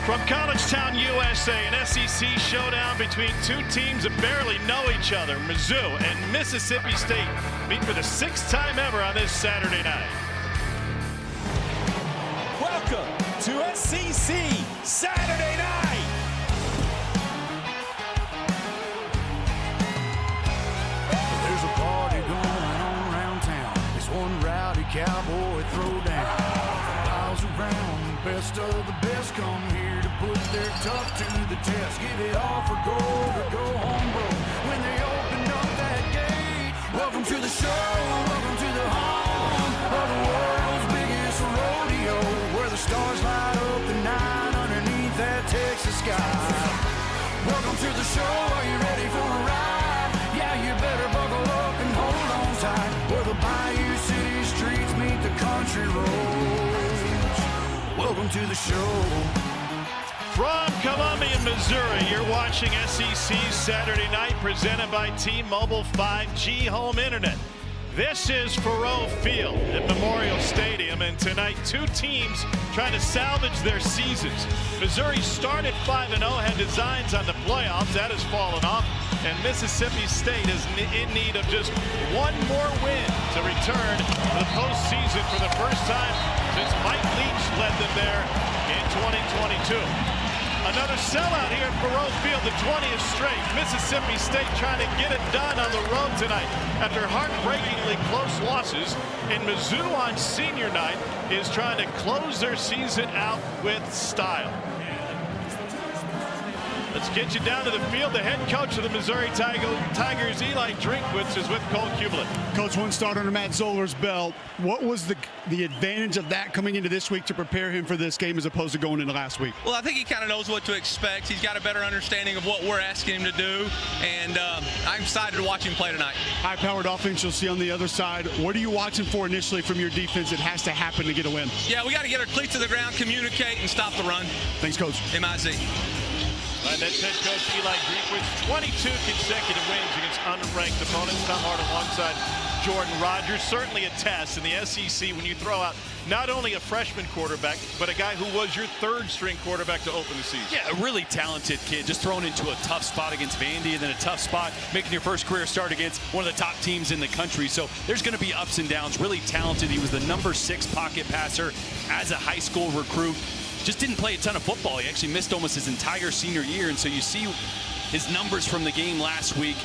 From Collegetown, USA, an SEC showdown between two teams that barely know each other. Mizzou and Mississippi State meet for the 6th time ever on this Saturday night. Welcome to SEC Saturday Night. There's a party going on around town. It's one rowdy cowboy throwdown. Miles around, the best of the best come here to put their tough to the test. Give it all for gold or go home broke. When they open up that gate, welcome to the show, welcome to the home of the world's biggest rodeo, where the stars light up the night underneath that Texas sky. Welcome to the show, are you ready for a ride? Yeah, you better buckle up and hold on tight, where the Bayou City streets meet the country roads. Welcome to the show. From Columbia, Missouri, you're watching SEC Saturday Night, presented by T-Mobile 5G Home Internet. This is Faurot Field at Memorial Stadium, and tonight two teams trying to salvage their seasons. Missouri started 5-0, had designs on the playoffs. That has fallen off, and Mississippi State is in need of just one more win to return to the postseason for the first time since Mike Leach led them there in 2022. Another sellout here at Faurot Field, the 20th straight. Mississippi State trying to get it done on the road tonight after heartbreakingly close losses. And Mizzou on senior night is trying to close their season out with style. Let's get you down to the field. The head coach of the Missouri Tigers, Eli Drinkwitz, is with Cole Kublik. Coach, one start under Matt Zollner's belt. What was the advantage of that coming into this week to prepare him for this game as opposed to going into last week? Well, I think he kind of knows what to expect. He's got a better understanding of what we're asking him to do, and I'm excited to watch him play tonight. High-powered offense you'll see on the other side. What are you watching for initially from your defense that has to happen to get a win? Yeah, we got to get our cleats to the ground, communicate, and stop the run. Thanks, Coach. MIZ. Right, that's head coach Eli Drinkwitz. 22 consecutive wins against unranked opponents. Tom Hart alongside Jordan Rogers. Certainly a test in the SEC when you throw out not only a freshman quarterback, but a guy who was your third-string quarterback to open the season. Yeah, a really talented kid, just thrown into a tough spot against Vandy, and then a tough spot making your first career start against one of the top teams in the country. So there's going to be ups and downs. Really talented. He was the number 6 pocket passer as a high school recruit. Just didn't play a ton of football. He actually missed almost his entire senior year, and so you see his numbers from the game last week.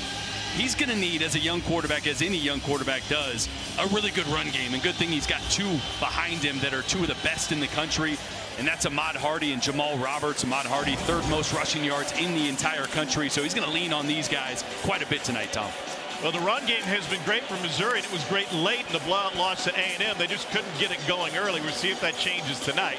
He's going to need, as a young quarterback, as any young quarterback does, a really good run game. And good thing he's got two behind him that are two of the best in the country, and that's Ahmad Hardy and Jamal Roberts. Ahmad Hardy, 3rd most rushing yards in the entire country, so he's going to lean on these guys quite a bit tonight, Tom. Well, the run game has been great for Missouri. It was great late in the blowout loss to A&M. They just couldn't get it going early. We'll see if that changes tonight.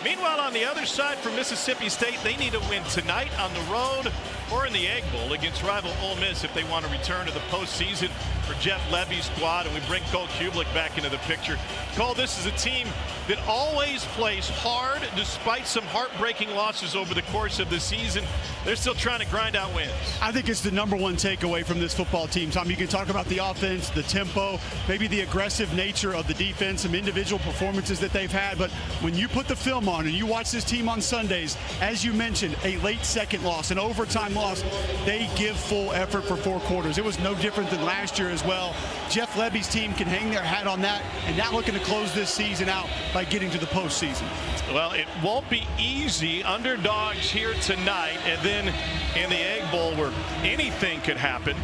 Meanwhile, on the other side for Mississippi State, they need to win tonight on the road or in the Egg Bowl against rival Ole Miss if they want to return to the postseason for Jeff Levy's squad. And we bring Cole Kublik back into the picture. Cole, this is a team that always plays hard despite some heartbreaking losses over the course of the season. They're still trying to grind out wins. I think it's the #1 takeaway from this football team, Tom. You can talk about the offense, the tempo, maybe the aggressive nature of the defense, some individual performances that they've had. But when you put the film on and you watch this team on Sundays, as you mentioned, a late second loss, an overtime loss, they give full effort for 4 quarters. It was no different than last year as well. Jeff Levy's team can hang their hat on that, and now looking to close this season out by getting to the postseason. Well, it won't be easy. Underdogs here tonight, and then in the Egg Bowl where anything could happen.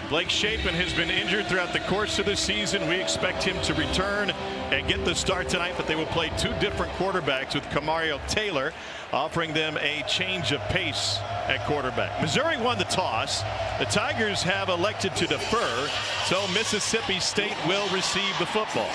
Blake Shapen has been injured throughout the course of the season. We expect him to return and get the start tonight, but they will play 2 different quarterbacks with Kamario Taylor offering them a change of pace at quarterback. Missouri won the toss. The Tigers have elected to defer, so Mississippi State will receive the football.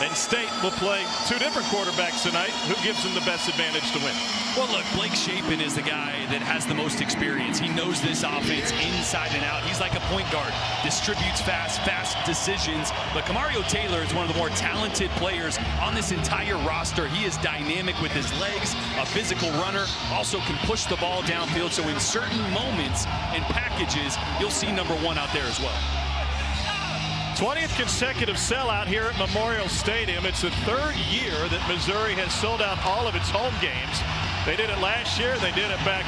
And State will play 2 different quarterbacks tonight. Who gives them the best advantage to win? Well, look, Blake Shapen is the guy that has the most experience. He knows this offense inside and out. He's like a point guard, distributes fast decisions. But Kamario Taylor is one of the more talented players on this entire roster. He is dynamic with his legs, a physical runner, also can push the ball downfield. So in certain moments and packages, you'll see #1 out there as well. 20th consecutive sellout here at Memorial Stadium. It's the third year that Missouri has sold out all of its home games. They did it last year. They did it back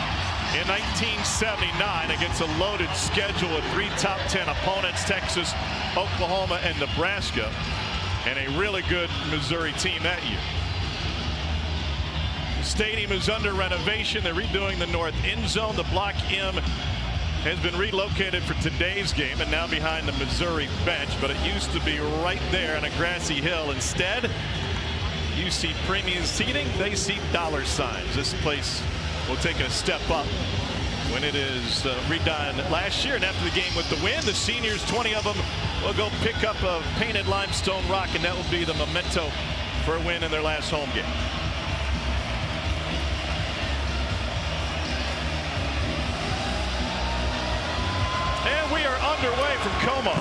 in 1979 against a loaded schedule with 3 top 10 opponents, Texas, Oklahoma, and Nebraska, and a really good Missouri team that year. The stadium is under renovation. They're redoing the north end zone. The Block M has been relocated for today's game and now behind the Missouri bench, but it used to be right there on a grassy hill. Instead, you see premium seating, they see dollar signs. This place will take a step up when it is redone last year. And after the game with the win, the seniors, 20 of them, will go pick up a painted limestone rock, and that will be the memento for a win in their last home game. And we are underway from Como.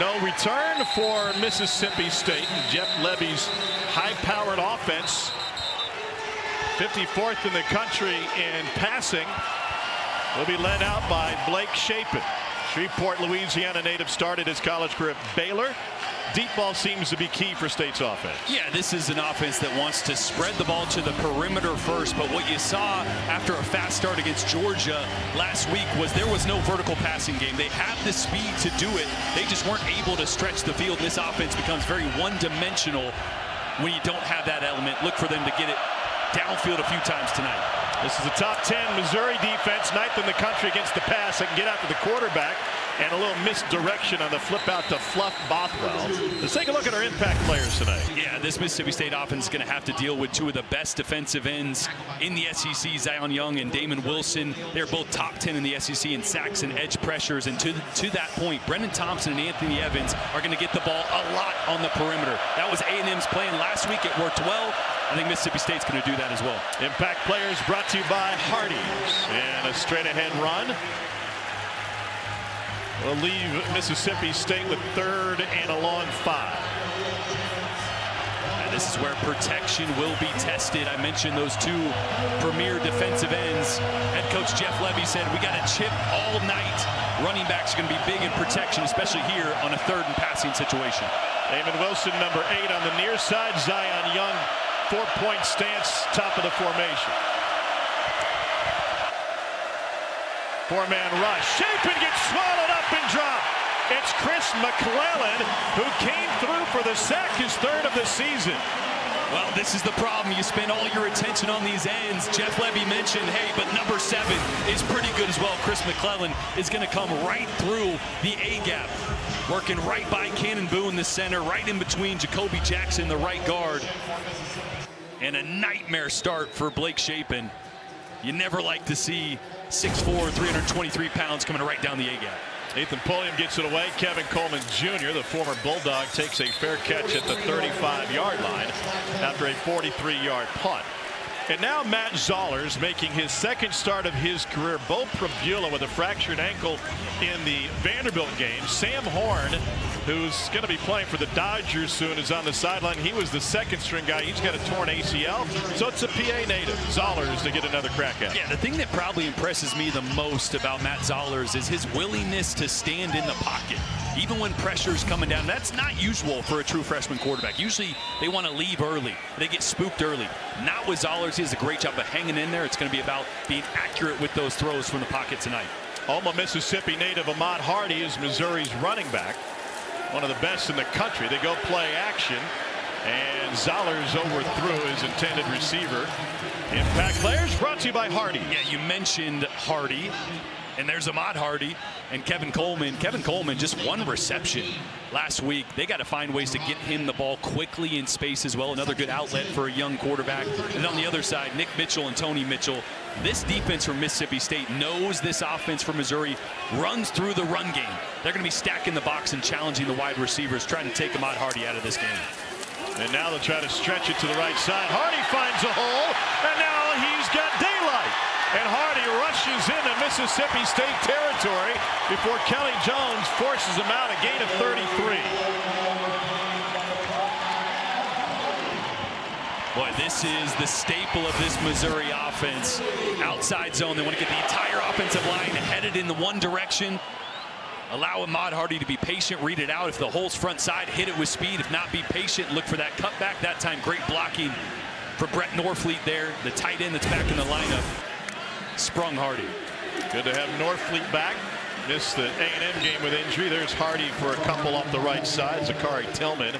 No return for Mississippi State. Jeff Levy's high-powered offense, 54th in the country in passing, will be led out by Blake Shapen. Shreveport, Louisiana native, started his college career at Baylor. Deep ball seems to be key for State's offense. Yeah, this is an offense that wants to spread the ball to the perimeter first, but what you saw after a fast start against Georgia last week was there was no vertical passing game. They have the speed to do it. They just weren't able to stretch the field. This offense becomes very one-dimensional when you don't have that element. Look for them to get it downfield a few times tonight. This is a top 10 Missouri defense, 9th in the country against the pass. They can get out to the quarterback, and a little misdirection on the flip out to Fluff Bothwell. Let's take a look at our impact players tonight. Yeah, this Mississippi State offense is going to have to deal with 2 of the best defensive ends in the SEC, Zion Young and Damon Wilson. They're both top 10 in the SEC in sacks and edge pressures. And to that point, Brendan Thompson and Anthony Evans are going to get the ball a lot on the perimeter. That was A&M's plan last week. It worked well. I think Mississippi State's going to do that as well. Impact players brought to you by Hardee's. And a straight ahead run will leave Mississippi State with 3rd and a long 5. And this is where protection will be tested. I mentioned those 2 premier defensive ends. Head coach Jeff Levy said we got to chip all night. Running backs are going to be big in protection, especially here on a 3rd and passing situation. Damon Wilson, number 8 on the near side. Zion Young, 4-point stance, top of the formation. 4-man rush. Shapen gets swallowed up and dropped. It's Chris McClellan who came through for the sack, his 3rd of the season. Well, this is the problem. You spend all your attention on these ends. Jeff Levy mentioned, hey, but number 7 is pretty good as well. Chris McClellan is going to come right through the A-gap, working right by Cannon Boone, the center, right in between Jacoby Jackson, the right guard. And a nightmare start for Blake Shapen. You never like to see 6'4", 323 pounds coming right down the A-gap. Nathan Pulliam gets it away. Kevin Coleman Jr., the former Bulldog, takes a fair catch at the 35-yard line after a 43-yard punt. And now Matt Zollers making his 2nd start of his career. Bo Prabula with a fractured ankle in the Vanderbilt game. Sam Horn, who's going to be playing for the Dodgers soon, is on the sideline. He was the 2nd string guy. He's got a torn ACL. So it's a PA native, Zollers, to get another crack at it. Yeah, the thing that probably impresses me the most about Matt Zollers is his willingness to stand in the pocket. Even when pressure's coming down, that's not usual for a true freshman quarterback. Usually they want to leave early. They get spooked early. Not with Zollers. He does a great job of hanging in there. It's going to be about being accurate with those throws from the pocket tonight. Alma, Mississippi native Ahmad Hardy is Missouri's running back. One of the best in the country. They go play action, and Zollers overthrew his intended receiver. Impact players brought to you by Hardy. Yeah, you mentioned Hardy. And there's Ahmad Hardy and Kevin Coleman. Kevin Coleman, just 1 reception last week. They got to find ways to get him the ball quickly in space as well. Another good outlet for a young quarterback. And on the other side, Nick Mitchell and Tony Mitchell. This defense from Mississippi State knows this offense from Missouri runs through the run game. They're going to be stacking the box and challenging the wide receivers, trying to take Ahmad Hardy out of this game. And now they'll try to stretch it to the right side. Hardy finds a hole, and now he's got daylight. And Hardy rushes into Mississippi State territory before Kelly Jones forces him out, a gain of 33. Boy, this is the staple of this Missouri offense. Outside zone, they want to get the entire offensive line headed in the one direction. Allow Ahmad Hardy to be patient, read it out. If the hole's front side, hit it with speed. If not, be patient, look for that cutback. That time, great blocking for Brett Norfleet there, the tight end that's back in the lineup. Sprung Hardy. Good to have Norfleet back. Missed the A&M game with injury. There's Hardy for a couple off the right side. Zachary Tillman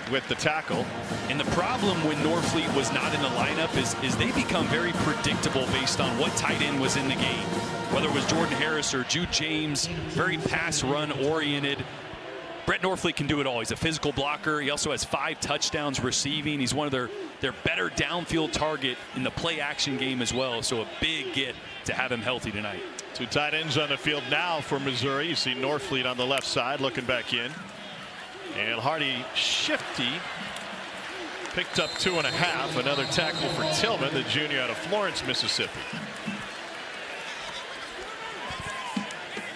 with the tackle. And the problem when Norfleet was not in the lineup is they become very predictable based on what tight end was in the game. Whether it was Jordan Harris or Jude James, very pass run oriented. Brett Norfleet can do it all. He's a physical blocker. He also has 5 touchdowns receiving. He's one of their better downfield target in the play action game as well. So a big get to have him healthy tonight. 2 tight ends on the field now for Missouri. You see Norfleet on the left side looking back in. And Hardy shifty. Picked up 2.5. Another tackle for Tillman, the junior out of Florence, Mississippi.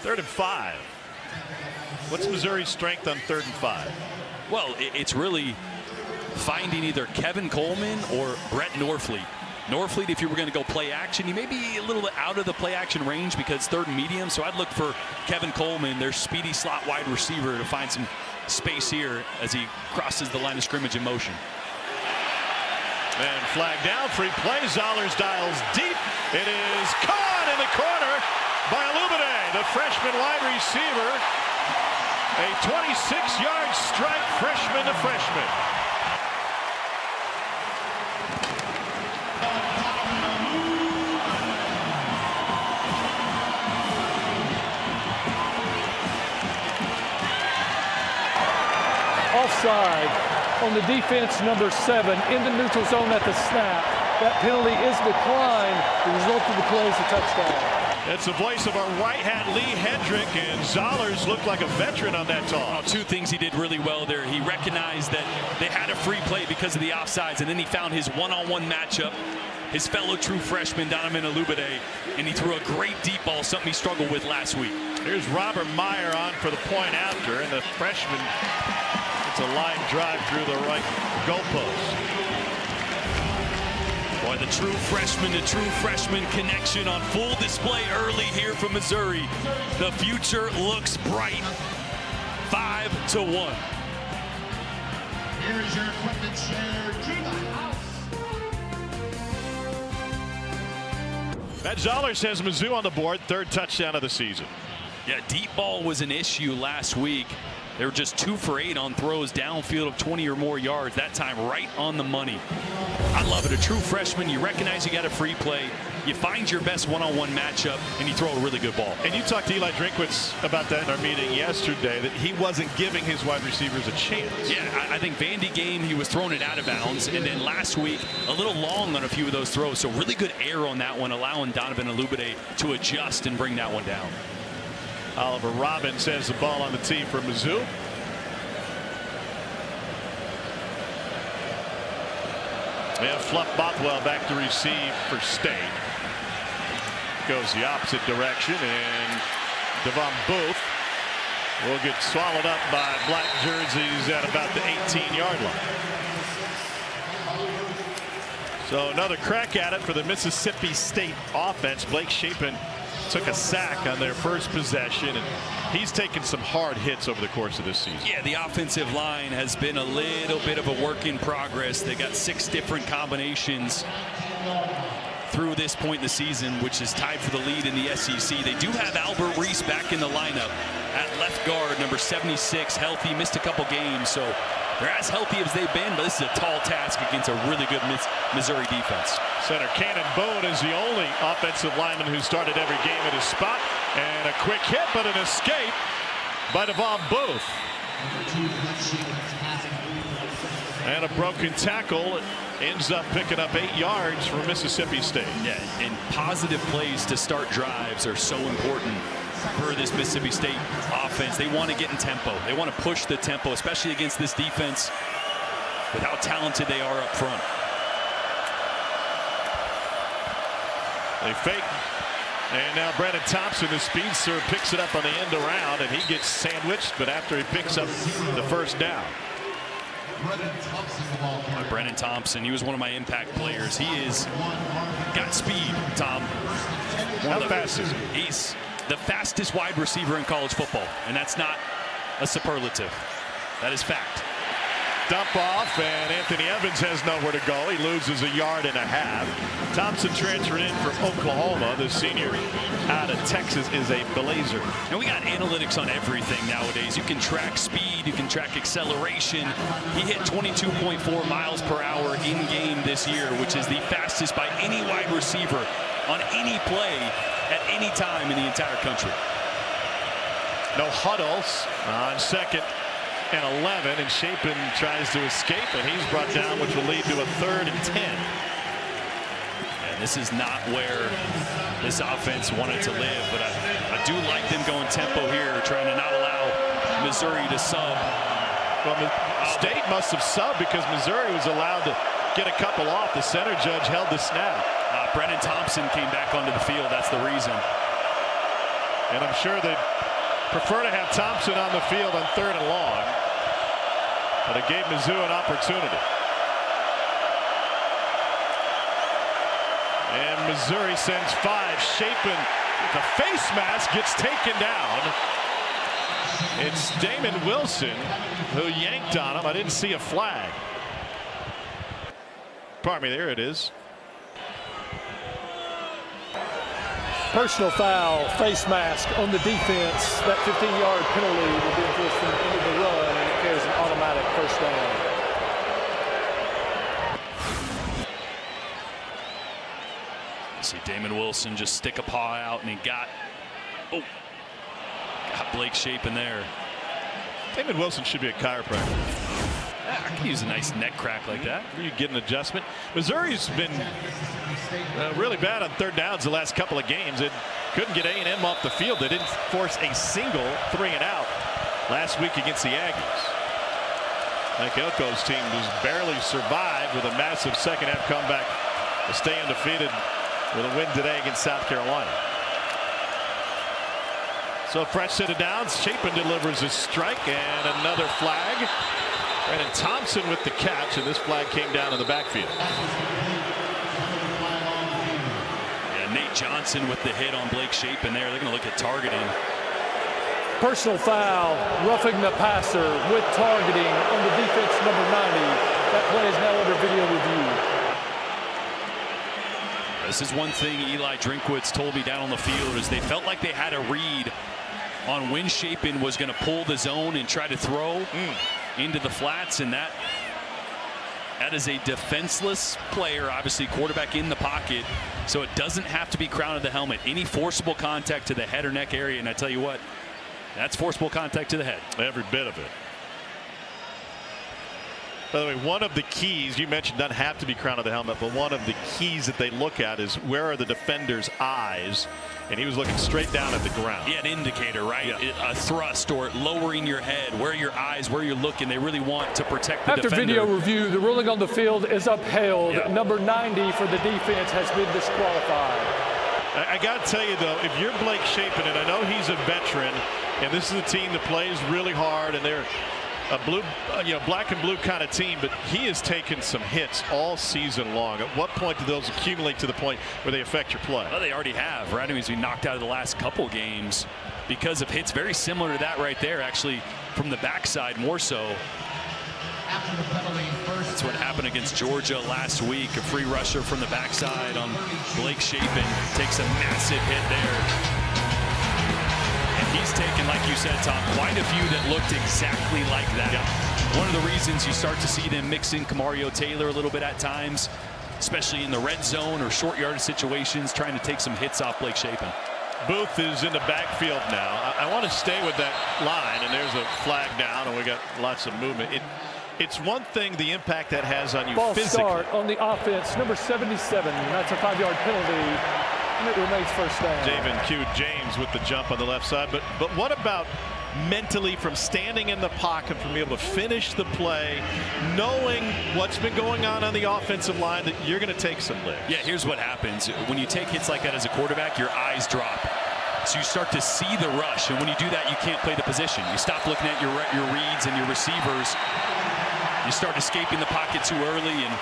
3rd and 5. What's Missouri's strength on 3rd and 5? Well, it's really finding either Kevin Coleman or Brett Norfleet. Norfleet, if you were going to go play action, he may be a little bit out of the play action range because 3rd and medium. So I'd look for Kevin Coleman, their speedy slot wide receiver, to find some space here as he crosses the line of scrimmage in motion. And flag down, free play. Zollers dials deep. It is caught in the corner by Illuminae, the freshman wide receiver. A 26-yard strike, freshman to freshman. Offside on the defense, number 7 in the neutral zone at the snap. That penalty is declined. The result of the play is a touchdown. That's the voice of our right hat, Lee Hendrick, and Zollers looked like a veteran on that toss. 2 things he did really well there. He recognized that they had a free play because of the offsides, and then he found his one-on-one matchup, his fellow true freshman, Donovan Illuminae, and he threw a great deep ball, something he struggled with last week. Here's Robert Meyer on for the point after, and the freshman, it's a line drive through the right goalpost. Boy, the true freshman connection on full display early here from Missouri. The future looks bright. 5-1. Here is your equipment share to the house. Matt Zollers has Mizzou on the board, 3rd touchdown of the season. Yeah, deep ball was an issue last week. They were just 2 for 8 on throws downfield of 20 or more yards. That time right on the money. I love it. A true freshman. You recognize you got a free play. You find your best one-on-one matchup, and you throw a really good ball. And you talked to Eli Drinkwitz about that in our meeting yesterday, that he wasn't giving his wide receivers a chance. Yeah, I think Vandy game, he was throwing it out of bounds. And then last week, a little long on a few of those throws. So really good air on that one, allowing Donovan Illuminae to adjust and bring that one down. Oliver Robbins has the ball on the tee for Mizzou. And Fluff Bothwell back to receive for State. Goes the opposite direction, and Devon Booth will get swallowed up by black jerseys at about the 18-yard line. So another crack at it for the Mississippi State offense. Blake Shapen took a sack on their first possession, and he's taken some hard hits over the course of this season. Yeah, the offensive line has been a little bit of a work in progress. They got 6 different combinations through this point in the season, which is tied for the lead in the SEC. They do have Albert Reese back in the lineup at left guard, number 76, healthy, missed a couple games, so they're as healthy as they've been, but this is a tall task against a really good Missouri defense. Center Cannon Boone is the only offensive lineman who started every game at his spot, and a quick hit, but an escape by Devon Booth. And a broken tackle. Ends up picking up 8 yards for Mississippi State. Yeah, and positive plays to start drives are so important for this Mississippi State offense. They want to get in tempo. They want to push the tempo, especially against this defense with how talented they are up front. They fake. And now Brennan Thompson, the speedster, picks it up on the end around, and he gets sandwiched, but after he picks up the first down. Brennan Thompson, he was one of my impact players. He is got speed, Tom. How fast is he? the fastest wide receiver in college football, and that's not a superlative. That is fact. Dump off, and Anthony Evans has nowhere to go. He loses 1.5 yards. Thompson transferred in from Oklahoma. The senior out of Texas is a Blazer. And we got analytics on everything nowadays. You can track speed, you can track acceleration. He hit 22.4 miles per hour in game this year, which is the fastest by any wide receiver on any play at any time in the entire country. No huddles on 2nd and 11, and Chapin tries to escape, and he's brought down, which will lead to a 3rd and 10. And this is not where this offense wanted to live, but I do like them going tempo here, trying to not allow Missouri to sub. Well, State must have subbed because Missouri was allowed to get a couple off. The center judge held the snap. Brennan Thompson came back onto the field. That's the reason. And I'm sure they'd prefer to have Thompson on the field on 3rd and long. But it gave Mizzou an opportunity. And Missouri sends 5. Chapin, the face mask, gets taken down. It's Damon Wilson who yanked on him. I didn't see a flag. Pardon me, there it is. Personal foul, face mask on the defense. That 15-yard penalty will be enforced from the end of the run, and it carries an automatic first down. See Damon Wilson just stick a paw out, and he got Blake Chapin there. Damon Wilson should be a chiropractor. I can use a nice neck crack like that. You get an adjustment. Missouri's been really bad on 3rd downs the last couple of games. It couldn't get A&M off the field. They didn't force a single 3-and-out last week against the Aggies. Mike Elko's team has barely survived with a massive second-half comeback to stay undefeated with a win today against South Carolina. So fresh set of downs. Chapin delivers a strike and another flag. Brennan Thompson with the catch, and this flag came down in the backfield. Yeah, Nate Johnson with the hit on Blake Chapin there. They're going to look at targeting. Personal foul, roughing the passer with targeting on the defense number 90. That play is now under video review. This is one thing Eli Drinkwitz told me down on the field is they felt like they had a read on when Chapin was going to pull the zone and try to throw into the flats, and that is a defenseless player, obviously quarterback in the pocket, so it doesn't have to be crown of the helmet. Any forcible contact to the head or neck area, and I tell you what, that's forcible contact to the head. Every bit of it. By the way, one of the keys you mentioned doesn't have to be crown of the helmet, but one of the keys that they look at is where are the defender's eyes, and he was looking straight down at the ground. Yeah, an indicator, right? Yeah. A thrust or lowering your head, where are your eyes, where you're looking. They really want to protect the defender. After video review, the ruling on the field is upheld. Yep. Number 90 for the defense has been disqualified. I got to tell you, though, if you're Blake Chapin, and I know he's a veteran, and this is a team that plays really hard, and they're a blue, black and blue kind of team, but he has taken some hits all season long. At what point do those accumulate to the point where they affect your play? Well, they already have, right? I mean, he's been knocked out of the last couple games because of hits very similar to that right there, actually from the backside more so. That's what happened against Georgia last week. A free rusher from the backside on Blake Chapin takes a massive hit there. He's taken, like you said, Tom, quite a few that looked exactly like that. Yeah. One of the reasons you start to see them mix in Kamario Taylor a little bit at times, especially in the red zone or short yardage situations, trying to take some hits off Blake Chapin. Booth is in the backfield now. I want to stay with that line, and there's a flag down, and we got lots of movement. It's one thing, the impact that has on you Ball physically. Start on the offense, number 77. That's a 5-yard penalty. And it remains first down. David Q. James with the jump on the left side. But what about mentally from standing in the pocket, from being able to finish the play, knowing what's been going on the offensive line, that you're going to take some licks? Yeah, here's what happens. When you take hits like that as a quarterback, your eyes drop. So you start to see the rush. And when you do that, you can't play the position. You stop looking at your reads and your receivers. You start escaping the pocket too early, and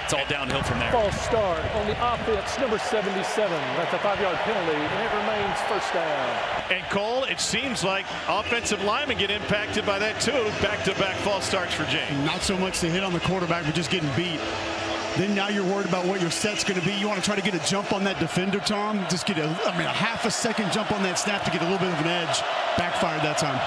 It's all downhill from there. False start on the offense, number 77. That's a 5-yard penalty, and it remains first down. And Cole, it seems like offensive linemen get impacted by that too. Back-to-back false starts for James. Not so much the hit on the quarterback, but just getting beat. Then now you're worried about what your set's going to be. You want to try to get a jump on that defender, Tom. Just get a half a second jump on that snap to get a little bit of an edge. Backfired that time.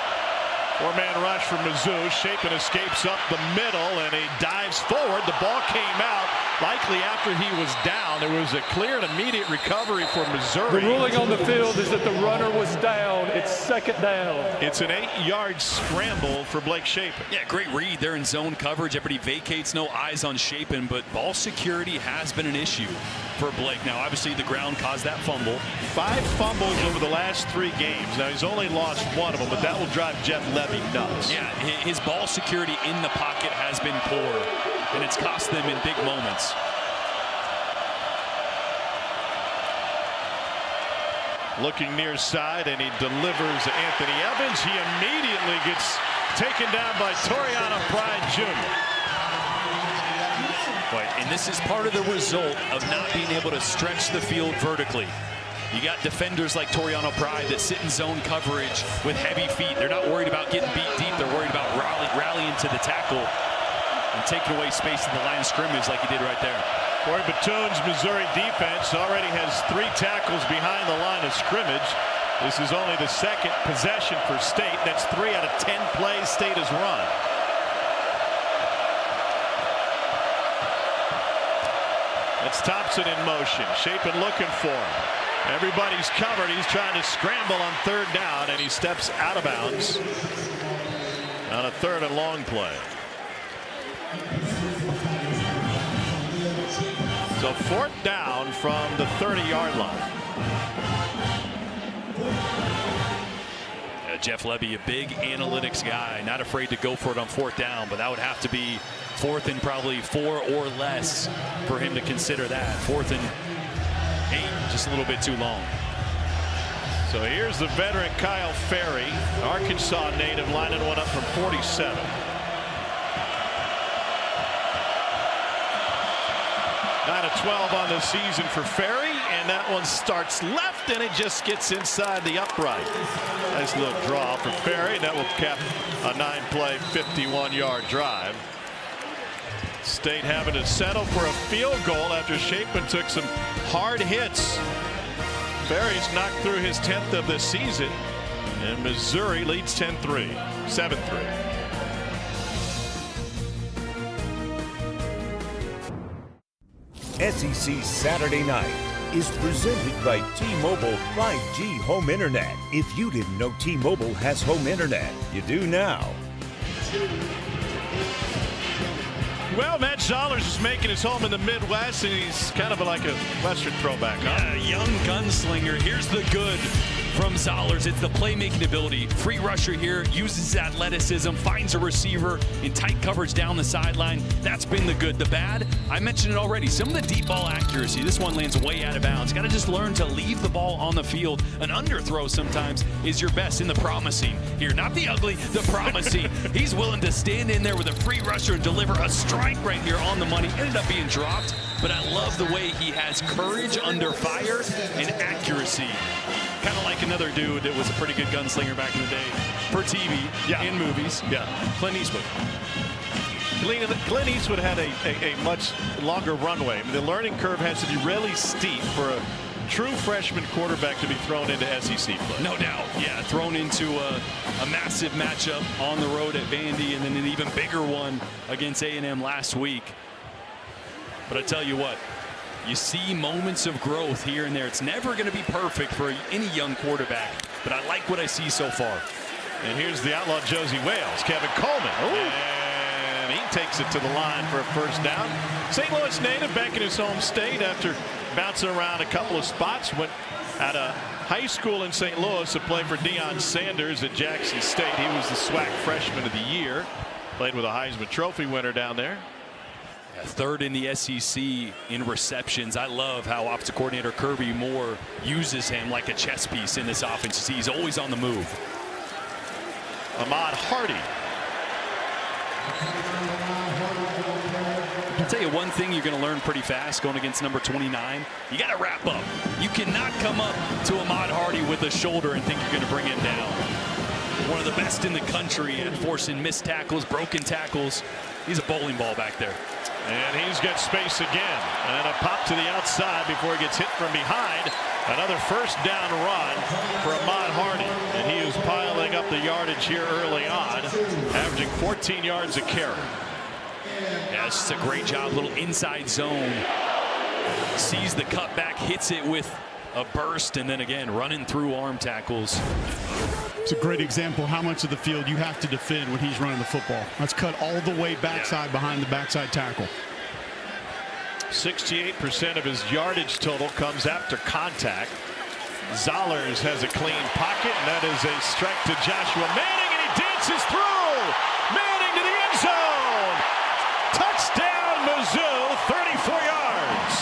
Four-man rush from Mizzou. Shapen escapes up the middle, and he dives forward. The ball came out likely after he was down. There was a clear and immediate recovery for Missouri. The ruling on the field is that the runner was down. It's second down. It's an 8-yard scramble for Blake Shapen. Yeah, great read. They're in zone coverage. Everybody vacates, no eyes on Shapen, but ball security has been an issue for Blake. Now, obviously, the ground caused that fumble. 5 fumbles over the last 3 games. Now, he's only lost 1 of them, but that will drive Jeff Levy nuts. Yeah, his ball security in the pocket has been poor, and it's cost them in big moments. Looking near side, and he delivers Anthony Evans. He immediately gets taken down by Toriano Pride Jr. And this is part of the result of not being able to stretch the field vertically. You got defenders like Toriano Pride that sit in zone coverage with heavy feet. They're not worried about getting beat deep. They're worried about rallying to the tackle and taking away space in the line of scrimmage like he did right there. Corey Batoon's Missouri defense already has 3 tackles behind the line of scrimmage. This is only the 2nd possession for State. That's 3 out of 10 plays State has run. That's Thompson in motion. Shapen looking for him. Everybody's covered. He's trying to scramble on 3rd down, and he steps out of bounds on a 3rd and long play. So 4th down from the 30-yard line. Jeff Levy, a big analytics guy, not afraid to go for it on 4th down, but that would have to be 4th and probably 4 or less for him to consider that. 4th and 8, just a little bit too long. So here's the veteran Kyle Ferry, Arkansas native, lining one up from 47. Nine of 12 on the season for Ferry, and that one starts left, and it just gets inside the upright. Nice little draw for Ferry, and that will cap a 9-play, 51-yard drive. State having to settle for a field goal after Shapen took some hard hits. Ferry's knocked through his 10th of the season, and Missouri leads 10-3, 7-3. SEC Saturday Night is presented by T-Mobile 5G Home Internet. If you didn't know T-Mobile has home internet, you do now. Well, Matt Zollers is making his home in the Midwest, and he's kind of like a Western throwback. Yeah, young gunslinger. Here's the good from Zollers. It's the playmaking ability. Free rusher here, uses his athleticism, finds a receiver in tight coverage down the sideline. That's been the good. The bad, I mentioned it already, some of the deep ball accuracy. This one lands way out of bounds. Got to just learn to leave the ball on the field. An underthrow sometimes is your best. In the promising here, not the ugly, the promising. He's willing to stand in there with a free rusher and deliver a strike right here on the money. Ended up being dropped, but I love the way he has courage under fire and accuracy. Kind of like another dude that was a pretty good gunslinger back in the day for TV, in movies. Yeah, Clint Eastwood. Clint Eastwood had a much longer runway. I mean, the learning curve has to be really steep for a true freshman quarterback to be thrown into SEC play. No doubt. Yeah, thrown into a massive matchup on the road at Vandy, and then an even bigger one against A&M last week. But I tell you what, you see moments of growth here and there. It's never going to be perfect for any young quarterback, but I like what I see so far. And here's the outlaw Josie Wales, Kevin Coleman. And he takes it to the line for a first down. St. Louis native back in his home state after bouncing around a couple of spots. Went out of high school in St. Louis to play for Deion Sanders at Jackson State. He was the SWAC freshman of the year. Played with a Heisman Trophy winner down there. Third in the SEC in receptions. I love how offensive coordinator Kirby Moore uses him like a chess piece in this offense. You see, he's always on the move. Ahmad Hardy I'll tell you one thing you're going to learn pretty fast going against number 29. You got to wrap up. You cannot come up to Ahmad Hardy with a shoulder and think you're going to bring him down. One of the best in the country at forcing missed tackles, broken tackles. He's a bowling ball back there. And he's got space again. And a pop to the outside before he gets hit from behind. Another first down run for Ahmad Hardy. And he is piling up the yardage here early on, averaging 14 yards a carry. Yeah, it's just a great job. Little inside zone. Sees the cutback, hits it with a burst, and then again running through arm tackles. It's a great example how much of the field you have to defend when he's running the football. That's cut all the way backside behind the backside tackle. 68% of his yardage total comes after contact. Zollers has a clean pocket, and that is a strike to Joshua Manning, and he dances through. Manning to the end zone. Touchdown, Mizzou, 34 yards.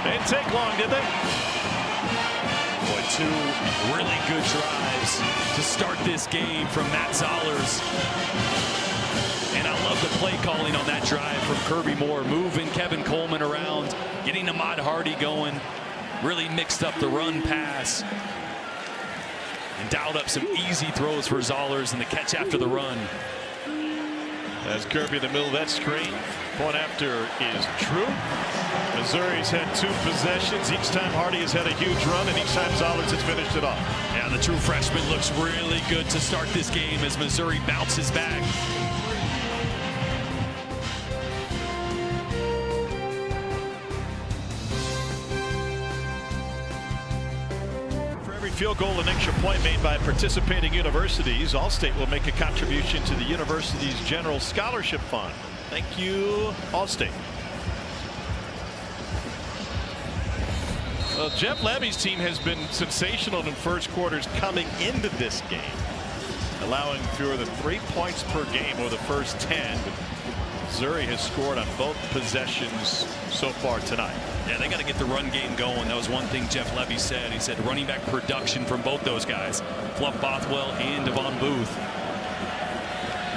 They didn't take long, did they? Boy, two really good drives to start this game from Matt Zollers. And I love the play calling on that drive from Kirby Moore, moving Kevin Coleman around, getting Ahmad Hardy going, really mixed up the run pass, and dialed up some easy throws for Zollers and the catch after the run. As Kirby in the middle of that screen. Point after is true. Missouri's had 2 possessions. Each time Hardy has had a huge run, and each time Zollers has finished it off. Yeah, the true freshman looks really good to start this game as Missouri bounces back. Field goal and extra point made by participating universities. Allstate will make a contribution to the university's general scholarship fund. Thank you, Allstate. Well, Jeff Levy's team has been sensational in first quarters coming into this game, allowing fewer than 3 points per game over the first 10. Missouri has scored on both possessions so far tonight. Yeah, they got to get the run game going. That was one thing Jeff Levy said. He said running back production from both those guys, Fluff Bothwell and Devon Booth.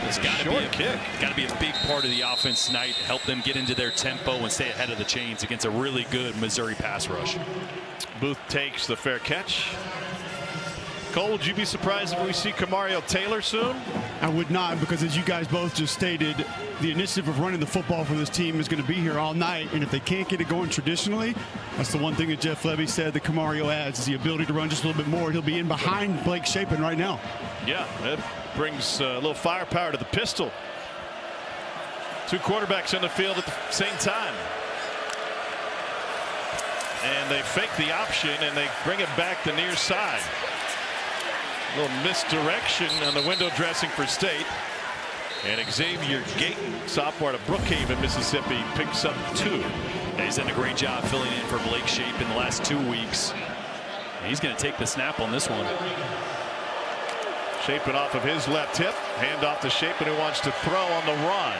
It's got to be a big part of the offense tonight. Help them get into their tempo and stay ahead of the chains against a really good Missouri pass rush. Booth takes the fair catch. Cole, would you be surprised if we see Kamario Taylor soon? I would not, because as you guys both just stated, the initiative of running the football for this team is going to be here all night. And if they can't get it going traditionally, that's the one thing that Jeff Levy said that Kamario adds is the ability to run just a little bit more. He'll be in behind Blake Shapen right now. Yeah, that brings a little firepower to the pistol. 2 quarterbacks on the field at the same time. And they fake the option and they bring it back the near side. A little misdirection on the window dressing for State. And Xavier Gayton, sophomore out of Brookhaven, Mississippi, picks up 2. Yeah, he's done a great job filling in for Blake Shapen in the last 2 weeks. And he's going to take the snap on this one. Shapen off of his left hip. Hand off to Shapen, who wants to throw on the run.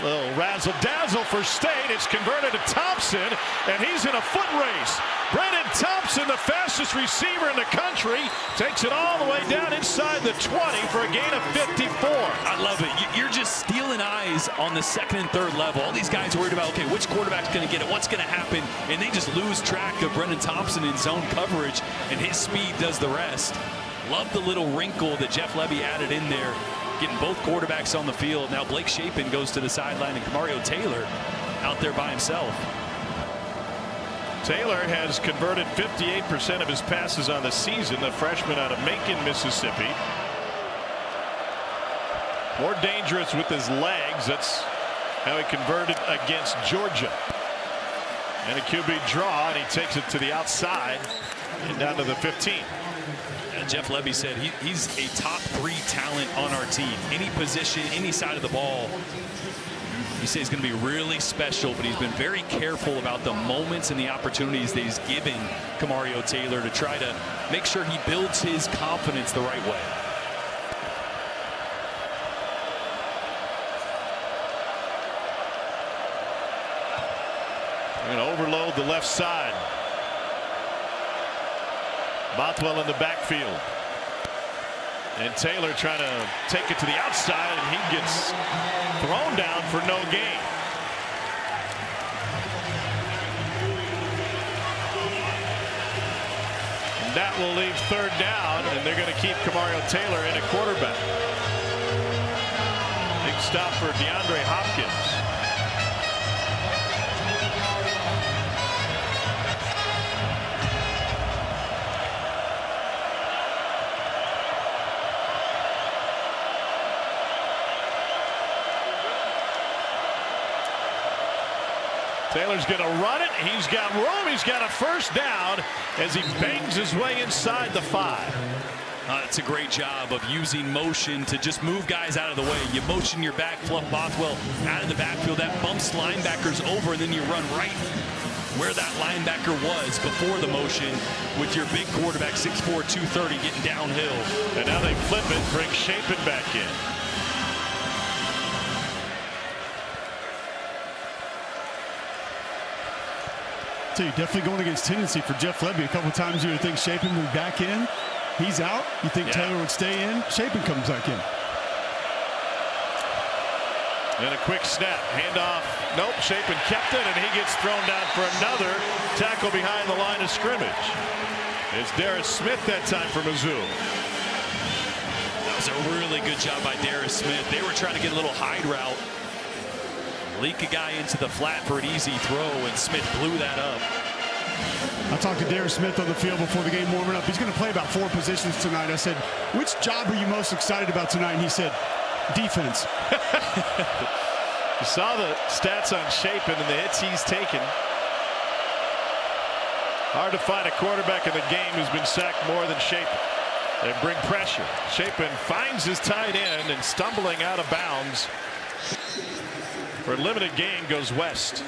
A little razzle-dazzle for State. It's converted to Thompson, and he's in a foot race. Brennan Thompson, the fastest receiver in the country, takes it all the way down inside the 20 for a gain of 54. I love it. You're just stealing eyes on the second and third level. All these guys worried about, okay, which quarterback's going to get it, what's going to happen, and they just lose track of Brennan Thompson in zone coverage, and his speed does the rest. Love the little wrinkle that Jeff Levy added in there, getting both quarterbacks on the field. Now Blake Shapen goes to the sideline, and Kamario Taylor out there by himself. Taylor has converted 58% of his passes on the season, the freshman out of Macon, Mississippi. More dangerous with his legs. That's how he converted against Georgia. And a QB draw, and he takes it to the outside and down to the 15. Jeff Levy said he's a top 3 talent on our team. Any position, any side of the ball. He says he's going to be really special, but he's been very careful about the moments and the opportunities that he's giving Kamario Taylor to try to make sure he builds his confidence the right way. Going to overload the left side. Bothwell in the backfield. And Taylor trying to take it to the outside, and he gets thrown down for no gain. And that will leave third down, and they're going to keep Kamario Taylor in at quarterback. Big stop for DeAndre Hopkins. Taylor's going to run it. He's got room. He's got a first down as he bangs his way inside the 5. It's a great job of using motion to just move guys out of the way. You motion your back, fluff Bothwell out of the backfield. That bumps linebackers over, and then you run right where that linebacker was before the motion with your big quarterback, 6'4", 230, getting downhill. And now they flip it, bring Chapin back in. So you're definitely going against tendency for Jeff Lebby. A couple times you would think Chapin would back in. He's out. You think Taylor would stay in. Chapin comes back in. And a quick snap. Handoff. Nope. Chapin kept it, and he gets thrown down for another tackle behind the line of scrimmage. It's Darius Smith that time for Mizzou. That was a really good job by Darius Smith. They were trying to get a little hide route. Leak a guy into the flat for an easy throw, and Smith blew that up. I talked to Darius Smith on the field before the game warming up. He's going to play about 4 positions tonight. I said, which job are you most excited about tonight? And he said, defense. You saw the stats on Chapin and the hits he's taken. Hard to find a quarterback in the game who's been sacked more than Chapin. They bring pressure. Chapin finds his tight end, and stumbling out of bounds for a limited gain goes west.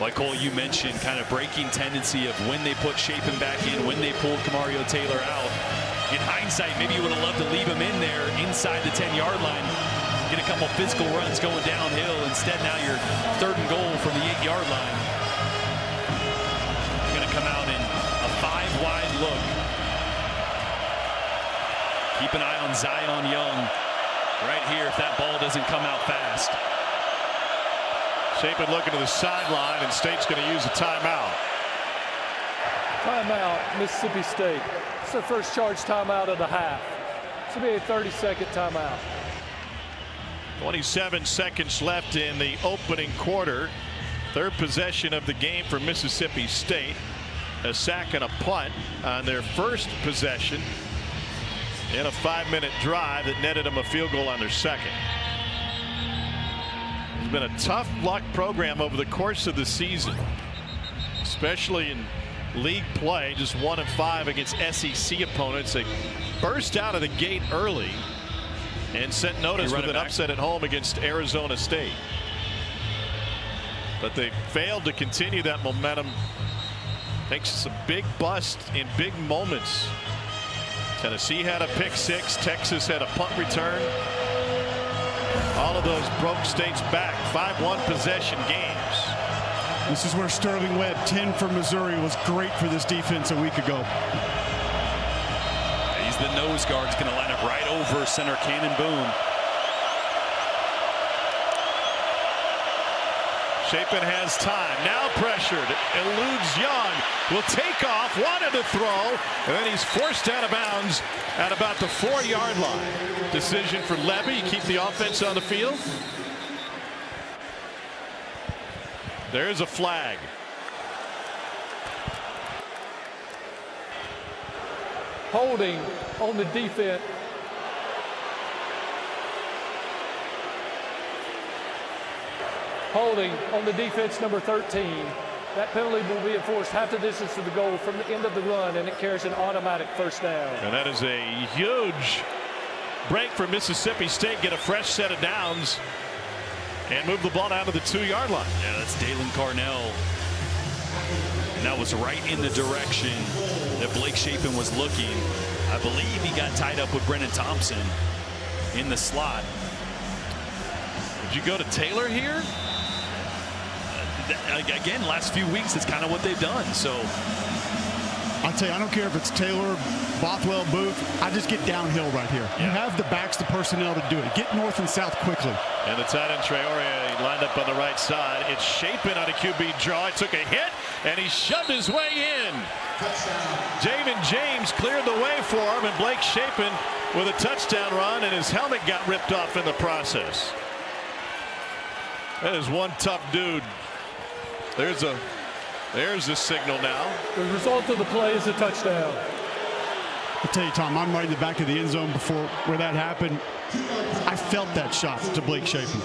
Like Cole, you mentioned, kind of breaking tendency of when they put Chapin back in, when they pulled Kamario Taylor out. In hindsight, maybe you would have loved to leave him in there inside the 10-yard line, get a couple physical runs going downhill. Instead, now you're 3rd and goal from the 8-yard line. You're going to come out in a 5-wide look. Keep an eye on Zion Young right here if that ball doesn't come out fast. Chapin looking to the sideline, and State's going to use a timeout. Timeout, Mississippi State. It's their first charge timeout of the half. This will be a 30-second timeout. 27 seconds left in the opening quarter. 3rd possession of the game for Mississippi State. A sack and a punt on their first possession in a 5-minute drive that netted them a field goal on their second. It's been a tough luck program over the course of the season, especially in league play. Just 1-5 against SEC opponents. They burst out of the gate early and sent notice with an upset at home against Arizona State. But they failed to continue that momentum. Takes some big bust in big moments. Tennessee had a pick 6. Texas had a punt return. All of those broke State's back. 5-1 possession games. This is where Sterling Webb, 10 for Missouri, was great for this defense a week ago. He's the nose guard. He's going to line up right over center Cannon Boone. Chapin has time. Now pressured. Eludes Young. Will take off. Wanted to throw. And then he's forced out of bounds at about the 4-yard line. Decision for Levy. Keep the offense on the field. There's a flag. Holding on the defense. Holding on the defense, number 13. That penalty will be enforced half the distance to the goal from the end of the run, and it carries an automatic first down. And that is a huge break for Mississippi State. Get a fresh set of downs and move the ball down to the 2-yard line. Yeah, that's Dalen Carnell. And that was right in the direction that Blake Chapin was looking. I believe he got tied up with Brennan Thompson in the slot. Would you go to Taylor here? again, last few weeks, it's kind of what they've done. So I'll tell you, I don't care if it's Taylor, Bothwell, Booth. I just get downhill right here. You have the backs, the personnel to do it. Get north and south quickly. And the tight end Traore lined up on the right side. It's Chapin on a QB draw. He took a hit, and he shoved his way in. Jamin James cleared the way for him, and Blake Chapin with a touchdown run, and his helmet got ripped off in the process. That is one tough dude. There's the signal now. The result of the play is a touchdown. I'll tell you, Tom, I'm right in the back of the end zone before where that happened. I felt that shot to Blake Chapin.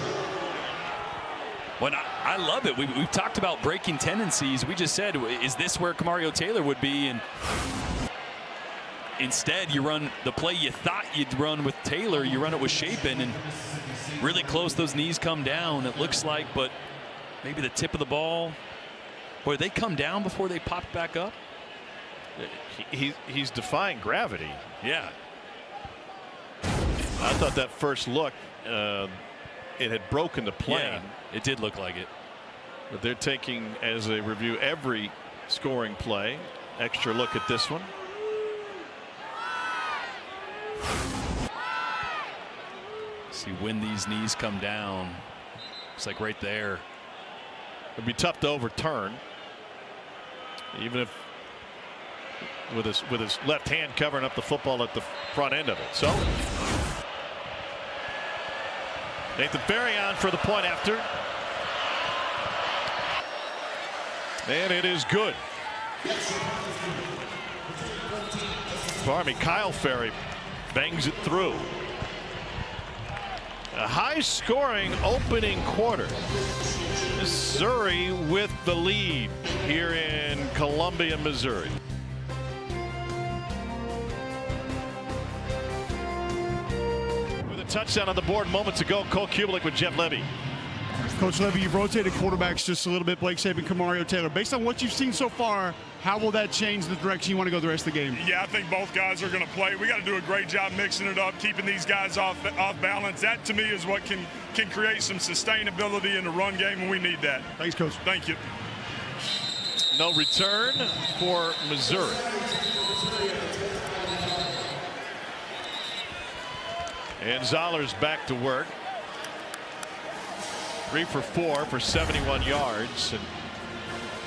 Well, I love it. We've talked about breaking tendencies. We just said, is this where Kamario Taylor would be? And instead, you run the play you thought you'd run with Taylor. You run it with Chapin, and really close. Those knees come down, it looks like, but maybe the tip of the ball. Boy, they come down before they pop back up. He's defying gravity. Yeah. I thought that first look, it had broken the plane. Yeah, it did look like it. But they're taking, as they review every scoring play, extra look at this one. See when these knees come down. It's like right there. It'd be tough to overturn, even if with his left hand covering up the football at the front end of it. So Nathan Ferry on for the point after, and it is good. Kyle Ferry bangs it through. A high-scoring opening quarter. Missouri with the lead here in Columbia, Missouri. With a touchdown on the board moments ago, Cole Kubelik with Jeff Levy. Coach Levy, you've rotated quarterbacks just a little bit, Blake Chapin, Kamario Taylor. Based on what you've seen so far, how will that change the direction you want to go the rest of the game? Yeah, I think both guys are going to play. We got to do a great job mixing it up, keeping these guys off balance. That, to me, is what can create some sustainability in the run game, and we need that. Thanks, Coach. Thank you. No return for Missouri. And Zoller's back to work. 3 for 4 for 71 yards, and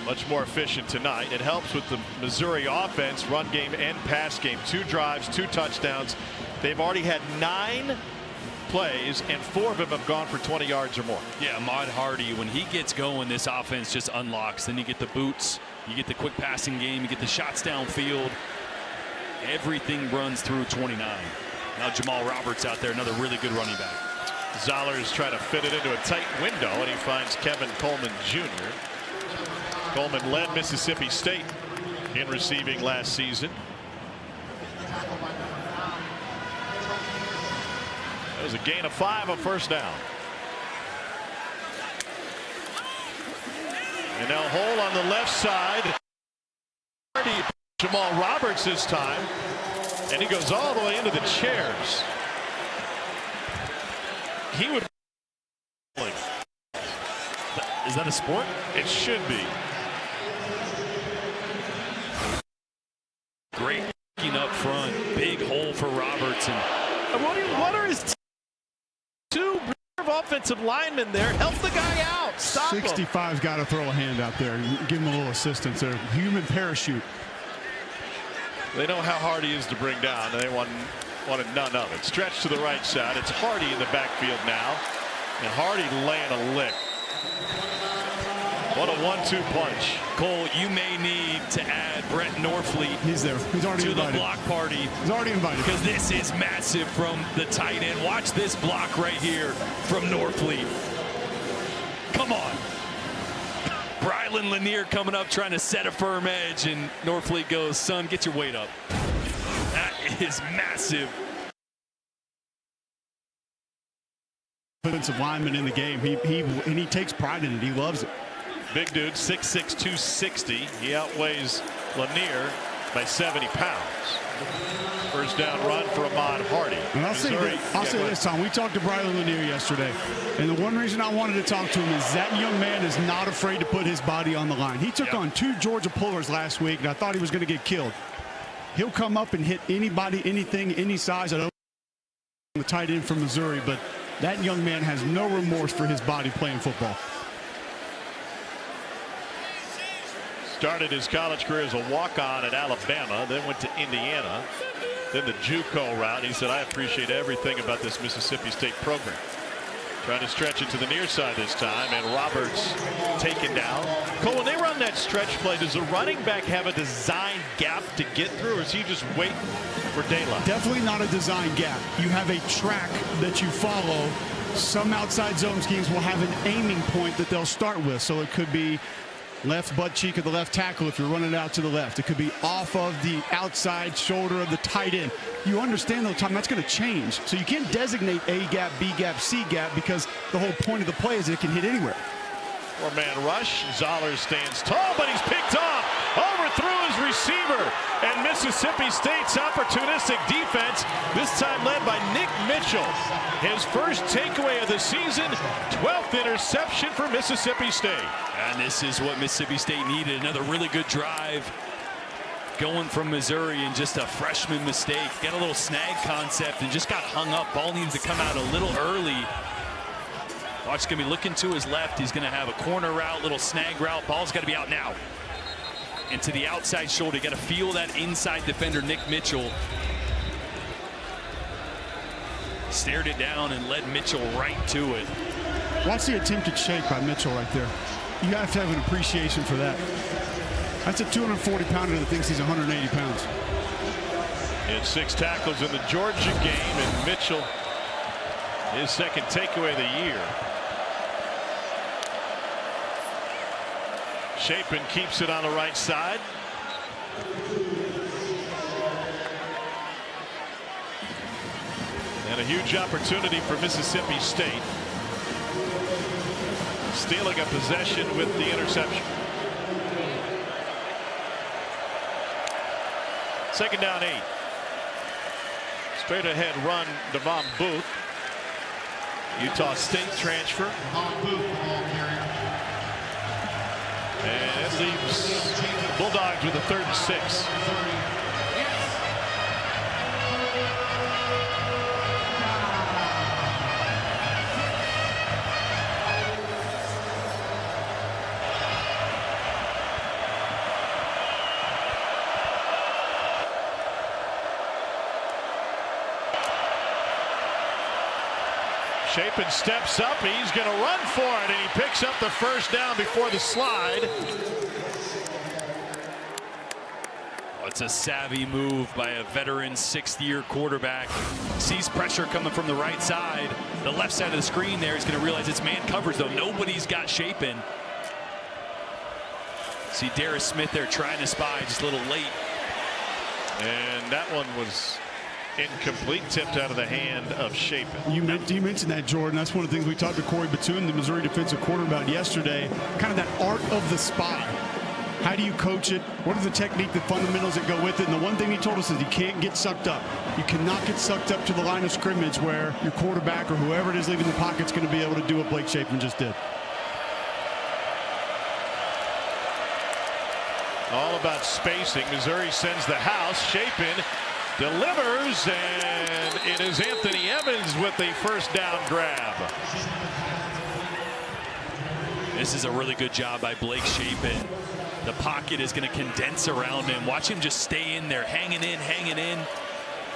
much more efficient tonight. It helps with the Missouri offense, run game and pass game. 2 drives, 2 touchdowns. They've already had 9 plays, and 4 of them have gone for 20 yards or more. Yeah, Ahmad Hardy, when he gets going, this offense just unlocks. Then you get the boots, you get the quick passing game, you get the shots downfield. Everything runs through 29. Now Jamal Roberts out there, another really good running back. Zoller is trying to fit it into a tight window, and he finds Kevin Coleman Jr. Coleman led Mississippi State in receiving last season. That was a gain of 5, a first down. And now Hole on the left side. Jamal Roberts this time, and he goes all the way into the chairs. He would. Is that a sport? It should be. Great up front, big hole for Roberts. And what are his 2 offensive linemen there? Help the guy out. Stop him. 65's got to throw a hand out there and give him a little assistance there. Human parachute. They know how hard he is to bring down, and they wanted none of it. Stretch to the right side. It's Hardy in the backfield now, and Hardy laying a lick. What a 1-2 punch. Cole, you may need to add Brett Norfleet. He's there. He's already invited. The block party. He's already invited. Because this is massive from the tight end. Watch this block right here from Norfleet. Come on. Brylan Lanier coming up trying to set a firm edge, and Norfleet goes, son, get your weight up. That is massive. Offensive lineman in the game. He takes pride in it. He loves it. Big dude, 6'6", 260. He outweighs Lanier. by 70 pounds. First down run for Ahmad Hardy. And I'll say this, Tom. We talked to Briley Lanier yesterday, and the one reason I wanted to talk to him is that young man is not afraid to put his body on the line. He took on 2 Georgia pullers last week, and I thought he was going to get killed. He'll come up and hit anybody, anything, any size. I don't know the tight end from Missouri, but that young man has no remorse for his body playing football. Started his college career as a walk-on at Alabama, then went to Indiana, then the JUCO route. He said, I appreciate everything about this Mississippi State program. Trying to stretch it to the near side this time, and Roberts taken down. Cole, when they run that stretch play, does the running back have a designed gap to get through, or is he just waiting for daylight? Definitely not a design gap. You have a track that you follow. Some outside zone schemes will have an aiming point that they'll start with, so it could be left butt cheek of the left tackle if you're running out to the left. It could be off of the outside shoulder of the tight end. You understand, though, Tom, that's going to change. So you can't designate A gap, B gap, C gap, because the whole point of the play is it can hit anywhere. 4-man rush. Zoller stands tall, but he's picked off. Overthrew his receiver. And Mississippi State's opportunistic defense, this time led by Nick Mitchell. His first takeaway of the season, 12th interception for Mississippi State. And this is what Mississippi State needed. Another really good drive going from Missouri, and just a freshman mistake. Got a little snag concept and just got hung up. Ball needed to come out a little early. Watch, going to be looking to his left. He's going to have a corner route, little snag route. Ball's got to be out now. And to the outside shoulder, you got to feel that inside defender, Nick Mitchell. Stared it down and led Mitchell right to it. Watch the attempted shake by Mitchell right there. You have to have an appreciation for that. That's a 240-pounder that thinks he's 180 pounds. And 6 tackles in the Georgia game, and Mitchell, his second takeaway of the year. Chapin keeps it on the right side. And a huge opportunity for Mississippi State. Stealing a possession with the interception. Second down 8. Straight ahead run, Devon Booth. Utah State transfer. And it leaves Bulldogs with a 3rd and 6. Chapin steps up. He's going to run for it, and he picks up the first down before the slide. Oh, it's a savvy move by a veteran 6th-year quarterback. Sees pressure coming from the right side. The left side of the screen there. He's going to realize it's man coverage, though. Nobody's got Chapin. See Darius Smith there trying to spy, just a little late. And that one was incomplete, tipped out of the hand of Chapin. You mentioned that, Jordan. That's one of the things we talked to Corey Batoon, the Missouri defensive quarterback, about yesterday. Kind of that art of the spy. How do you coach it? What are the technique, the fundamentals that go with it? And the one thing he told us is you can't get sucked up. You cannot get sucked up to the line of scrimmage where your quarterback or whoever it is leaving the pocket is going to be able to do what Blake Chapin just did. All about spacing. Missouri sends the house. Chapin delivers, and it is Anthony Evans with the first down grab. This is a really good job by Blake Chapin. The pocket is going to condense around him. Watch him just stay in there, hanging in,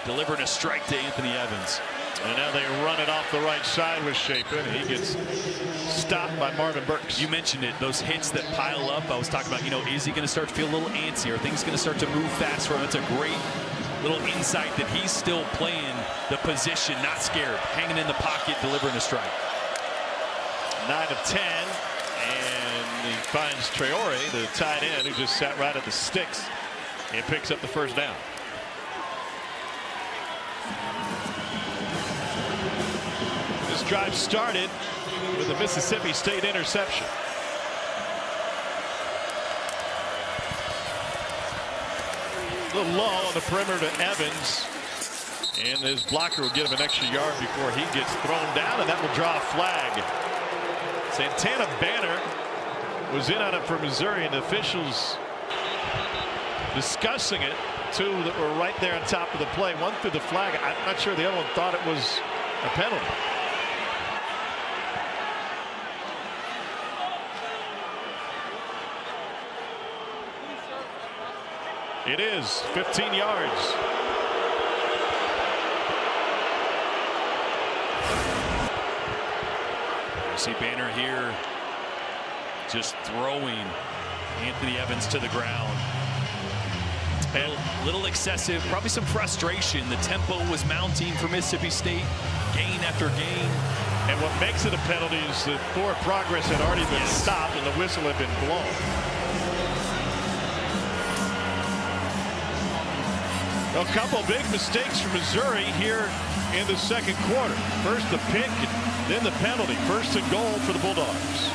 delivering a strike to Anthony Evans. And now they run it off the right side with Chapin. He gets stopped by Marvin Burks. You mentioned it, those hits that pile up. I was talking about, is he going to start to feel a little antsy? Are things going to start to move fast for him? It's a great little insight that he's still playing the position, not scared, hanging in the pocket, delivering a strike. 9 of 10, and he finds Traore, the tight end, who just sat right at the sticks, and picks up the first down. This drive started with a Mississippi State interception. A little low on the perimeter to Evans. And his blocker will give him an extra yard before he gets thrown down, and that will draw a flag. Santana Banner was in on it for Missouri, and the officials discussing it. Two that were right there on top of the play. One threw the flag. I'm not sure the other one thought it was a penalty. It is 15 yards. You see Banner here just throwing Anthony Evans to the ground. A little excessive, probably some frustration. The tempo was mounting for Mississippi State, gain after gain. And what makes it a penalty is that forward progress had already been stopped and the whistle had been blown. A couple big mistakes for Missouri here in the second quarter. First the pick, then the penalty. First and goal for the Bulldogs.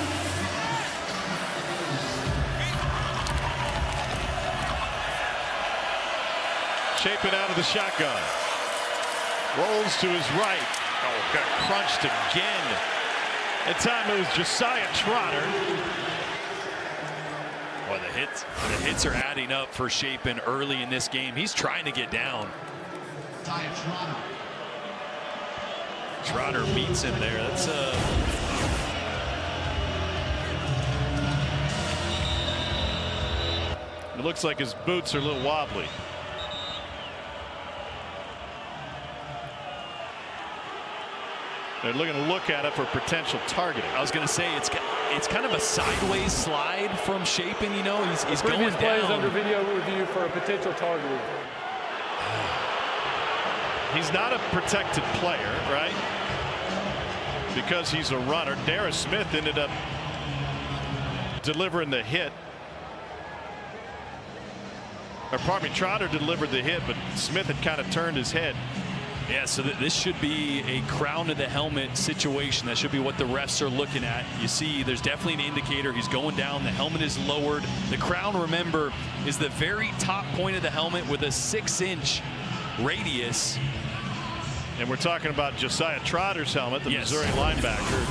Chapin out of the shotgun. Rolls to his right. Oh, got crunched again. That time it was Josiah Trotter. Boy, the hits are adding up for Chapin early in this game. He's trying to get down. Trotter beats him there. That's It looks like his boots are a little wobbly. They're looking to look at it for potential targeting. I was going to say it's kind of a sideways slide from Chapin. You know, he's going down. Plays under video review for a potential targeting. He's not a protected player, right? Because he's a runner. Darius Smith ended up delivering the hit. Or pardon me, Trotter delivered the hit, but Smith had kind of turned his head. Yeah, so this should be a crown of the helmet situation. That should be what the refs are looking at. You see, there's definitely an indicator. He's going down. The helmet is lowered. The crown, remember, is the very top point of the helmet with a 6-inch radius. And we're talking about Josiah Trotter's helmet, the Missouri linebacker.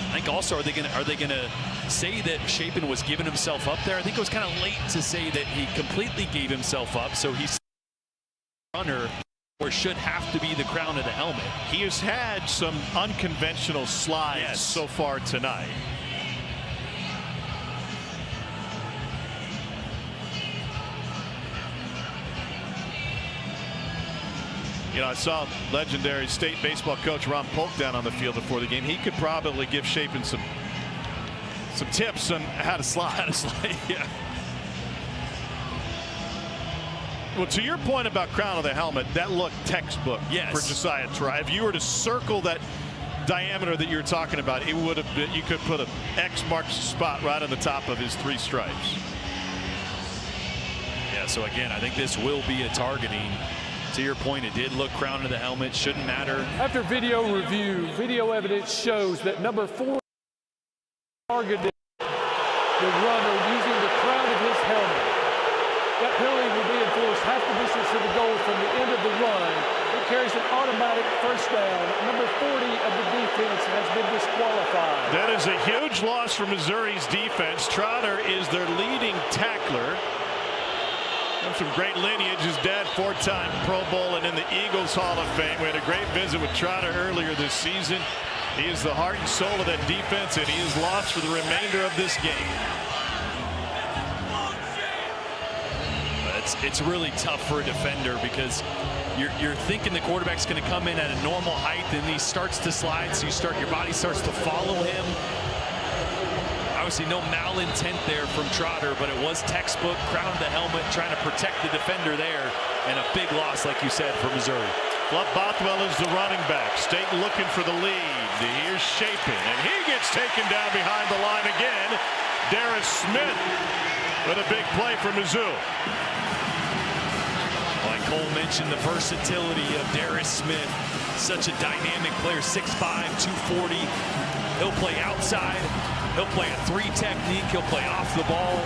I think also, are they gonna say that Chapin was giving himself up there? I think it was kind of late to say that he completely gave himself up. So he's runner, or should have to be the crown of the helmet. He has had some unconventional slides so far tonight. You know, I saw legendary state baseball coach Ron Polk down on the field before the game. He could probably give Chapin some tips on how to slide. Yeah. Well, to your point about crown of the helmet, that looked textbook for Josiah Trotter. If you were to circle that diameter that you're talking about, it would have been, you could put an X marks the spot right on the top of his 3 stripes. Yeah, so again, I think this will be a targeting. To your point, it did look crown of the helmet, shouldn't matter. After video review, video evidence shows that number 4 targeted the runner using the crown of his helmet. That penalty will be enforced half the distance to the goal from the end of the run. It carries an automatic first down. Number 40 of the defense has been disqualified. That is a huge loss for Missouri's defense. Trotter is their leading tackler. Comes from great lineage. His dad, 4-time Pro Bowl and in the Eagles Hall of Fame. We had a great visit with Trotter earlier this season. He is the heart and soul of that defense, and he is lost for the remainder of this game. It's really tough for a defender because you're thinking the quarterback's going to come in at a normal height, and he starts to slide, so your body starts to follow him. Obviously no malintent there from Trotter, but it was textbook, crown of the helmet, trying to protect the defender there, and a big loss, like you said, for Missouri. Fluff Bothwell is the running back. State looking for the lead. Here's Chapin, and he gets taken down behind the line again. Darius Smith with a big play for Mizzou. Like Cole mentioned, the versatility of Darius Smith. Such a dynamic player, 6'5", 240. He'll play outside. He'll play a 3 technique. He'll play off the ball.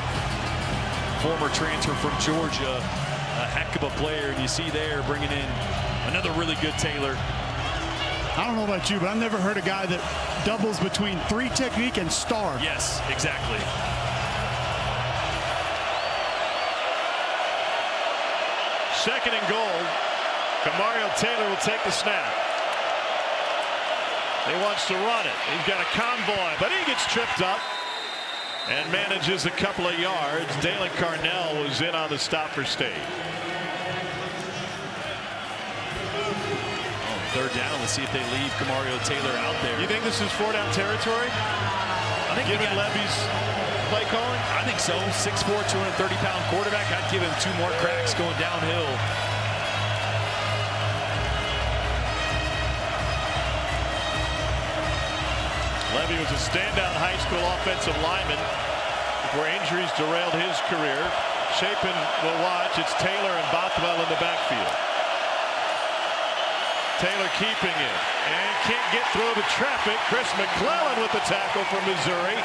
former transfer from Georgia, a heck of a player. And you see there bringing in another really good Taylor. I don't know about you, but I've never heard a guy that doubles between 3 technique and star. Yes, exactly. Second and goal. Mario Taylor will take the snap. He wants to run it. He's got a convoy, but he gets tripped up and manages a couple of yards. Dalen Carnell was in on the stop for State. Third down. Let's see if they leave Mario Taylor out there. You think this is 4-down territory? I think given Levy's play calling? I think so. 6'4", 230-pound quarterback. I'd give him 2 more cracks going downhill. Levy was a standout high school offensive lineman before injuries derailed his career. Chapin will watch. It's Taylor and Bothwell in the backfield. Taylor keeping it and can't get through the traffic. Chris McClellan with the tackle for Missouri,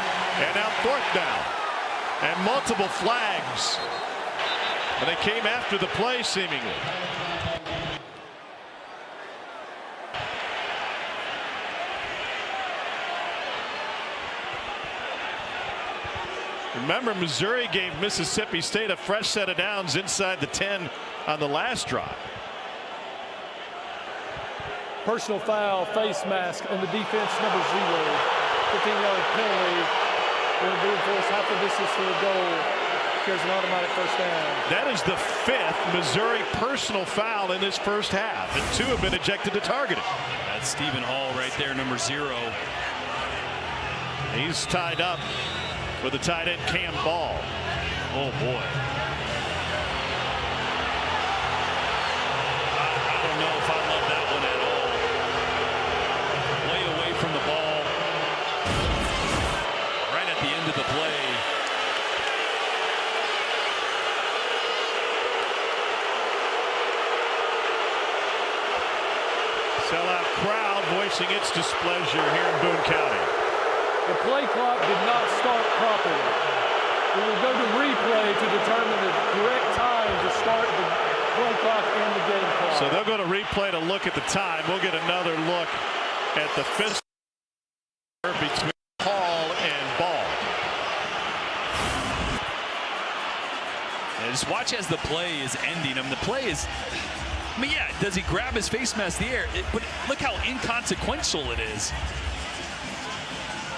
and now 4th down and multiple flags, and they came after the play seemingly. Remember, Missouri gave Mississippi State a fresh set of downs inside the 10 on the last drive. Personal foul, face mask on the defense, number 0. 15-yard penalty. Going to be enforced half the distance for the goal. Carries an automatic first down. That is the 5th Missouri personal foul in this first half, and 2 have been ejected to targeting. That's Stephen Hall right there, number 0. He's tied up with the tight end Cam Ball. Oh boy. I don't know if I love that one at all. Way away from the ball. Right at the end of the play. Sellout crowd voicing its displeasure here in Boone County. The play clock did not start properly. We will go to replay to determine the correct time to start the play clock and the game clock. So they'll go to replay to look at the time. We'll get another look at the fist between Hall and Ball. And just watch as the play is ending. I mean, the play is, I mean, yeah, does he grab his face mask in the air? But look how inconsequential it is.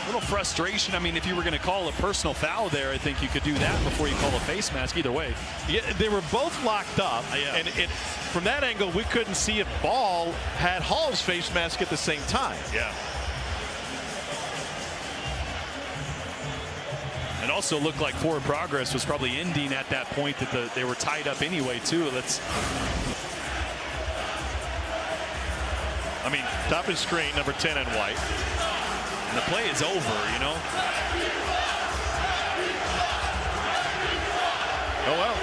A little frustration. I mean, if you were going to call a personal foul there, I think you could do that before you call a face mask. Either way. Yeah, they were both locked up, and from that angle, we couldn't see if Ball had Hall's face mask at the same time. Yeah. It also looked like forward progress was probably ending at that point that they were tied up anyway, too. I mean, top of screen, number 10 in white. And the play is over, you know. Oh, well.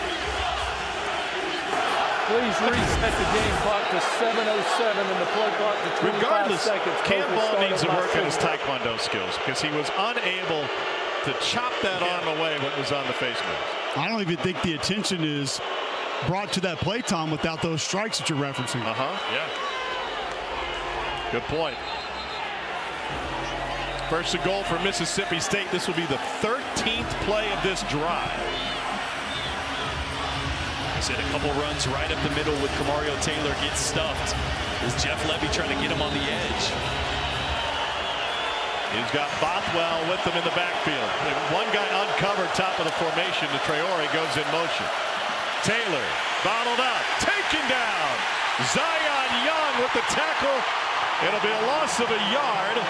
Please reset the game clock to 7:07 and the play clock to 25 Regardless, seconds. Cam Ball needs to work on his taekwondo skills because he was unable to chop that arm away when it was on the face mask. I don't even think the attention is brought to that play time without those strikes that you're referencing. Yeah. Good point. First and goal for Mississippi State. This will be the 13th play of this drive. I said a couple runs right up the middle with Mario Taylor gets stuffed. Is Jeff Levy trying to get him on the edge? He's got Bothwell with them in the backfield. One guy uncovered top of the formation. The Traore goes in motion. Taylor bottled up, taken down. Zion Young with the tackle. It'll be a loss of a yard.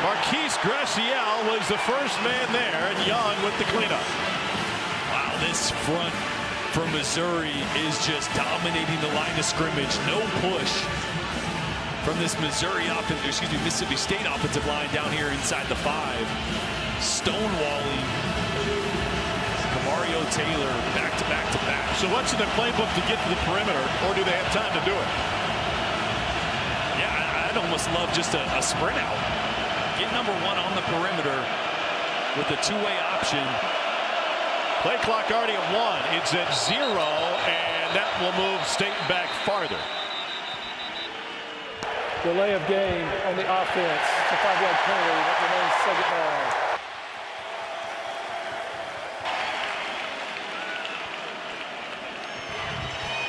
Marquise Graciel was the first man there, and Young with the cleanup. Wow, this front for Missouri is just dominating the line of scrimmage. No push from this Mississippi State offensive line down here inside the 5. Stonewalling Mario Taylor back to back to back. So what's in the playbook to get to the perimeter, or do they have time to do it? Yeah, I'd almost love just a sprint out. Get number 1 on the perimeter with a 2-way option. Play clock already at 1. It's at 0, and that will move State back farther. Delay of game on the offense. It's a 5-yard penalty that remains second down.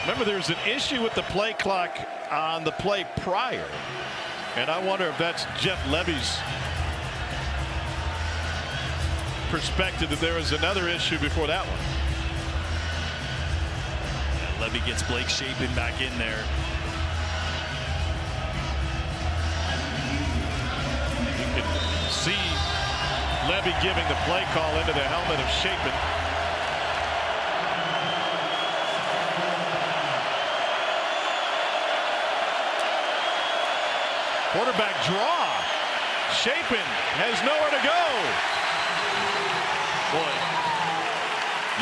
Remember, there's an issue with the play clock on the play prior, and I wonder if that's Jeff Levy's perspective that there was another issue before that one. Yeah, Levy gets Blake Shapen back in there. You can see Levy giving the play call into the helmet of Shapen. Quarterback draw. Shapen has nowhere to go. Boy,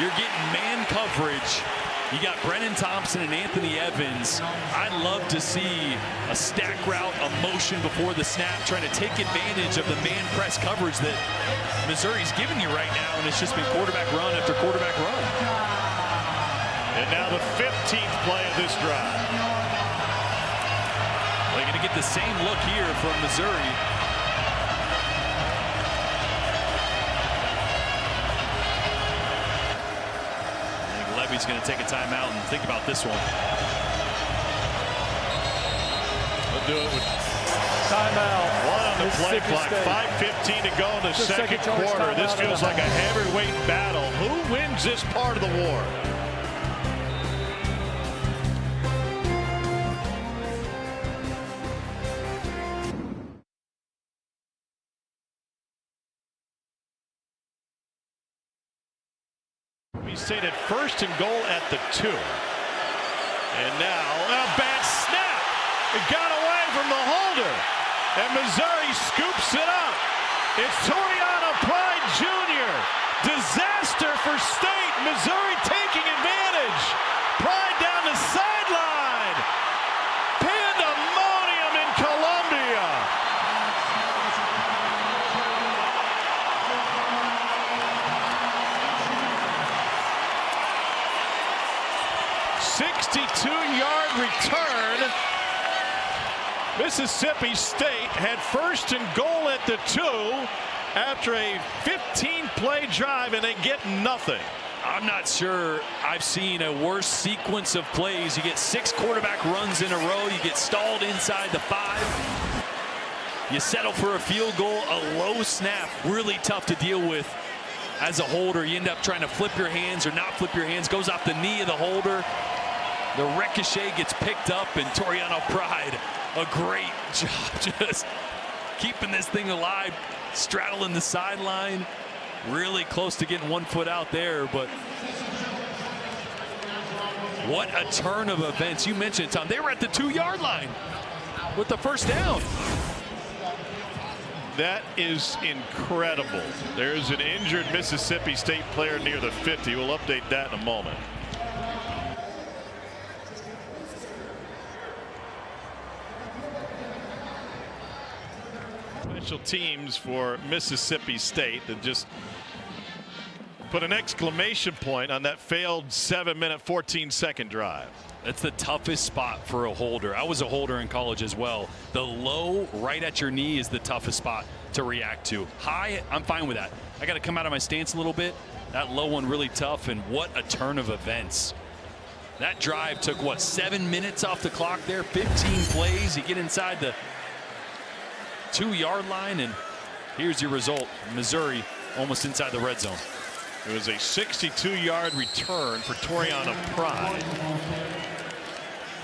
you're getting man coverage. You got Brennan Thompson and Anthony Evans. I'd love to see a stack route, a motion before the snap, trying to take advantage of the man press coverage that Missouri's giving you right now, and it's just been quarterback run after quarterback run. And now the 15th play of this drive. They're going to get the same look here from Missouri. I think Levy's going to take a timeout and think about this one. We'll do it with timeout. 1 on the play clock. 5:15 to go in the second quarter. This feels like a heavyweight battle. Who wins this part of the war? State at 1st and goal at the 2. And now a bad snap. It got away from the holder. And Missouri scoops it up. It's Toriano Pride Jr. Disaster for State. Missouri taking advantage. Pride down the sideline. Pandemonium in Columbia. Return. Mississippi State had 1st and goal at the 2 after a 15-play drive, and they get nothing. I'm not sure I've seen a worse sequence of plays. You get 6 quarterback runs in a row. You get stalled inside the 5. You settle for a field goal, a low snap, really tough to deal with as a holder. You end up trying to flip your hands or not flip your hands. Goes off the knee of the holder. The ricochet gets picked up, and Toriano Pride, a great job just keeping this thing alive, straddling the sideline, really close to getting 1 foot out there. But what a turn of events. You mentioned, Tom, they were at the 2-yard line with the 1st down. That is incredible. There's an injured Mississippi State player near the 50. We'll update that in a moment. Special teams for Mississippi State that just put an exclamation point on that failed 7-minute 14-second drive. That's the toughest spot for a holder. I was a holder in college as well. The low right at your knee is the toughest spot to react to. High, I'm fine with that. I got to come out of my stance a little bit. That low one really tough, and what a turn of events. That drive took, what, 7 minutes off the clock there, 15 plays. You get inside the 2-yard line, and here's your result. Missouri almost inside the red zone. It was a 62-yard return for Toriano Pride.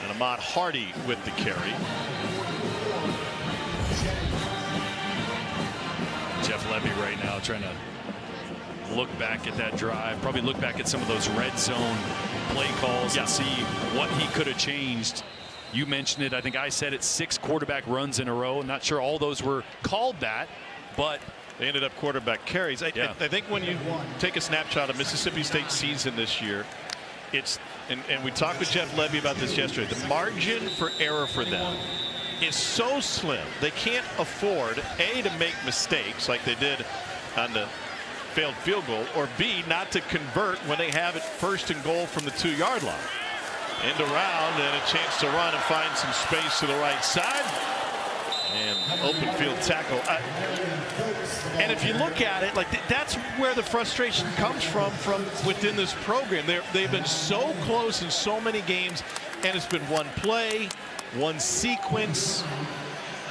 And Ahmad Hardy with the carry. Jeff Levy right now trying to look back at that drive, probably look back at some of those red zone play calls and see what he could have changed. You mentioned it. I think I said it, 6 quarterback runs in a row. Not sure all those were called that, but they ended up quarterback carries. I think when you take a snapshot of Mississippi State's season this year, it's and we talked with Jeff Levy about this yesterday. The margin for error for them is so slim. They can't afford to make mistakes like they did on the failed field goal, or B, not to convert when they have it 1st and goal from the 2-yard line. End around and a chance to run and find some space to the right side. And open field tackle. And if you look at it, like that's where the frustration comes from within this program. They've been so close in so many games, and it's been one play, one sequence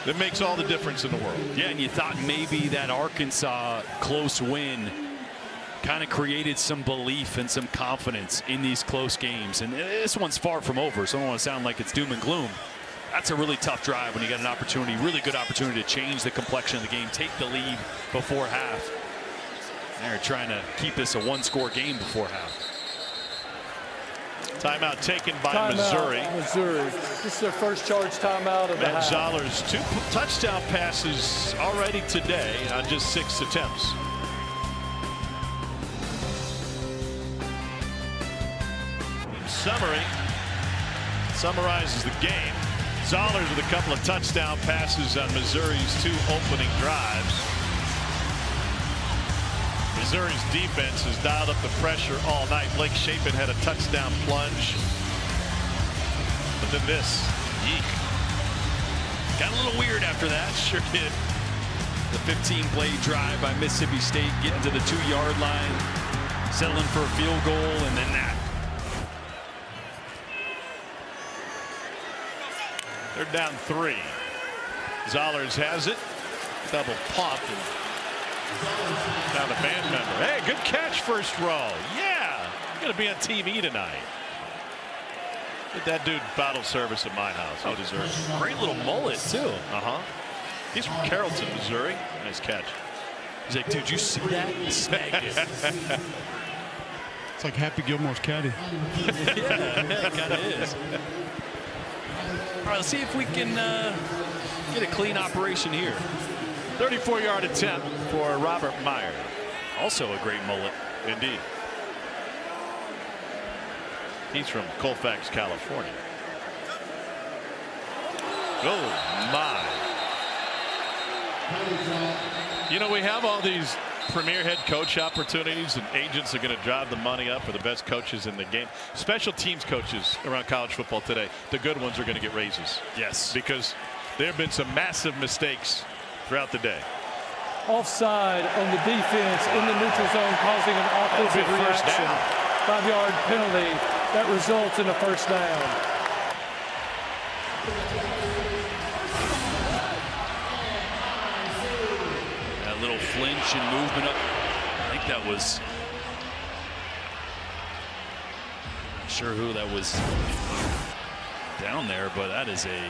that makes all the difference in the world. Yeah, and you thought maybe that Arkansas close win kind of created some belief and some confidence in these close games. And this one's far from over, so I don't want to sound like it's doom and gloom. That's a really tough drive when you get an opportunity, really good opportunity to change the complexion of the game, take the lead before half. They're trying to keep this a 1-score game before half. Timeout taken by Missouri. This is their first charge timeout of the half. Zollers 2 touchdown passes already today on just 6 attempts. Summary summarizes the game. Zollers with a couple of touchdown passes on Missouri's 2 opening drives. Missouri's defense has dialed up the pressure all night. Blake Shapen had a touchdown plunge. But then this, yeek. Got a little weird after that. Sure did. The 15-play drive by Mississippi State, getting to the 2-yard line, settling for a field goal, and then that. They're down 3. Zollers has it. Double pump. And found a band member. Hey, good catch, first row. Yeah, going to be on TV tonight. Get that dude bottle service at my house. He deserves it. Great little mullet, too. He's from Carrollton, Missouri. Nice catch. He's like, dude, you see that? He snagged it. It's like Happy Gilmore's caddy. Yeah, it kind of is. All right, let's see if we can get a clean operation here. 34-yard attempt for Robert Meyer. Also a great mullet. Indeed. He's from Colfax, California. Oh, my. You know, we have all these premier head coach opportunities, and agents are going to drive the money up for the best coaches in the game. Special teams coaches around college football today, the good ones are going to get raises. Yes. Because there have been some massive mistakes throughout the day. Offside on the defense in the neutral zone, causing an offensive reaction. 5-yard penalty that results in a first down. That little flinch and movement up. I think that was. Not sure who that was down there, but that is a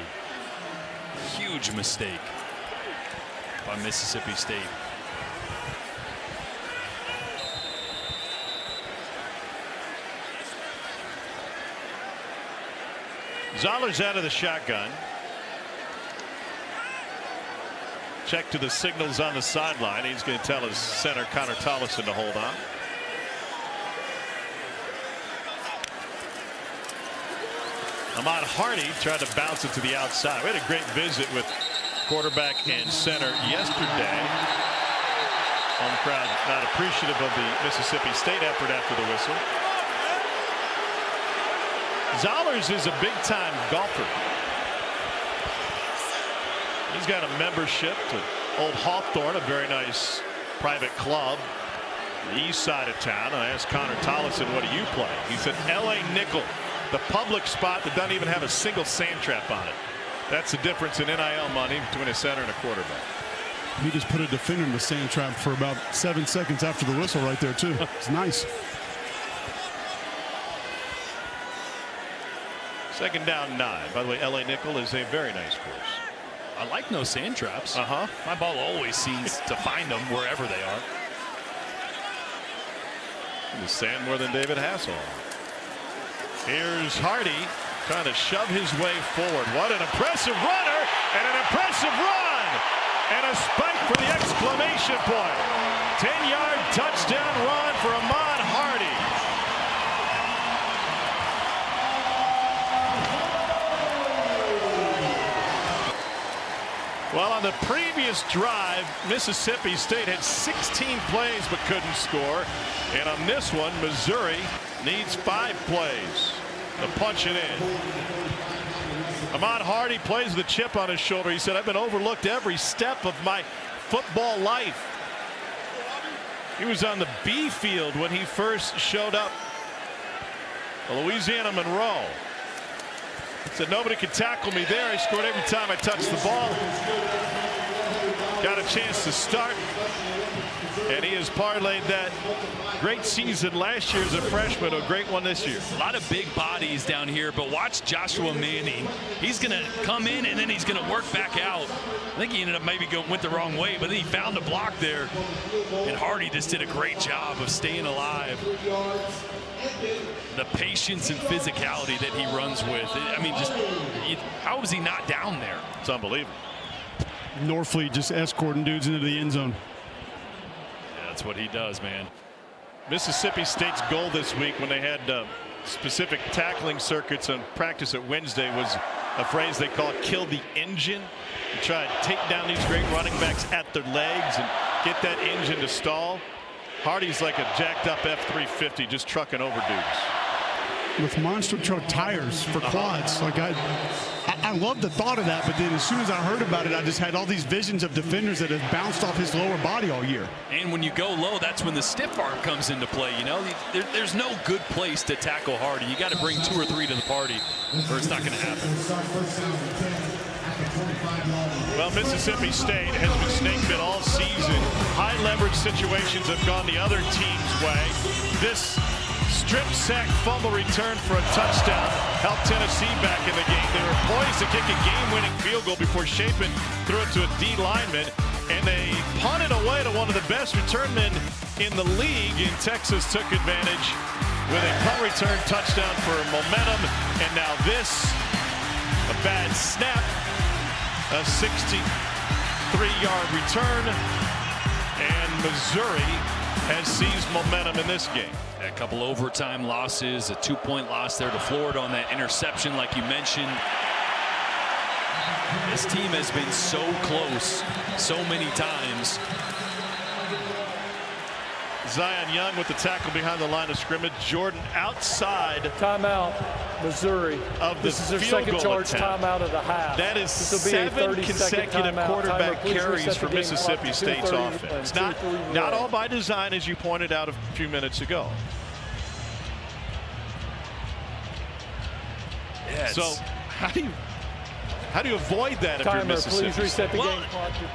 huge mistake by Mississippi State. Zollers out of the shotgun. Check to the signals on the sideline. He's going to tell his center Connor Tollison to hold on. Ahmad Hardy tried to bounce it to the outside. We had a great visit with quarterback and center yesterday. Home crowd not appreciative of the Mississippi State effort after the whistle. Zollers is a big-time golfer. He's got a membership to Old Hawthorne, a very nice private club, the east side of town. I asked Connor Tollison, what do you play? He said, L.A. Nickel, the public spot that doesn't even have a single sand trap on it. That's the difference in NIL money between a center and a quarterback. He just put a defender in the sand trap for about 7 seconds after the whistle right there, too. It's nice. Second down 9. By the way, L.A. Nickel is a very nice course. I like no sand traps. My ball always seems to find them wherever they are. The sand more than David Hassel. Here's Hardy trying to shove his way forward. What an impressive runner and an impressive run and a spike for the exclamation point. 10-yard touchdown run for Ahmad Hardy. Well, on the previous previous drive, Mississippi State had 16 plays but couldn't score. And on this one, Missouri needs 5 plays to punch it in. Ahmad Hardy plays the chip on his shoulder. He said, I've been overlooked every step of my football life. He was on the B field when he first showed up. Louisiana Monroe. Said nobody could tackle me there. I scored every time I touched the ball. Got a chance to start. And he has parlayed that great season last year as a freshman, a great one this year. A lot of big bodies down here, but watch Joshua Manning. He's going to come in and then he's going to work back out. I think he ended up maybe went the wrong way, but then he found a block there. And Hardy just did a great job of staying alive. The patience and physicality that he runs with. I mean, just how is he not down there? It's unbelievable. Norfleet just escorting dudes into the end zone. Yeah, that's what he does, man. Mississippi State's goal this week when they had specific tackling circuits on practice at Wednesday was a phrase they call kill the engine. You try to take down these great running backs at their legs and get that engine to stall. Hardy's like a jacked up F-350 just trucking over dudes. With monster truck tires for quads. Like I love the thought of that, but then as soon as I heard about it, I just had all these visions of defenders that have bounced off his lower body all year. And when you go low, that's when the stiff arm comes into play. You know, there's no good place to tackle Hardy. You got to bring 2 or 3 to the party, or it's not going to happen. Well, Mississippi State has been snake bit all season. High leverage situations have gone the other team's way. This strip sack fumble return for a touchdown helped Tennessee back in the game. They were poised to kick a game-winning field goal before Chapin threw it to a D lineman, and they punted away to one of the best return men in the league, and Texas took advantage with a punt return touchdown for momentum. And now this, a bad snap, a 63-yard return, and Missouri has seized momentum in this game. A couple overtime losses, a 2-point loss there to Florida on that interception like you mentioned. This team has been so close so many times. Zion Young with the tackle behind the line of scrimmage. Jordan outside. Timeout, Missouri. This is their second charge timeout of the half. That is 7 consecutive quarterback carries for Mississippi State's offense. Not all by design, as you pointed out a few minutes ago. Yeah, so how do you avoid that if you're Mississippi? Well,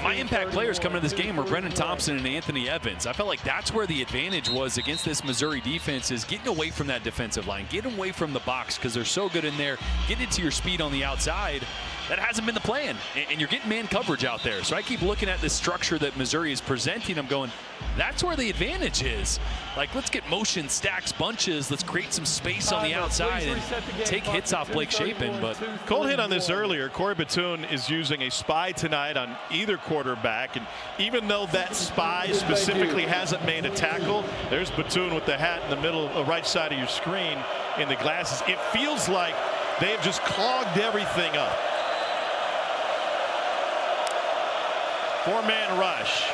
my impact players coming to this game were Brennan Thompson and Anthony Evans. I felt like that's where the advantage was against this Missouri defense, is getting away from that defensive line, getting away from the box because they're so good in there, getting into your speed on the outside. That hasn't been the plan, and you're getting man coverage out there. So I keep looking at this structure that Missouri is presenting. I'm going, that's where the advantage is. Like, let's get motion, stacks, bunches. Let's create some space on the outside and take hits off Blake Chapin. But Cole hit on this earlier. Corey Batoon is using a spy tonight on either quarterback, and even though that spy specifically hasn't made a tackle, there's Batoon with the hat in the middle, right side of your screen in the glasses. It feels like they've just clogged everything up. 4-man rush.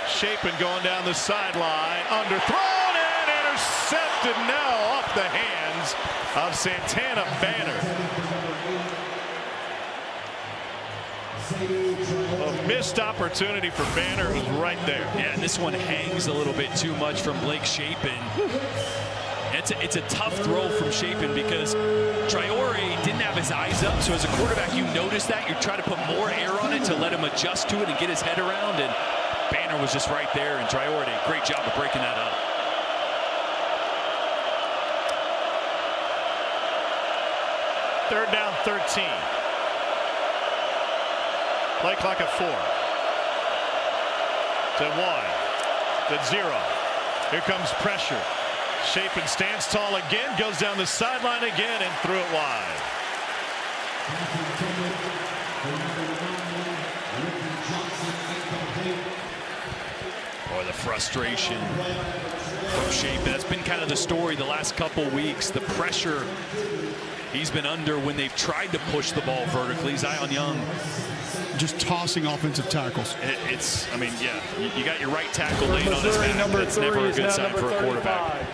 Chapin going down the sideline, underthrown and intercepted now off the hands of Santana Banner. A missed opportunity for Banner, who's right there. Yeah, and this one hangs a little bit too much from Blake Chapin. It's a tough throw from Chapin because Traore didn't have his eyes up, so as a quarterback you notice that. You try to put more air on it to let him adjust to it and get his head around, and Banner was just right there, and Traore did a great job of breaking that up. Third down, 13. Play clock at 4. To 1. To 0. Here comes pressure. Chapin stands tall again, goes down the sideline again, and threw it wide. Boy, the frustration from Chapin. That's been kind of the story the last couple weeks. The pressure he's been under when they've tried to push the ball vertically. Zion Young just tossing offensive tackles. I mean, yeah, you got your right tackle laying on his back. That's never a good sign for a quarterback.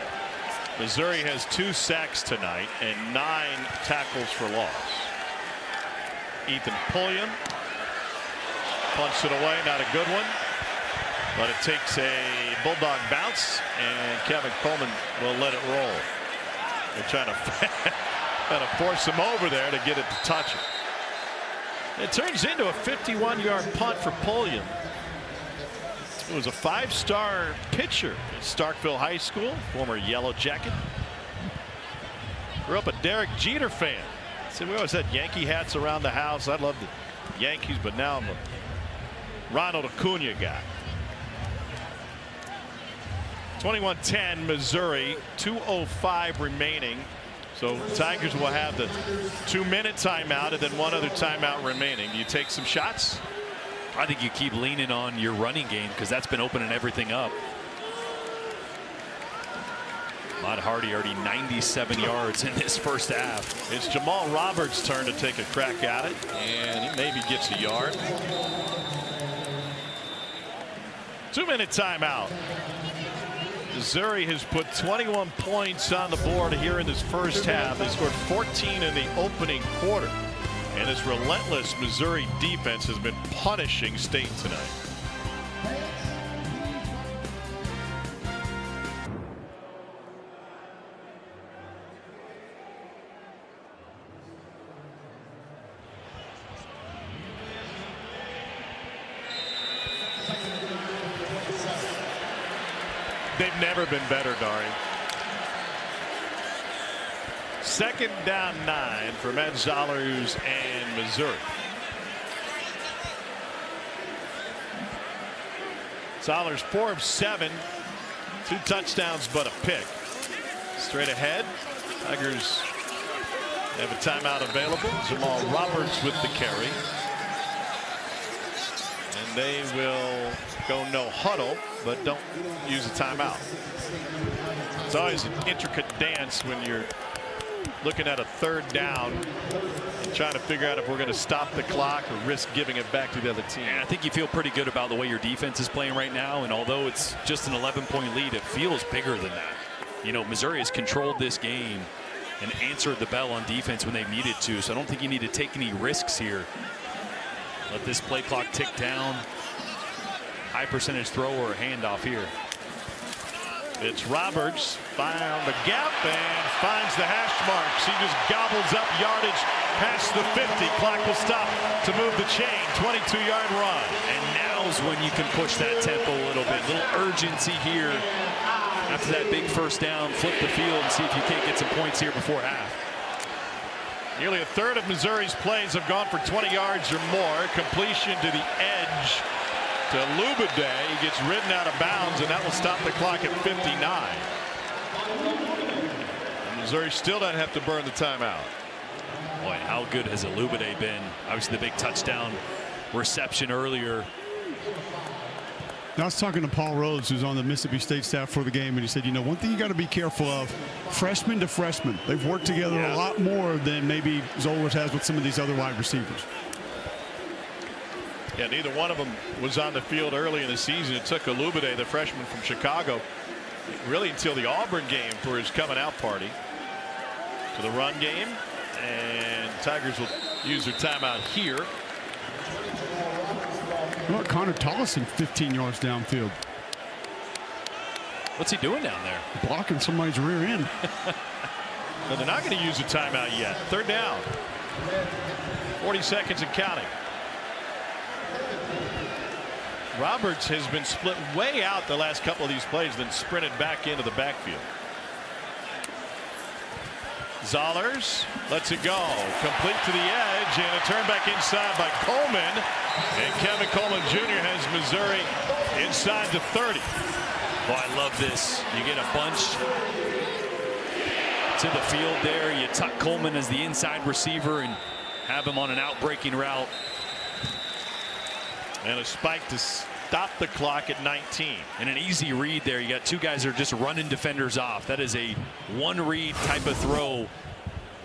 Missouri has 2 sacks tonight and 9 tackles for loss. Ethan Pulliam punts it away, not a good one, but it takes a Bulldog bounce, and Kevin Coleman will let it roll. They're trying to force him over there to get it to touch it. It turns into a 51-yard punt for Pulliam. It was a 5-star pitcher at Starkville High School, former Yellow Jacket. Grew up a Derek Jeter fan. See, we always had Yankee hats around the house. I love the Yankees, but now I'm a Ronald Acuna guy. 21-10 Missouri, 2:05 remaining. So Tigers will have the 2-minute timeout and then 1 other timeout remaining. Do you take some shots? I think you keep leaning on your running game because that's been opening everything up. Ahmad Hardy already 97 yards in this first half. It's Jamal Roberts' turn to take a crack at it, and he maybe gets a yard. 2-minute timeout. Missouri has put 21 points on the board here in this first half. They scored 14 in the opening quarter. And this relentless Missouri defense has been punishing State tonight. They've never been better, Dari. 2nd down 9 for Ed Zollers and Missouri. Zollers 4 of 7, 2 touchdowns but a pick. Straight ahead, Tigers have a timeout available. Jamal Roberts with the carry. And they will go no huddle, but don't use a timeout. It's always an intricate dance when you're looking at a 3rd down and trying to figure out if we're going to stop the clock or risk giving it back to the other team. I think you feel pretty good about the way your defense is playing right now, and although it's just an 11-point lead, it feels bigger than that. You know, Missouri has controlled this game and answered the bell on defense when they needed to, so I don't think you need to take any risks here. Let this play clock tick down. High percentage throw or a handoff here. It's Roberts, found the gap and finds the hash marks. He just gobbles up yardage past the 50. Clock will stop to move the chain. 22-yard run. And now's when you can push that tempo a little bit. Little urgency here after that big first down. Flip the field and see if you can't get some points here before half. Nearly a third of Missouri's plays have gone for 20 yards or more. Completion to the edge to Lubade. He gets ridden out of bounds, and that will stop the clock at 59. And Missouri still doesn't have to burn the timeout. Boy, how good has Lubade been? Obviously, the big touchdown reception earlier. I was talking to Paul Rhodes, who's on the Mississippi State staff for the game, and he said, you know, one thing you got to be careful of, freshman to freshman, they've worked together a lot more than maybe Zollers has with some of these other wide receivers. Yeah, neither one of them was on the field early in the season. It took Lubade, the freshman from Chicago, really until the Auburn game for his coming out party. To the run game, and Tigers will use their timeout here. Well, Connor Tollison 15 yards downfield. What's he doing down there? Blocking somebody's rear end. But they're not going to use a timeout yet. 3rd down. 40 seconds and counting. Roberts has been split way out the last couple of these plays, then sprinted back into the backfield. Zollers lets it go, complete to the edge, and a turn back inside by Coleman. And Kevin Coleman Jr. has Missouri inside the 30. Boy, I love this. You get a bunch to the field there. You tuck Coleman as the inside receiver and have him on an out-breaking route. And a spike to stop the clock at 19. And an easy read there. You got 2 guys that are just running defenders off. That is a one-read type of throw.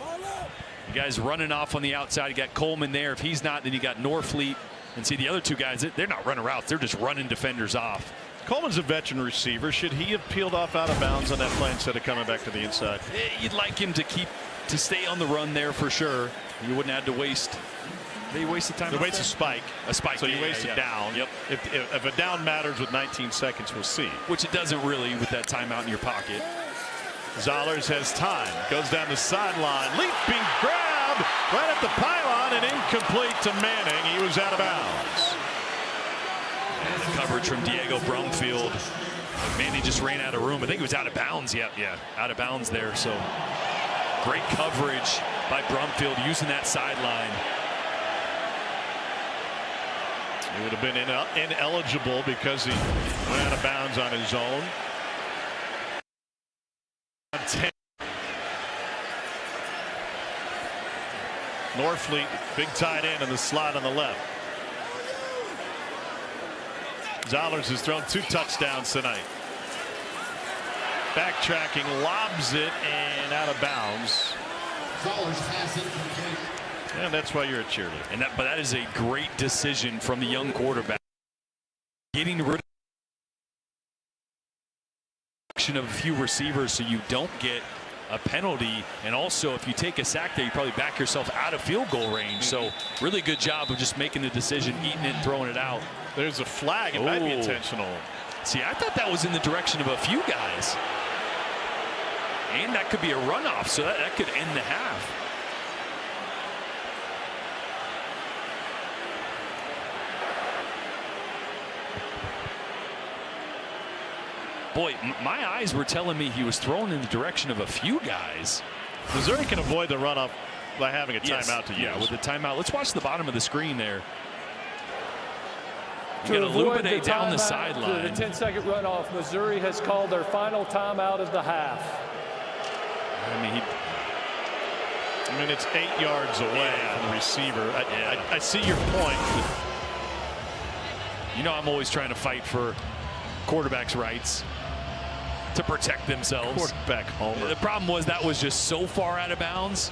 You guys running off on the outside. You got Coleman there. If he's not, then you got Norfleet And see, the other two guys, they're not running routes. They're just running defenders off. Coleman's a veteran receiver. Should he have peeled off out of bounds on that play instead of coming back to the inside? You'd like him to stay on the run there for sure. You wouldn't have to waste. They waste the time. They waste a spike. A spike. So you waste it down. Yep. If a down matters with 19 seconds, we'll see. Which it doesn't really with that timeout in your pocket. Zollers has time. Goes down the sideline. Leaping grab right at the pylon and incomplete to Manning. He was out of bounds. And the coverage from Diego Brumfield. Manning just ran out of room. I think he was out of bounds. Yeah, out of bounds there. So great coverage by Brumfield using that sideline. He would have been ineligible because he went out of bounds on his own. 10. Norfleet, big tight end in the slot on the left. Zollers has thrown 2 touchdowns tonight. Backtracking, lobs it, and out of bounds. Zollers has it complete. And that's why you're a cheerleader. But that is a great decision from the young quarterback. Getting rid of a few receivers so you don't get a penalty, and also if you take a sack there, you probably back yourself out of field goal range. So really good job of just making the decision, eating it, and throwing it out. There's a flag. It might be intentional. See, I thought that was in the direction of a few guys. And that could be a runoff, so that could end the half. Boy, my eyes were telling me he was thrown in the direction of a few guys. Missouri can avoid the runoff by having a timeout to use. Yeah, with the timeout. Let's watch the bottom of the screen there. To avoid the down the sideline. The 10-second runoff, Missouri has called their final timeout of the half. I mean, it's 8 yards away from the receiver. I see your point. You know, I'm always trying to fight for quarterbacks' rights to protect themselves. Quarterback homer. The problem was that was just so far out of bounds.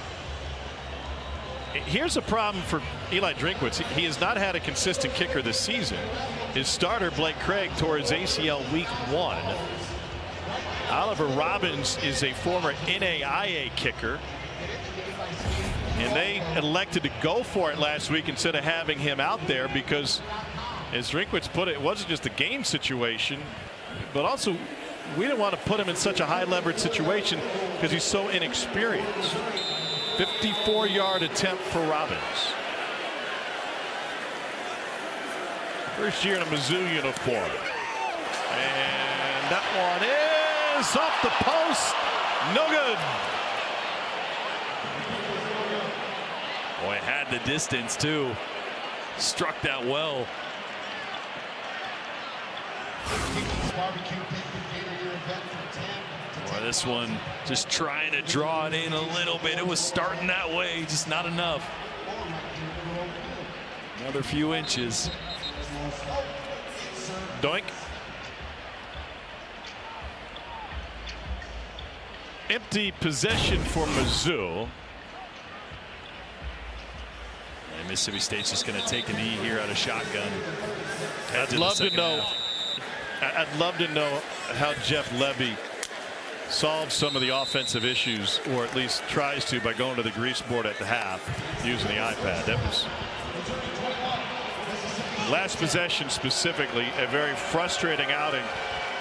Here's a problem for Eli Drinkwitz. He has not had a consistent kicker this season. His starter, Blake Craig, tore his ACL week 1. Oliver Robbins is a former NAIA kicker. And they elected to go for it last week instead of having him out there because, as Drinkwitz put it wasn't just a game situation, but also we didn't want to put him in such a high leverage situation because he's so inexperienced. 54-yard attempt for Robbins. First year in a Mizzou uniform. And that one is off the post. No good. Boy, it had the distance too. Struck that well. Boy, this one just trying to draw it in a little bit. It was starting that way, just not enough. Another few inches. Doink. Empty possession for Mizzou. And Mississippi State's just going to take a knee here out of shotgun. I'd love to know how Jeff Lebby solves some of the offensive issues, or at least tries to, by going to the grease board at the half using the iPad. That was last possession specifically a very frustrating outing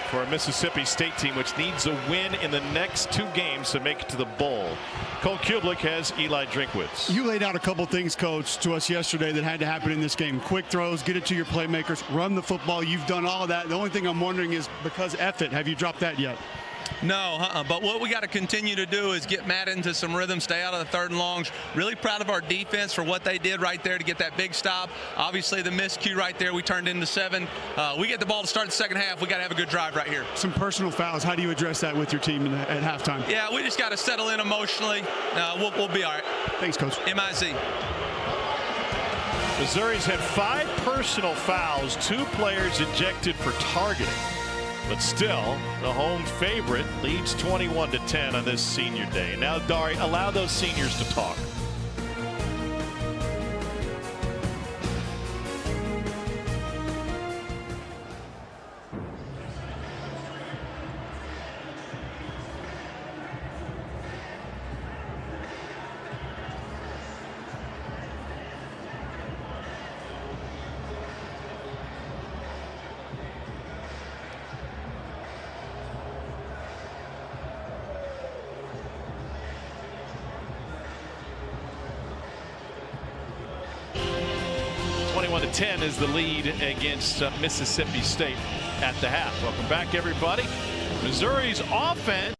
for a Mississippi State team which needs a win in the next 2 games to make it to the bowl. Cole Kublik has Eli Drinkwitz. You laid out a couple things, Coach, to us yesterday that had to happen in this game. Quick throws, get it to your playmakers, run the football. You've done all of that. The only thing I'm wondering is, because effort, have you dropped that yet? No, but what we got to continue to do is get Matt into some rhythm, stay out of the 3rd and longs. Really proud of our defense for what they did right there to get that big stop. Obviously, the miscue right there, we turned into 7. We get the ball to start the second half. We got to have a good drive right here. Some personal fouls. How do you address that with your team at halftime? Yeah, we just got to settle in emotionally. We'll be all right. Thanks, Coach. MIZ. Missouri's had 5 personal fouls, 2 players ejected for targeting. But still, the home favorite leads 21-10 on this senior day. Now, Dari, allow those seniors to talk. 21-10 is the lead against Mississippi State at the half. Welcome back, everybody. Missouri's offense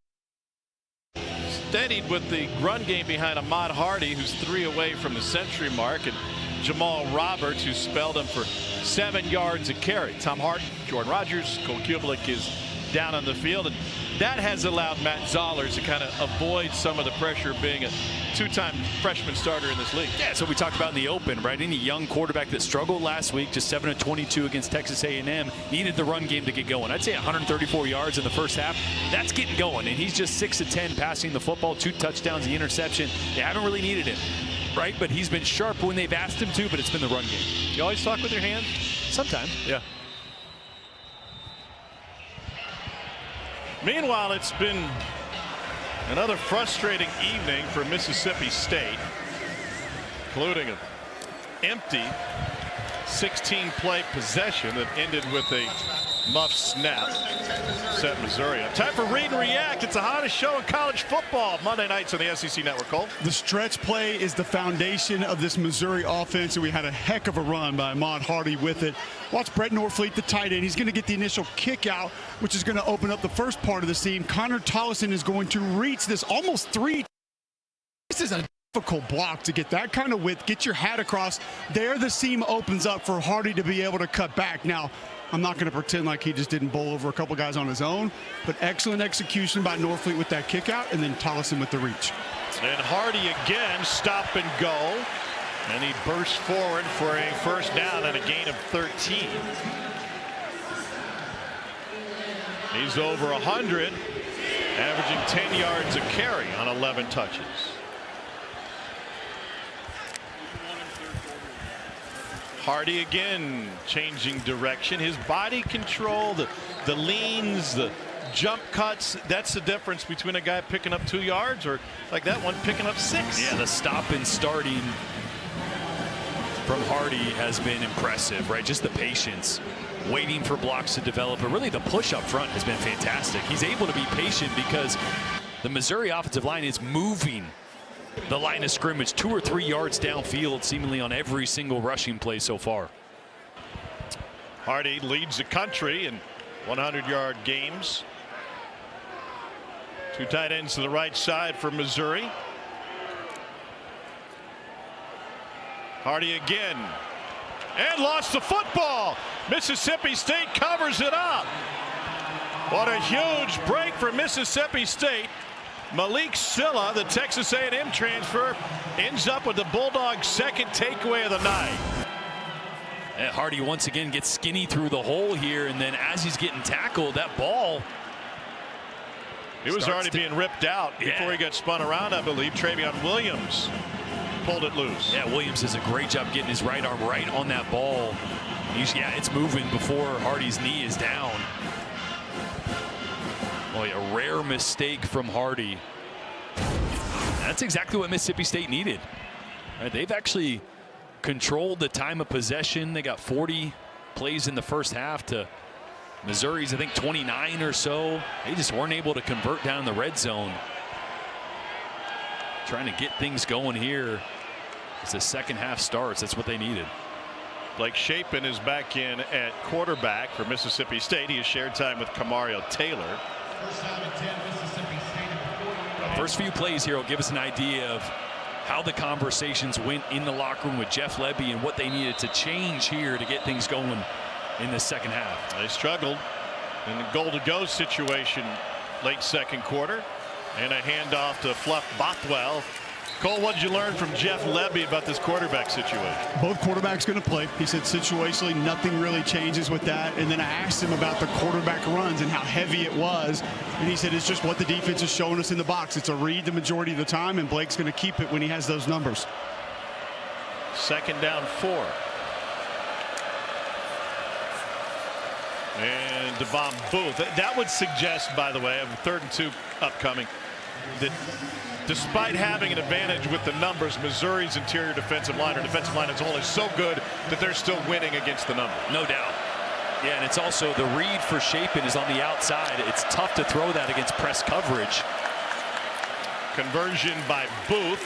steadied with the run game behind Ahmad Hardy, who's 3 away from the century mark, and Jamal Roberts, who spelled him for 7 yards a carry. Tom Hart, Jordan Rogers, Cole Kubelik is down on the field, and that has allowed Matt Zollers to kind of avoid some of the pressure of being a 2-time freshman starter in this league. Yeah, so we talked about in the open, right? Any young quarterback that struggled last week, just 7 of 22 against Texas A&M, needed the run game to get going. I'd say 134 yards in the first half. That's getting going, and he's just 6 of 10 passing the football, 2 touchdowns, the interception. They haven't really needed him, right? But he's been sharp when they've asked him to, but it's been the run game. You always talk with your hands? Sometimes. Yeah. Meanwhile, it's been another frustrating evening for Mississippi State, including an empty 16-play possession that ended with a muff snap. Set Missouri up. Time for Read and React. It's the hottest show in college football. Monday nights on the SEC Network. Cole. The stretch play is the foundation of this Missouri offense, and we had a heck of a run by Ahmad Hardy with it. Watch Brett Norfleet, the tight end. He's going to get the initial kick out, which is going to open up the first part of the seam. Connor Tollison is going to reach this almost 3. This is a difficult block to get that kind of width, get your hat across. There the seam opens up for Hardy to be able to cut back. Now, I'm not going to pretend like he just didn't bowl over a couple guys on his own, but excellent execution by Norfleet with that kick out, and then Tollison with the reach. And Hardy again, stop and go. And he bursts forward for a first down and a gain of 13. He's over 100, averaging 10 yards a carry on 11 touches. Hardy again changing direction. His body control, the leans, the jump cuts, that's the difference between a guy picking up 2 yards or like that one picking up 6. Yeah, the stop and starting from Hardy has been impressive, right? Just the patience, waiting for blocks to develop, but really the push up front has been fantastic. He's able to be patient because the Missouri offensive line is moving the line of scrimmage 2 or 3 yards downfield, seemingly on every single rushing play so far. Hardy leads the country in 100-yard games. 2 tight ends to the right side for Missouri. Hardy again, and lost the football. Mississippi State covers it up. What a huge break for Mississippi State. Malik Silla, the Texas A&M transfer, ends up with the Bulldogs' second takeaway of the night. And Hardy once again gets skinny through the hole here, and then as he's getting tackled, that ball, it was already being ripped out before he got spun around, I believe. Travion Williams pulled it loose. Yeah, Williams does a great job getting his right arm right on that ball. It's moving before Hardy's knee is down. Boy, a rare mistake from Hardy. That's exactly what Mississippi State needed. Right, they've actually controlled the time of possession. They got 40 plays in the first half to Missouri's, I think, 29 or so. They just weren't able to convert down in the red zone. Trying to get things going here as the second half starts. That's what they needed. Blake Shapen is back in at quarterback for Mississippi State. He has shared time with Kamario Taylor. First few plays here will give us an idea of how the conversations went in the locker room with Jeff Lebby and what they needed to change here to get things going in the second half. They struggled in the goal-to-go situation late second quarter, and a handoff to Fluff Bothwell. Cole, what did you learn from Jeff Lebby about this quarterback situation? Both quarterbacks going to play. He said situationally nothing really changes with that. And then I asked him about the quarterback runs and how heavy it was. And he said it's just what the defense is showing us in the box. It's a read the majority of the time, and Blake's going to keep it when he has those numbers. Second down 4. And Devon Booth. That would suggest, by the way, of 3rd and 2 upcoming, that despite having an advantage with the numbers, Missouri's interior defensive line or defensive line as a whole is so good that they're still winning against the numbers. No doubt. Yeah, and it's also the read for Shapen is on the outside. It's tough to throw that against press coverage. Conversion by Booth.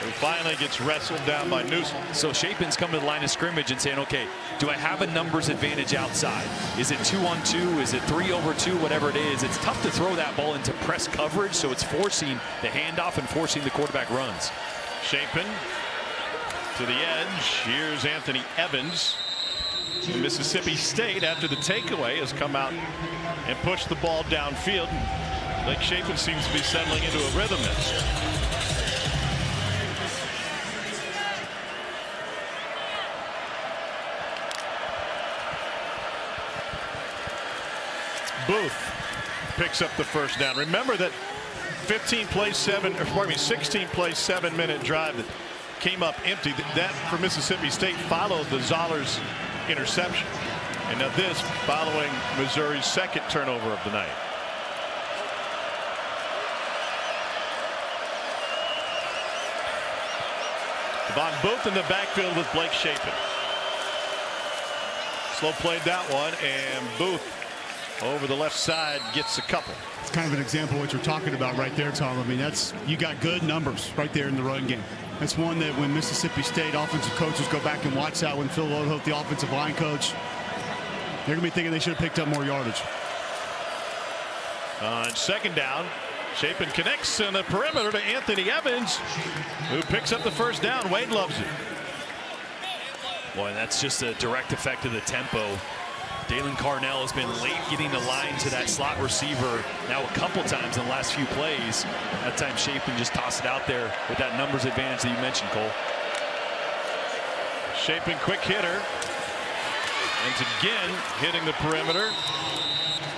who finally gets wrestled down by Newsom. So Chapin's coming to the line of scrimmage and saying, okay, do I have a numbers advantage outside? Is it 2-on-2? Is it 3-over-2? Whatever it is, it's tough to throw that ball into press coverage, so it's forcing the handoff and forcing the quarterback runs. Chapin to the edge. Here's Anthony Evans. Mississippi State, after the takeaway, has come out and pushed the ball downfield. Blake Chapin seems to be settling into a rhythm now. Booth picks up the first down. Remember that 16-play 7-minute drive that came up empty. That for Mississippi State followed the Zollers interception. And now this following Missouri's second turnover of the night. Von Booth in the backfield with Blake Chapin. Slow played that one, and Booth over the left side gets a couple. It's kind of an example of what you're talking about right there, Tom. I mean, you got good numbers right there in the run game. That's one that when Mississippi State offensive coaches go back and watch that, when Phil Lodeholt, the offensive line coach, they're going to be thinking they should have picked up more yardage. On second down, Chapin connects on the perimeter to Anthony Evans, who picks up the first down. Wade loves it. Boy, that's just a direct effect of the tempo. Dalen Carnell has been late getting the line to that slot receiver now a couple times in the last few plays. That time Chapin just tossed it out there with that numbers advantage that you mentioned, Cole. Chapin, quick hitter. And again, hitting the perimeter.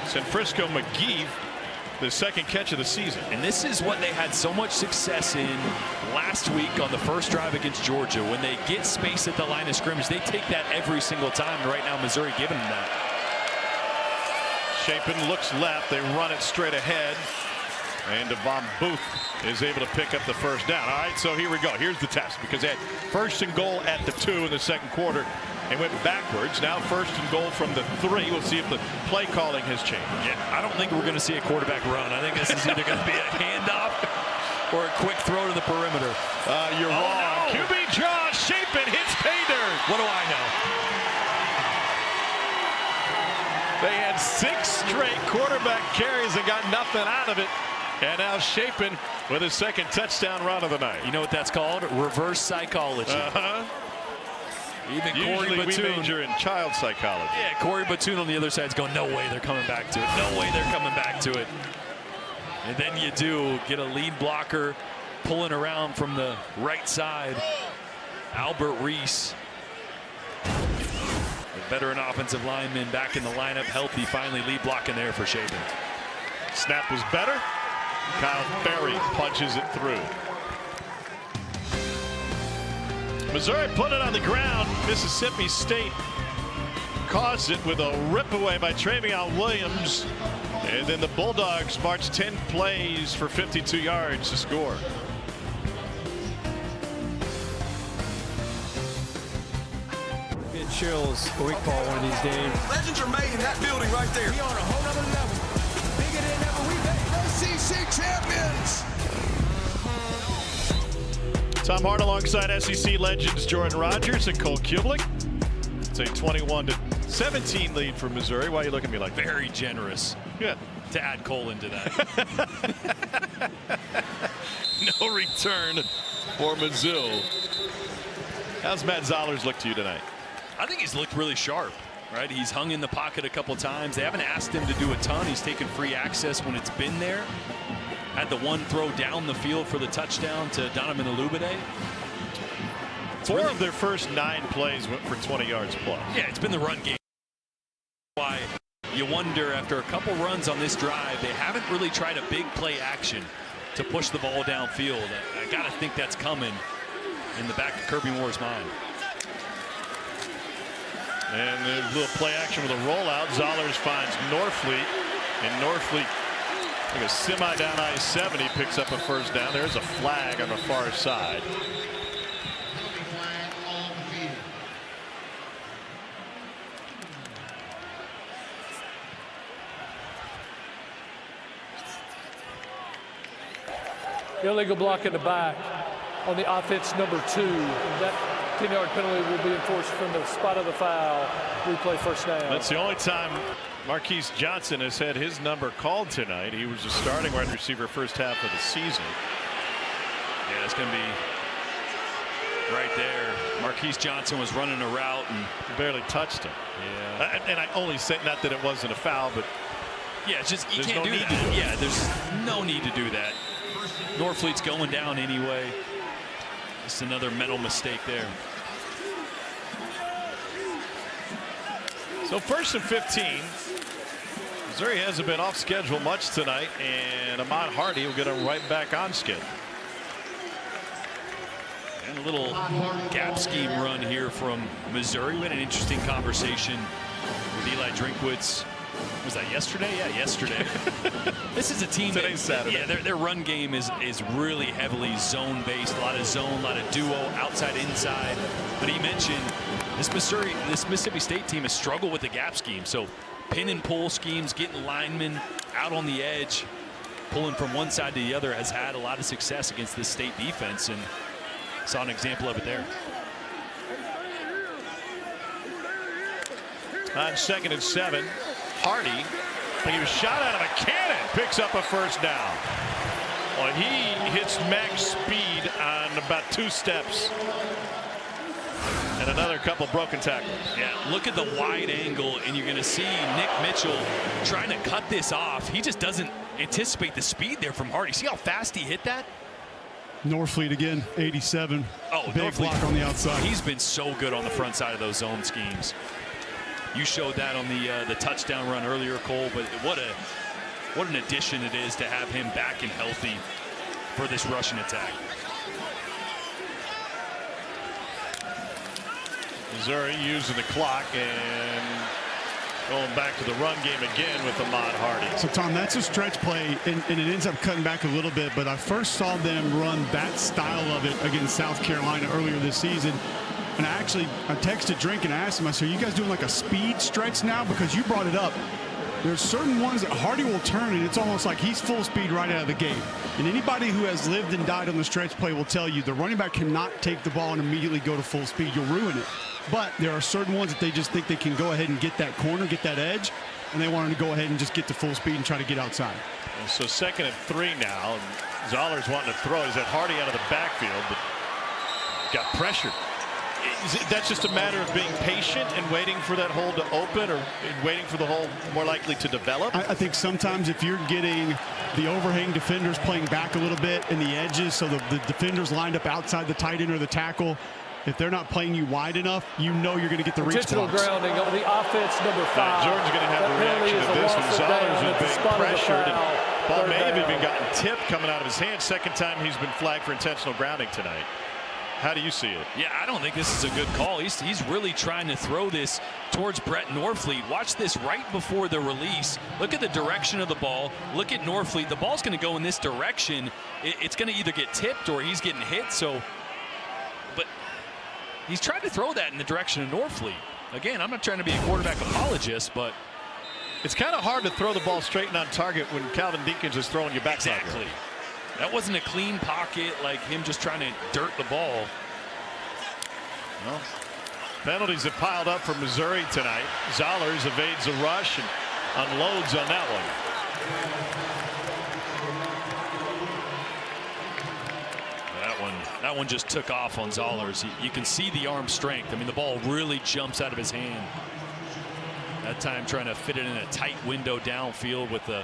Sanfrisco McGee, the second catch of the season. And this is what they had so much success in last week on the first drive against Georgia. When they get space at the line of scrimmage, they take that every single time. And right now, Missouri giving them that. Chapin looks left. They run it straight ahead. And Von Booth is able to pick up the first down. All right, so here we go. Here's the test, because they had first and goal at the 2 in the second quarter and went backwards. Now first and goal from the 3. We'll see if the play calling has changed. Yeah, I don't think we're going to see a quarterback run. I think this is either going to be a handoff or a quick throw to the perimeter. You're wrong. No. QB draw. Chapin hits pay dirt. What do I know? They had 6 straight quarterback carries and got nothing out of it. And now Chapin with his second touchdown run of the night. You know what that's called? Reverse psychology. Even Usually Corey Batoon, we major in child psychology. Yeah, Corey Batoon on the other side's going, no way they're coming back to it. No way they're coming back to it. And then you do get a lead blocker pulling around from the right side. Albert Reese, the veteran offensive lineman, back in the lineup, healthy, finally lead blocking there for Chapin. Snap was better. Kyle Ferry punches it through. Missouri put it on the ground. Mississippi State caused it with a rip away by Travion Williams. And then the Bulldogs marched 10 plays for 52 yards to score. Get chills when we call one of these games. Legends are made in that building right there. We on a whole nother level. Bigger than ever we've been. SEC champions. Tom Hart alongside SEC legends Jordan Rogers and Cole Kublik. It's a 21-17 lead for Missouri. Why are you looking at me like that? Very generous. Good. To add Cole into that. No return for Mizzou. How's Matt Zollers look to you tonight? I think he's looked really sharp, right? He's hung in the pocket a couple times. They haven't asked him to do a ton. He's taken free access when it's been there. Had the one throw down the field for the touchdown to Donovan Olubade. 4 of their first 9 plays went for 20 yards plus. Yeah, it's been the run game. Why you wonder, after a couple runs on this drive, they haven't really tried a big play action to push the ball downfield. I got to think that's coming in the back of Kirby Moore's mind. And a little play action with a rollout. Zollers finds Norfleet, and Norfleet, like a semi down I-70, picks up a first down. There's a flag on the far side. Illegal block in the back. on the offense number 2. And that 10-yard penalty will be enforced from the spot of the foul. Replay first down. That's the only time Marquise Johnson has had his number called tonight. He was a starting wide receiver first half of the season. Yeah, it's going to be right there. Marquise Johnson was running a route and barely touched him. Yeah. And I only say, not that it wasn't a foul, but yeah, it's just you can't do that. Yeah, there's no need to do that. Norfleet's going down anyway. Just another mental mistake there. So 1st and 15. Missouri hasn't been off schedule much tonight, and Ahmad Hardy will get him right back on schedule. And a little gap scheme run here from Missouri. We had an interesting conversation with Eli Drinkwitz. Was that yesterday? Yeah, yesterday. This is a team Today's Saturday. Yeah, their run game is really heavily zone based. A lot of zone, a lot of duo, outside, inside. But he mentioned this Mississippi State team has struggled with the gap scheme. So pin and pull schemes, getting linemen out on the edge, pulling from one side to the other has had a lot of success against this state defense, and saw an example of it there. On 2nd and 7, Hardy, I think he was shot out of a cannon, picks up a first down. Well, he hits max speed on about 2 steps. And another couple broken tackles. Yeah, look at the wide angle, and you're going to see Nick Mitchell trying to cut this off. He just doesn't anticipate the speed there from Hardy. See how fast he hit that? Norfleet again, 87. Oh, big block on the outside. He's been so good on the front side of those zone schemes. You showed that on the touchdown run earlier, Cole, but what an addition it is to have him back and healthy for this rushing attack. Missouri using the clock and going back to the run game again with Ahmad Hardy. So, Tom, that's a stretch play, and it ends up cutting back a little bit, but I first saw them run that style of it against South Carolina earlier this season. And I texted Drink and asked him, I said, are you guys doing like a speed stretch now? Because you brought it up. There's certain ones that Hardy will turn, and it's almost like he's full speed right out of the gate. And anybody who has lived and died on the stretch play will tell you the running back cannot take the ball and immediately go to full speed. You'll ruin it. But there are certain ones that they just think they can go ahead and get that corner, get that edge, and they want him to go ahead and just get to full speed and try to get outside. And so 2nd and 3 now. And Zoller's wanting to throw. He's at Hardy out of the backfield, but got pressured. That's just a matter of being patient and waiting for that hole to open, or waiting for the hole more likely to develop? I think sometimes if you're getting the overhang defenders playing back a little bit and the edges, so the defenders lined up outside the tight end or the tackle, if they're not playing you wide enough, you know you're going to get the reach intentional blocks. Grounding on the offense number 5. Jordan's going to have a reaction to this one. Zollers is being pressured, and ball may have even gotten tipped coming out of his hand. Second time he's been flagged for intentional grounding tonight. How do you see it? Yeah, I don't think this is a good call. He's really trying to throw this towards Brett Norfleet. Watch this right before the release. Look at the direction of the ball. Look at Norfleet. The ball's going to go in this direction. It's going to either get tipped or he's getting hit. But he's trying to throw that in the direction of Norfleet. Again, I'm not trying to be a quarterback apologist, but it's kind of hard to throw the ball straight and on target when Calvin Deakins is throwing you back. Exactly. That wasn't a clean pocket like him just trying to dirt the ball. Well, penalties have piled up for Missouri tonight. Zollers evades a rush and unloads on that one. That one just took off on Zollers. You can see the arm strength. I mean, the ball really jumps out of his hand. That time trying to fit it in a tight window downfield with the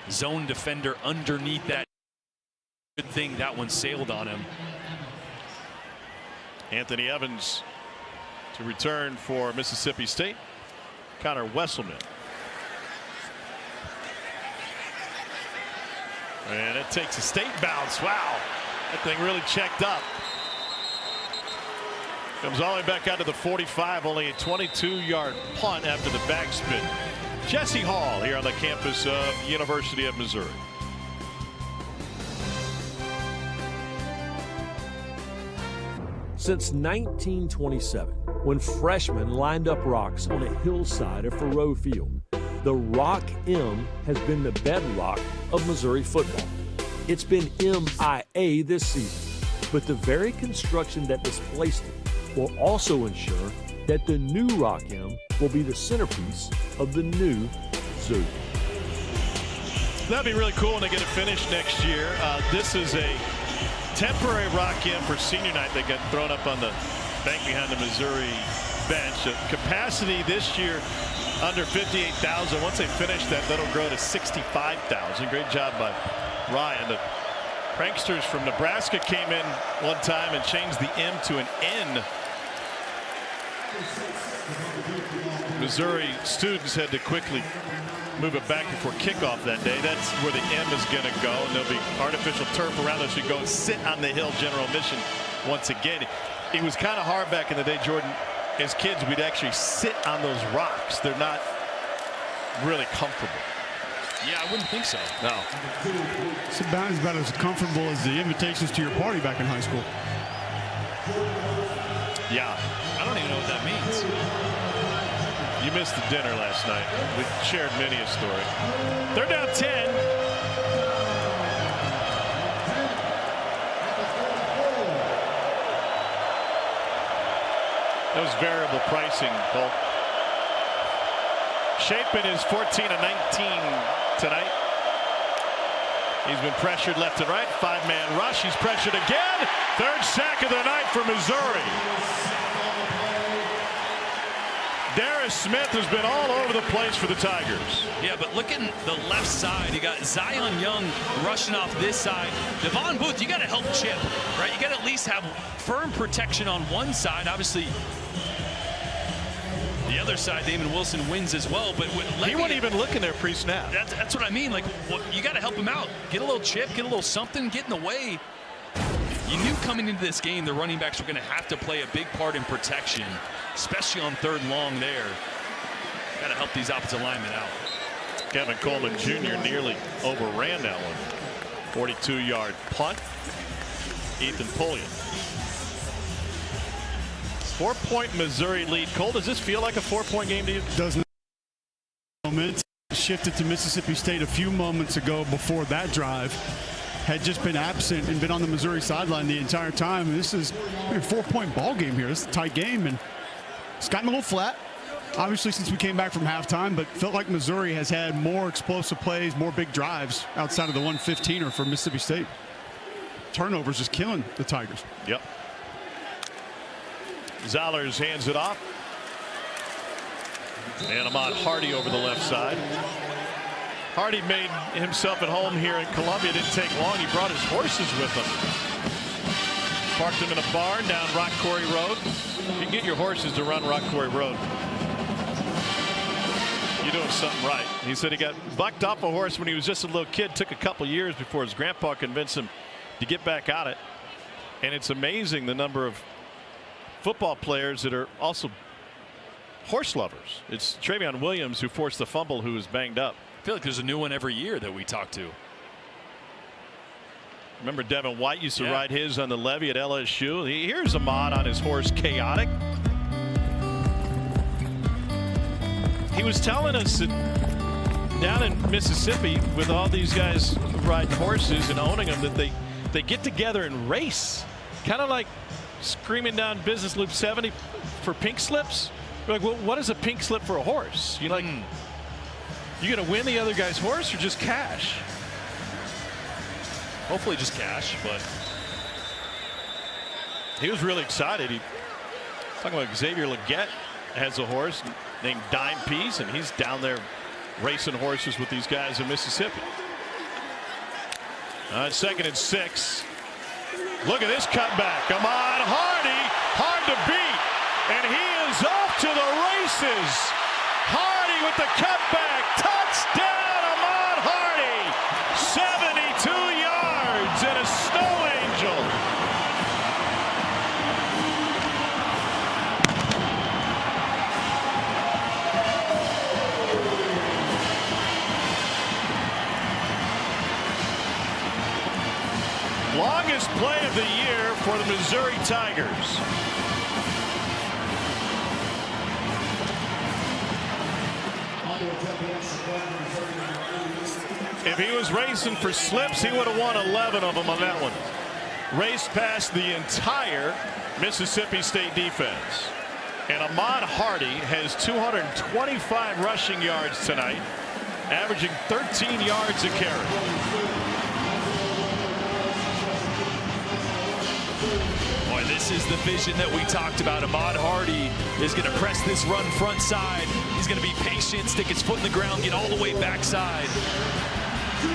zone defender underneath that. Good thing that one sailed on him. Anthony Evans to return for Mississippi State. Connor Wesselman. And it takes a state bounce. Wow. That thing really checked up. Comes all the way back out to the 45. Only a 22-yard punt after the backspin. Jesse Hall here on the campus of the University of Missouri. Since 1927, when freshmen lined up rocks on a hillside of Faurot Field, the Rock M has been the bedrock of Missouri football. It's been MIA this season. but the very construction that displaced it will also ensure that the new Rock M will be the centerpiece of the new zoo. That'd be really cool when they get it finished next year. This is a temporary Rock M for senior night that got thrown up on the bank behind the Missouri bench. Capacity this year under 58,000. Once they finish that, that'll grow to 65,000. Great job by Ryan. The pranksters from Nebraska came in one time and changed the M to an N. Missouri students had to quickly move it back before kickoff that day. That's where the M is going to go, and there'll be artificial turf around us. You go sit on the hill, General Mission, once again. It was kind of hard back in the day, Jordan. As kids, we'd actually sit on those rocks. They're not really comfortable. Yeah, I wouldn't think so. No. It's about as comfortable as the invitations to your party back in high school. Yeah. I don't even know what that means. You missed the dinner last night. We shared many a story. They're down 10. That was variable pricing, Cole. Chapin is 14 of 19 tonight. He's been pressured left and right. 5-man rush. He's pressured again. Third sack of the night for Missouri. Darius Smith has been all over the place for the Tigers. Yeah, but look at the left side. You got Zion Young rushing off this side. Devon Booth, you got to help Chip, right? You got to at least have firm protection on one side. Obviously, the other side, Damon Wilson wins as well. But he wasn't even looking there pre-snap. That's what I mean. Like, you got to help him out. Get a little chip, get a little something, get in the way. You knew coming into this game the running backs were going to have to play a big part in protection, especially on third and long there. Got to help these offensive linemen out. Kevin Coleman Jr. nearly overran that one. 42-yard punt. Ethan Pulliam. 4-point Missouri lead. Cole, does this feel like a 4-point game to you? Doesn't. Moment shifted to Mississippi State a few moments ago before that drive. Had just been absent and been on the Missouri sideline the entire time. And this is a 4-point ball game here. It's a tight game, and it's gotten a little flat, obviously, since we came back from halftime, but felt like Missouri has had more explosive plays, more big drives outside of the 115er for Mississippi State. Turnovers just killing the Tigers. Yep. Zollers hands it off. And Ahmad Hardy over the left side. Hardy made himself at home here in Columbia. Didn't take long. He brought his horses with him. Parked them in a barn down Rock Quarry Road. You can get your horses to run Rock Quarry Road, you're doing something right. He said he got bucked off a horse when he was just a little kid. Took a couple years before his grandpa convinced him to get back on it. And it's amazing the number of football players that are also horse lovers. It's Travion Williams who forced the fumble, who was banged up. I feel like there's a new one every year that we talk to. Remember Devin White used to ride his on the levee at LSU. Here's Ahmad on his horse, Chaotic. He was telling us that down in Mississippi with all these guys riding horses and owning them, that they get together and race. Kind of like screaming down Business Loop 70 for pink slips. You're like, well, what is a pink slip for a horse? You're like, you gonna win the other guy's horse or just cash? Hopefully just cash, but he was really excited. He talking about Xavier Leggett has a horse named Dime Piece, and he's down there racing horses with these guys in Mississippi. 2nd and 6. Look at this cutback. Ahmad Hardy, hard to beat, and he is off to the races. Hardy with the cutback. Touchdown, Ahmad Hardy. 72 yards and a snow angel. Longest play of the year for the Missouri Tigers. If he was racing for slips, he would have won 11 of them on that one. raced past the entire Mississippi State defense. And Ahmad Hardy has 225 rushing yards tonight, averaging 13 yards a carry. Boy, this is the vision that we talked about. Ahmad Hardy is going to press this run front side. He's going to be patient, stick his foot in the ground, get all the way backside.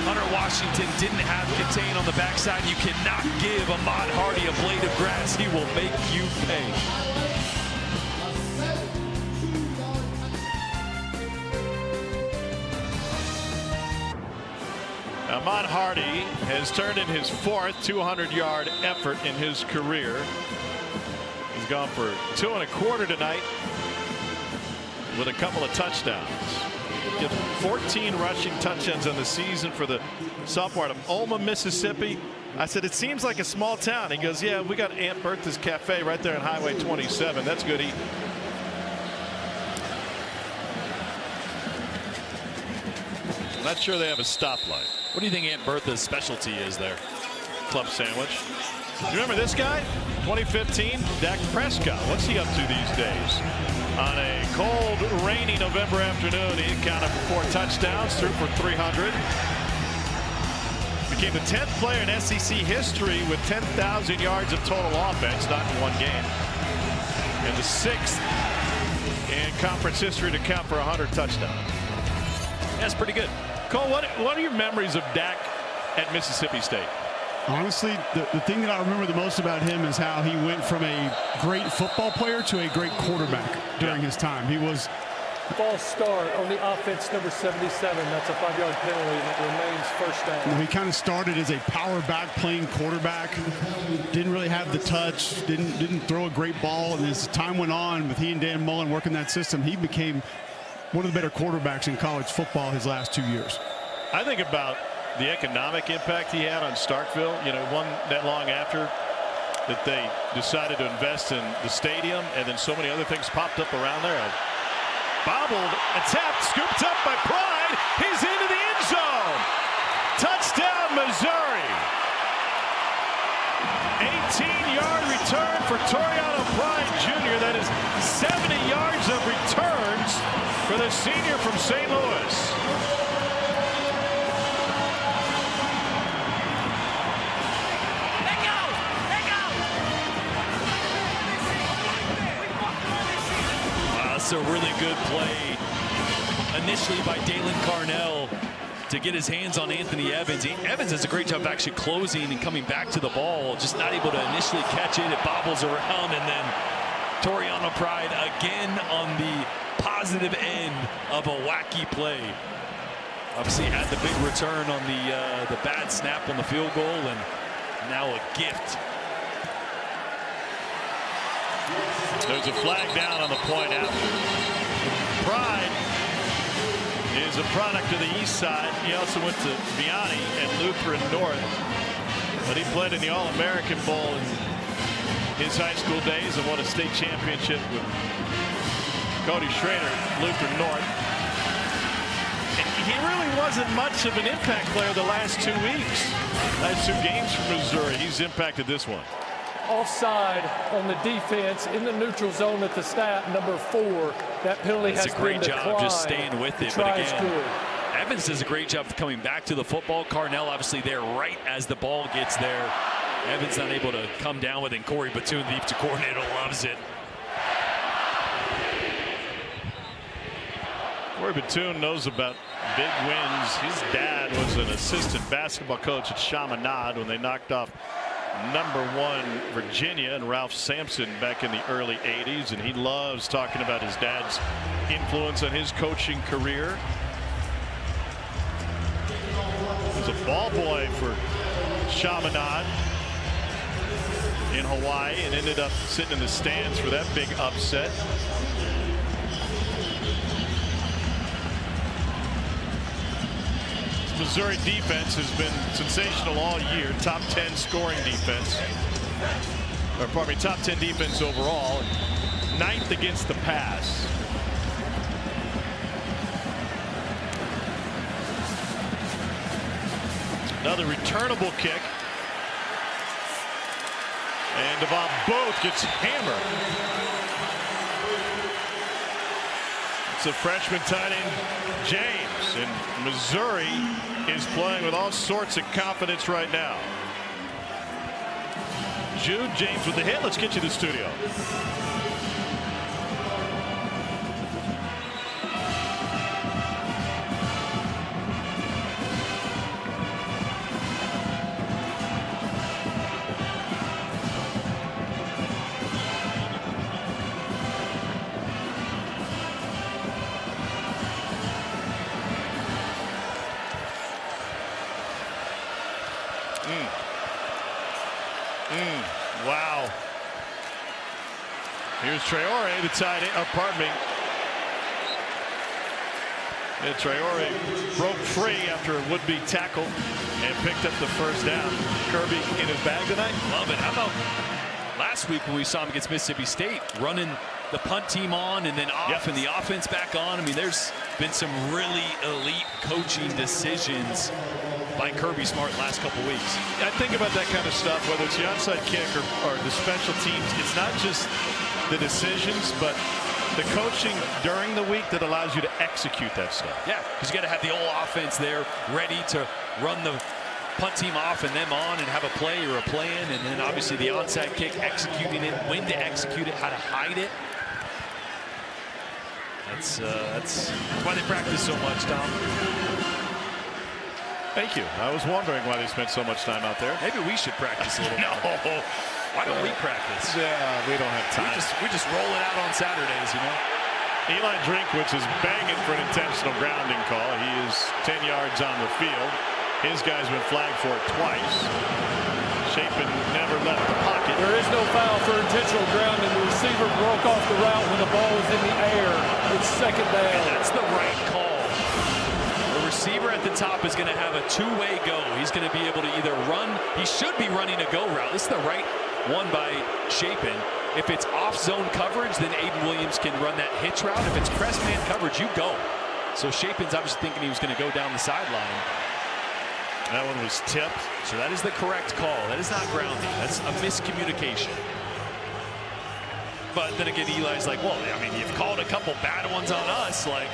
Hunter Washington didn't have contain on the backside. You cannot give Ahmad Hardy a blade of grass. He will make you pay. Ahmad Hardy has turned in his 4th 200-yard effort in his career. He's gone for 2 1/4 tonight with a couple of touchdowns. He gets 14 rushing touchdowns on the season for the sophomore out of Oma, Mississippi. I said, it seems like a small town. He goes, yeah, we got Aunt Bertha's Cafe right there on Highway 27. That's good eating. Not sure they have a stoplight. What do you think Aunt Bertha's specialty is there? Club sandwich. Do you remember this guy? 2015, Dak Prescott. What's he up to these days? On a cold, rainy November afternoon, he accounted for 4 touchdowns, threw for 300. Became the 10th player in SEC history with 10,000 yards of total offense, not in one game. And the 6th in conference history to count for 100 touchdowns. That's pretty good. Cole, what are your memories of Dak at Mississippi State? Honestly, the thing that I remember the most about him is how he went from a great football player to a great quarterback during his time. He was false start on the offense, number 77. That's a 5-yard penalty that remains first down. He kind of started as a power back playing quarterback. Didn't really have the touch. Didn't throw a great ball. And as time went on, with he and Dan Mullen working that system, he became one of the better quarterbacks in college football his last 2 years. I think about the economic impact he had on Starkville. You know, one that long after that they decided to invest in the stadium, and then so many other things popped up around there. Bobbled, attempt, scooped up by Pride. He's into the end zone. Touchdown, Missouri. 18-yard return for Toriano Pride Jr. That is 70 yards of returns for the senior from St. Louis. That's a really good play initially by Dalen Carnell to get his hands on Anthony Evans. Evans does a great job of actually closing and coming back to the ball, just not able to initially catch it. It bobbles around, and then Toriano Pride again on the positive end of a wacky play. Obviously had the big return on the bad snap on the field goal, and now a gift. There's a flag down on the point after. Pride is a product of the east side. He also went to Vianney and Lutheran North, but he played in the All-American Bowl in his high school days and won a state championship with Cody Schrader, Lutheran North. And he really wasn't much of an impact player the last 2 weeks. Last 2 games for Missouri. He's impacted this one. Offside on the defense in the neutral zone at the snap, number 4. That penalty has been declined. It's a great job just staying with it. But again, Evans does a great job of coming back to the football. Carnell obviously there right as the ball gets there. Evans not able to come down with it. And Corey Batoon, the defensive coordinator, loves it. Corey Batoon knows about big wins. His dad was an assistant basketball coach at Chaminade when they knocked off #1 Virginia and Ralph Sampson back in the early 80s, and he loves talking about his dad's influence on his coaching career. He was a ball boy for Chaminade in Hawaii and ended up sitting in the stands for that big upset. Missouri defense has been sensational all year. Top 10 scoring defense. Or pardon me, top 10 defense overall. 9th against the pass. Another returnable kick. and Devon Booth gets hammered. It's a freshman tight end, James, and Missouri is playing with all sorts of confidence right now. Jude, James with the hit. Let's get you to the studio. Wow. Here's Traore, the tight end. Oh, pardon me. Yeah, Traore broke free after a would-be tackle and picked up the first down. Kirby in his bag tonight. Love it. How about last week when we saw him against Mississippi State, running the punt team on and then off and the offense back on? I mean, there's been some really elite coaching decisions by Kirby Smart the last couple weeks. I think about that kind of stuff, whether it's the onside kick or the special teams. It's not just the decisions, but the coaching during the week that allows you to execute that stuff. Yeah, because you got to have the whole offense there ready to run the punt team off and them on and have a play or a plan, and then obviously the onside kick, executing it, when to execute it, how to hide it. That's why they practice so much, Tom. Thank you. I was wondering why they spent so much time out there. Maybe we should practice a little more. No. Why don't we practice? Yeah, we don't have time. We just roll it out on Saturdays, you know. Eli Drinkwitz is banging for an intentional grounding call. He is 10 yards on the field. His guy's been flagged for it twice. Chapin never left the pocket. There is no foul for intentional grounding. The receiver broke off the route when the ball was in the air. It's second down. And that's the right call. The receiver at the top is going to have a two-way go. He's going to be able to either run. He should be running a go route. This is the right one by Chapin. If it's off-zone coverage, then Aiden Williams can run that hitch route. If it's press man coverage, you go. So Chapin's obviously thinking he was going to go down the sideline. That one was tipped. So that is the correct call. That is not grounding. That's a miscommunication. But then again, Eli's like, well, I mean, you've called a couple bad ones on us. Like,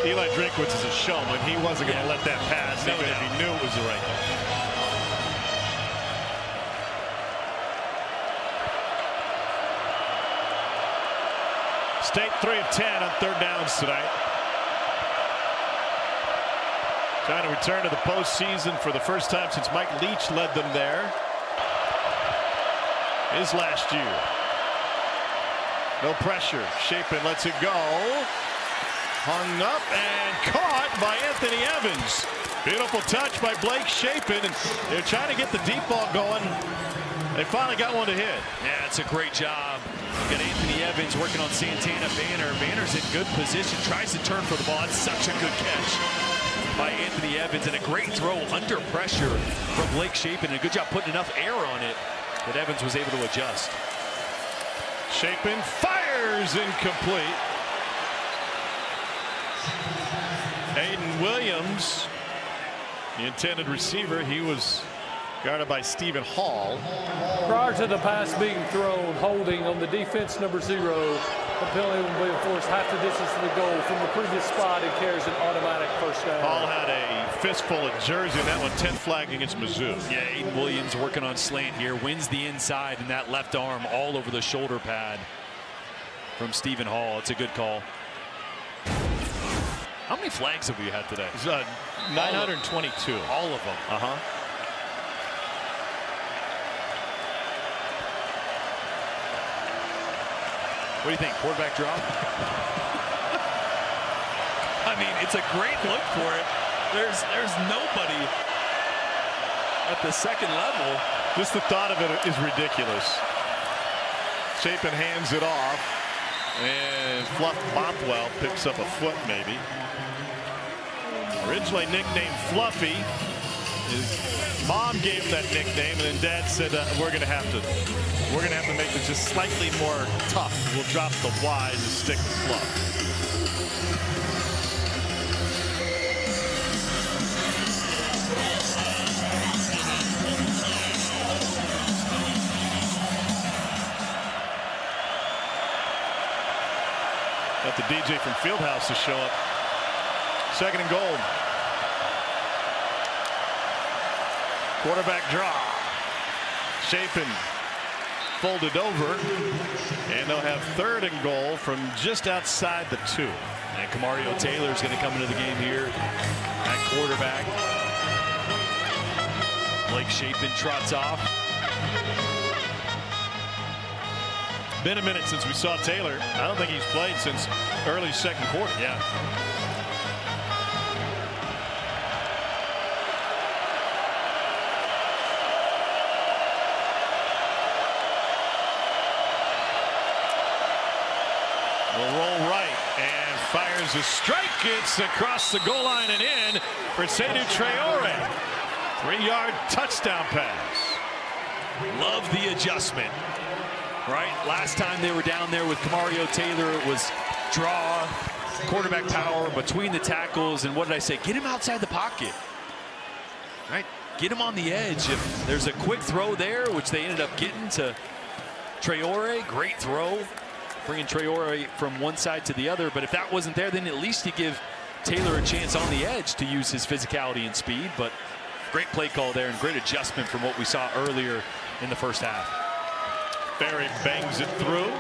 Eli Drinkwitz is a showman. He wasn't going to let that pass, even if he knew it was the right call. State 3 of 10 on third downs tonight. Trying to return to the postseason for the first time since Mike Leach led them there. His last year. No pressure. Chapin lets it go. Hung up and caught by Anthony Evans. Beautiful touch by Blake Chapin. And they're trying to get the deep ball going. They finally got one to hit. Yeah, it's a great job. You got Anthony Evans working on Santana Banner. Banner's in good position. Tries to turn for the ball. It's such a good catch by Anthony Evans, and a great throw under pressure from Blake Chapin, and a good job putting enough air on it that Evans was able to adjust. Chapin fires incomplete. Aiden Williams, the intended receiver, he was guarded by Stephen Hall. Prior to the pass being thrown, holding on the defense number 0. The penalty will be enforced half the distance to the goal from the previous spot and carries an automatic first down. Hall had a fistful of jersey in that one, 10th flag against Mizzou. Yeah, Aiden Williams working on slant here, wins the inside, and that left arm all over the shoulder pad from Stephen Hall. It's a good call. How many flags have we had today? 922. All of them. Uh-huh. What do you think? Quarterback draw? I mean, it's a great look for it. There's nobody at the second level. Just the thought of it is ridiculous. Chapin hands it off, and Fluff Bothwell picks up a foot, maybe. Originally nicknamed Fluffy. His mom gave him that nickname, and then Dad said, we're going to have to make it just slightly more tough. We'll drop the Y to stick with Fluff. Let the DJ from Fieldhouse to show up. 2nd and goal. Quarterback draw. Chapin folded over, and they'll have 3rd and goal from just outside the 2. And Camario Taylor is going to come into the game here at quarterback. Blake Chapin trots off. Been a minute since we saw Taylor. I don't think he's played since early 2nd quarter. Yeah. Will roll right and fires a strike. It's across the goal line and in for Seydou Traoré. 3-yard touchdown pass. Love the adjustment. Right? Last time they were down there with Camario Taylor, it was draw, quarterback power between the tackles, and what did I say? Get him outside the pocket. Right? Get him on the edge. If there's a quick throw there, which they ended up getting to Traoré, great throw. Bringing Traoré from one side to the other, but if that wasn't there, then at least you give Taylor a chance on the edge to use his physicality and speed. But great play call there and great adjustment from what we saw earlier in the first half. Barry bangs it through.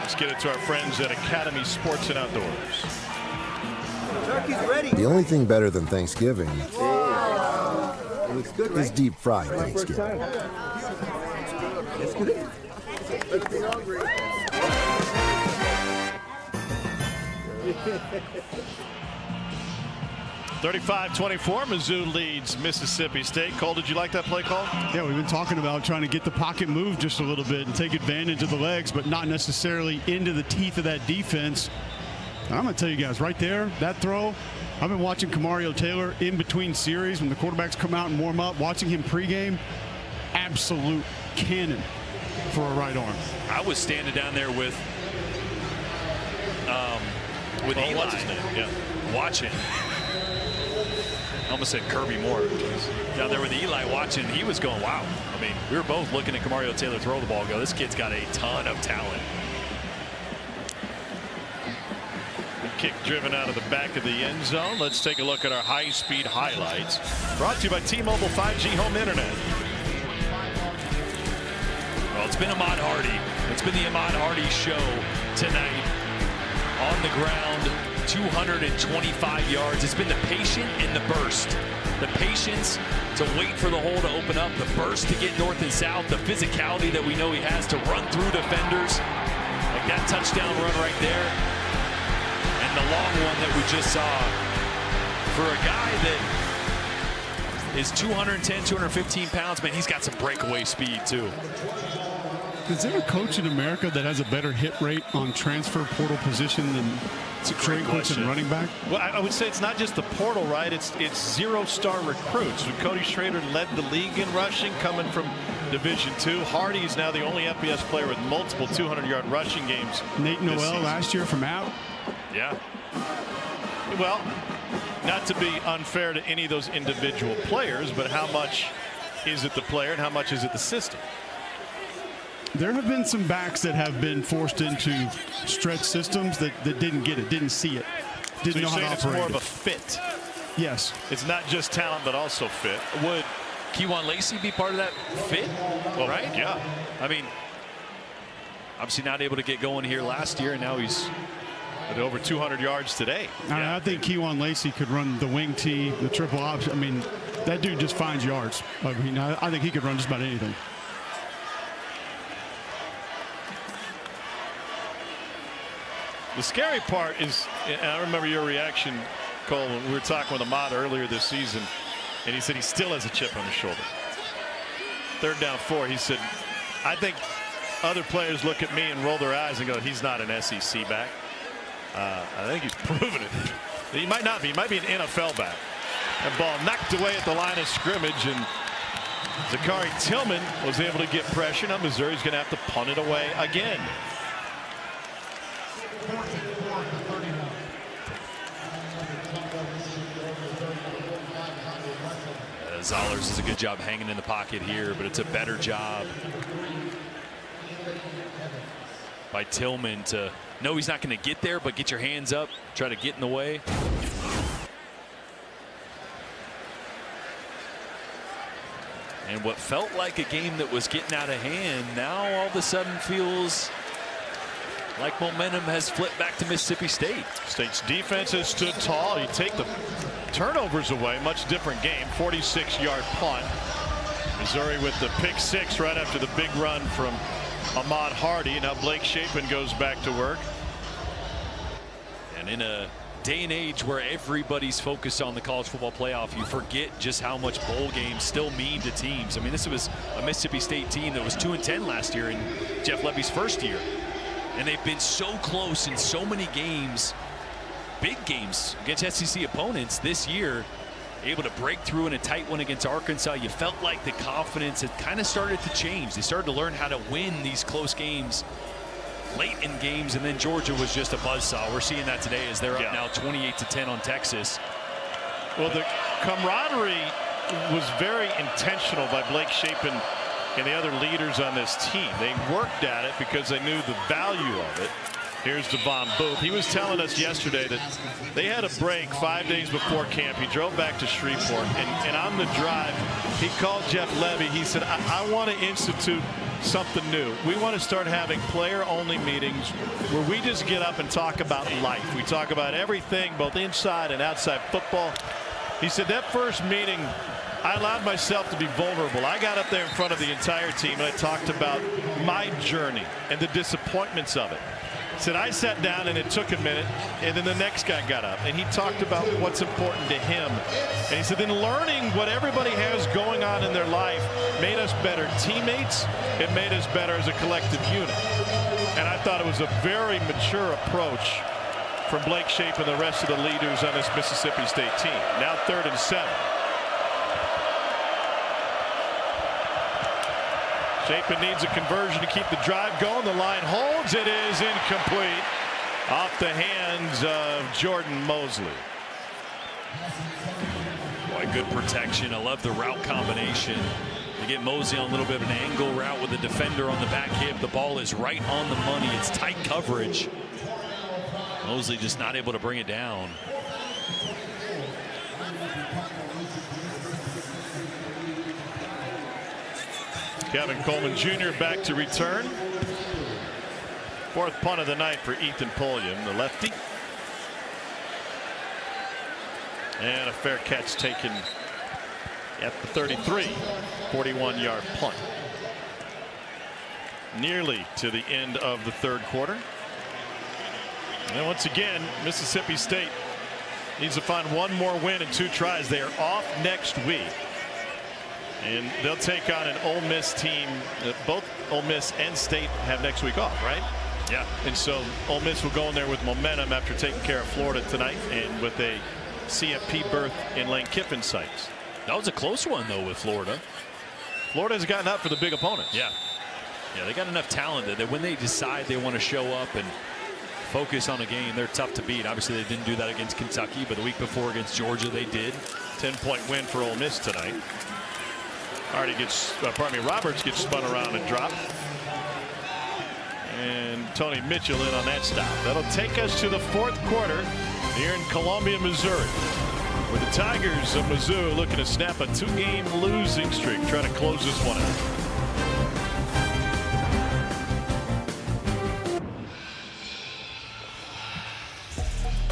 Let's get it to our friends at Academy Sports and Outdoors. The only thing better than Thanksgiving is deep fried Thanksgiving. It's good. 35-24, Mizzou leads Mississippi State. Cole, did you like that play call? Yeah, we've been talking about trying to get the pocket moved just a little bit and take advantage of the legs, but not necessarily into the teeth of that defense. And I'm going to tell you guys right there, that throw, I've been watching Camario Taylor in between series when the quarterbacks come out and warm up, watching him pregame, absolute cannon for a right arm. I was standing down there with Eli. What's his name? Yeah. Watching. I almost said Kirby Moore. Down there with Eli watching, he was going, wow. I mean, we were both looking at Camario Taylor throw the ball and go, this kid's got a ton of talent. Kick driven out of the back of the end zone. Let's take a look at our high-speed highlights. Brought to you by T-Mobile 5G Home Internet. Well, it's been Ahmad Hardy. It's been the Ahmad Hardy show tonight. On the ground, 225 yards. It's been the patient and the burst. The patience to wait for the hole to open up, the burst to get north and south, the physicality that we know he has to run through defenders. Like that touchdown run right there. And the long one that we just saw for a guy that is 210, 215 pounds. Man, he's got some breakaway speed too. Is there a coach in America that has a better hit rate on transfer portal position than Drinkwitz and running back? Well, I would say it's not just the portal, right? It's zero-star recruits. Cody Schrader led the league in rushing, coming from Division II. Hardy is now the only FBS player with multiple 200-yard rushing games. Nate Noel last year from out. Yeah. Well, not to be unfair to any of those individual players, but how much is it the player and how much is it the system? There have been some backs that have been forced into stretch systems that didn't get it, didn't see it, didn't know how to operate. It's more of a fit. Yes. It's not just talent, but also fit. Would Kewan Lacey be part of that fit? Well, right? Yeah. I mean, obviously not able to get going here last year, and now he's at over 200 yards today. I think Kewan Lacey could run the wing tee, the triple option. I mean, that dude just finds yards. I mean, I think he could run just about anything. The scary part is, and I remember your reaction, Cole, when we were talking with Ahmad earlier this season, and he said he still has a chip on his shoulder. 3rd down 4, he said, I think other players look at me and roll their eyes and go, he's not an SEC back. I think he's proven it. He might not be. He might be an NFL back. That ball knocked away at the line of scrimmage, and Zachary Tillman was able to get pressure. Now Missouri's going to have to punt it away again. Zollers does a good job hanging in the pocket here, but it's a better job by Tillman to know he's not going to get there, but get your hands up, try to get in the way. And what felt like a game that was getting out of hand now all of a sudden feels like momentum has flipped back to Mississippi State. State's defense has stood tall. You take the turnovers away, much different game. 46-yard punt. Missouri with the pick six right after the big run from Ahmad Hardy. Now Blake Shapen goes back to work. And in a day and age where everybody's focused on the college football playoff, you forget just how much bowl games still mean to teams. I mean, this was a Mississippi State team that was 2-10 last year in Jeff Lebby's first year. And they've been so close in so many games, big games against SEC opponents this year. Able to break through in a tight one against Arkansas. You felt like the confidence had kind of started to change. They started to learn how to win these close games late in games, and then Georgia was just a buzzsaw. We're seeing that today as they're up now 28-10 on Texas. Well, the camaraderie was very intentional by Blake Shapen and the other leaders on this team. They worked at it because they knew the value of it. Here's Devon Booth. He was telling us yesterday that they had a break 5 days before camp. He drove back to Shreveport, and on the drive, he called Jeff Lebby. He said, I want to institute something new. We want to start having player-only meetings where we just get up and talk about life. We talk about everything, both inside and outside football. He said that first meeting, I allowed myself to be vulnerable. I got up there in front of the entire team, and I talked about my journey and the disappointments of it. Said I sat down and it took a minute, and then the next guy got up and he talked about what's important to him. And he said then learning what everybody has going on in their life made us better teammates. It made us better as a collective unit. And I thought it was a very mature approach from Blake Shapen and the rest of the leaders on this Mississippi State team. Now 3rd and 7. Shapen needs a conversion to keep the drive going. The line holds. It is incomplete. Off the hands of Jordan Mosley. Boy, good protection. I love the route combination. You get Mosley on a little bit of an angle route with the defender on the back hip. The ball is right on the money. It's tight coverage. Mosley just not able to bring it down. Kevin Coleman Jr. back to return. 4th punt of the night for Ethan Pulliam, the lefty. And a fair catch taken at the 33. 41-yard punt. Nearly to the end of the 3rd quarter. And once again, Mississippi State needs to find one more win in 2 tries. They are off next week. And they'll take on an Ole Miss team. Both Ole Miss and State have next week off, right? Yeah. And so Ole Miss will go in there with momentum after taking care of Florida tonight and with a CFP berth in Lane Kiffin's sights. That was a close one, though, with Florida. Florida's gotten up for the big opponents. Yeah. Yeah, they got enough talent that when they decide they want to show up and focus on a game, they're tough to beat. Obviously, they didn't do that against Kentucky, but the week before against Georgia, they did. 10-point win for Ole Miss tonight. Roberts gets spun around and dropped. And Tony Mitchell in on that stop. That'll take us to the 4th quarter here in Columbia, Missouri, where the Tigers of Mizzou looking to snap a 2-game losing streak, try to close this one out.